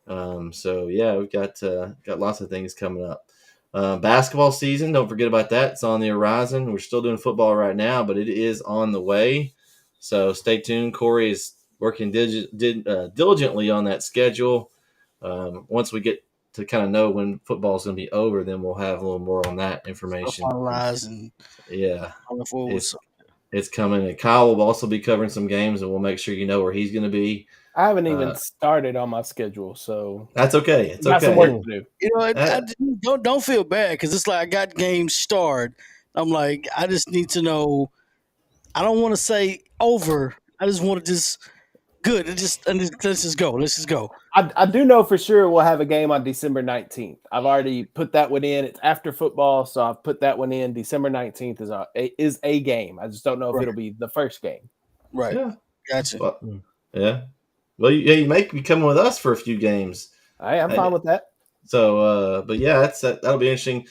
Speaker 2: So yeah, we've got lots of things coming up. Basketball season, don't forget about that. It's on the horizon. We're still doing football right now, but it is on the way. So stay tuned. Corey is working diligently on that schedule. Once we get to kind of know when football is going to be over, then we'll have a little more on that information.
Speaker 1: Yeah,
Speaker 2: it's coming. And Kyle will also be covering some games, and we'll make sure you know where he's going to be.
Speaker 4: I haven't even started on my schedule, so
Speaker 2: that's okay. It's
Speaker 4: got
Speaker 2: okay.
Speaker 4: some work to do.
Speaker 1: You know, don't feel bad because it's like I got games started. I'm like, I just need to know. I don't want to say over. I just want to just good. Let's just go. Let's just go.
Speaker 4: I do know for sure we'll have a game on December 19th. I've already put that one in. It's after football, so I've put that one in. December 19th is a game. I just don't know if it'll be the first game.
Speaker 1: Right.
Speaker 2: Yeah.
Speaker 1: Gotcha.
Speaker 2: Well, yeah. Well, you may be coming with us for a few games.
Speaker 4: I'm fine with that.
Speaker 2: So, but yeah, that'll be interesting.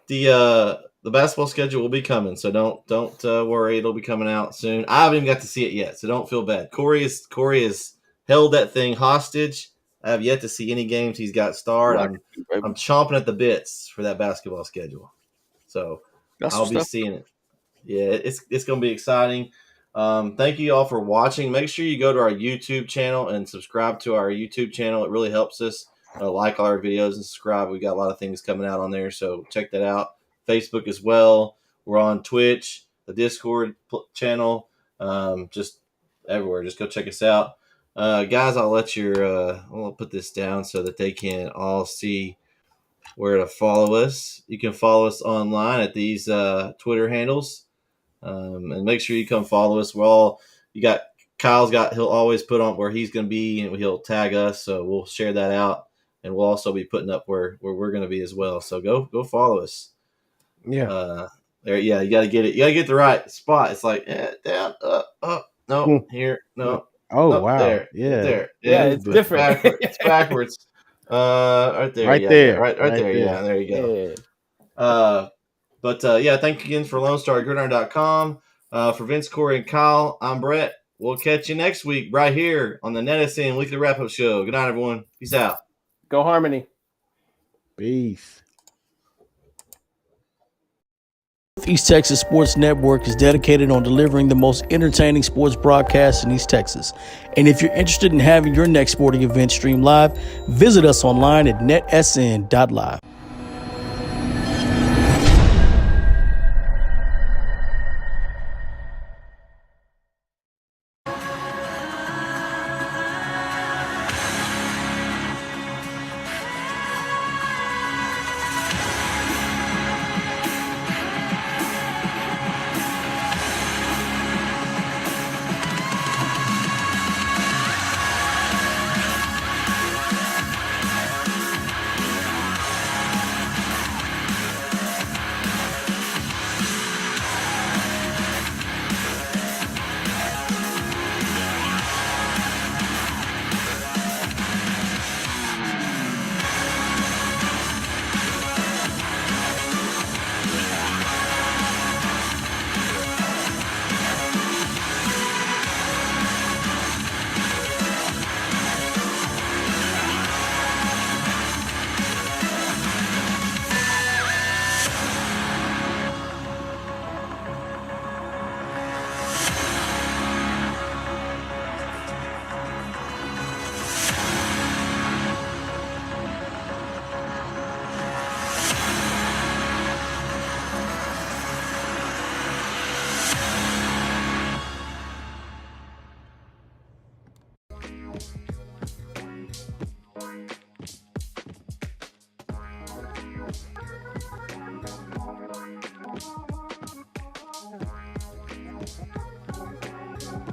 Speaker 2: The basketball schedule will be coming, so don't worry. It'll be coming out soon. I haven't even got to see it yet, so don't feel bad. Corey has held that thing hostage. I have yet to see any games he's got started. I'm chomping at the bits for that basketball schedule. So I'll be seeing it. Yeah, it's going to be exciting. Thank you all for watching. Make sure you go to our YouTube channel and subscribe to our YouTube channel. It really helps us. Like all our videos and subscribe. We got a lot of things coming out on there, so check that out. Facebook as well. We're on Twitch, the Discord channel, just everywhere. Just go check us out. Guys, I'll let I'll put this down so that they can all see where to follow us. You can follow us online at these Twitter handles, and make sure you come follow us. He'll always put on where he's going to be, and he'll tag us, so we'll share that out, and we'll also be putting up where we're going to be as well. So go follow us.
Speaker 3: Yeah.
Speaker 2: There, yeah, you got to get it. You got to get the right spot. It's like down, up, no, here, no.
Speaker 3: Oh,
Speaker 2: up,
Speaker 3: wow.
Speaker 2: there,
Speaker 3: Yeah.
Speaker 2: there.
Speaker 4: Yeah, it's different.
Speaker 2: It's backwards. Right there.
Speaker 3: Right
Speaker 2: yeah,
Speaker 3: there.
Speaker 2: Right
Speaker 3: Right
Speaker 2: there.
Speaker 3: there.
Speaker 2: Yeah, there you go.
Speaker 4: Yeah.
Speaker 2: But yeah, thank you again for LoneStarGridiron.com. For Vince, Corey, and Kyle, I'm Bret. We'll catch you next week right here on the NETsn Weekly Wrap-Up Show. Good night, everyone. Peace out.
Speaker 4: Go Harmony.
Speaker 3: Peace.
Speaker 1: East Texas Sports Network is dedicated on delivering the most entertaining sports broadcasts in East Texas. And if you're interested in having your next sporting event streamed live, visit us online at NETsn.live.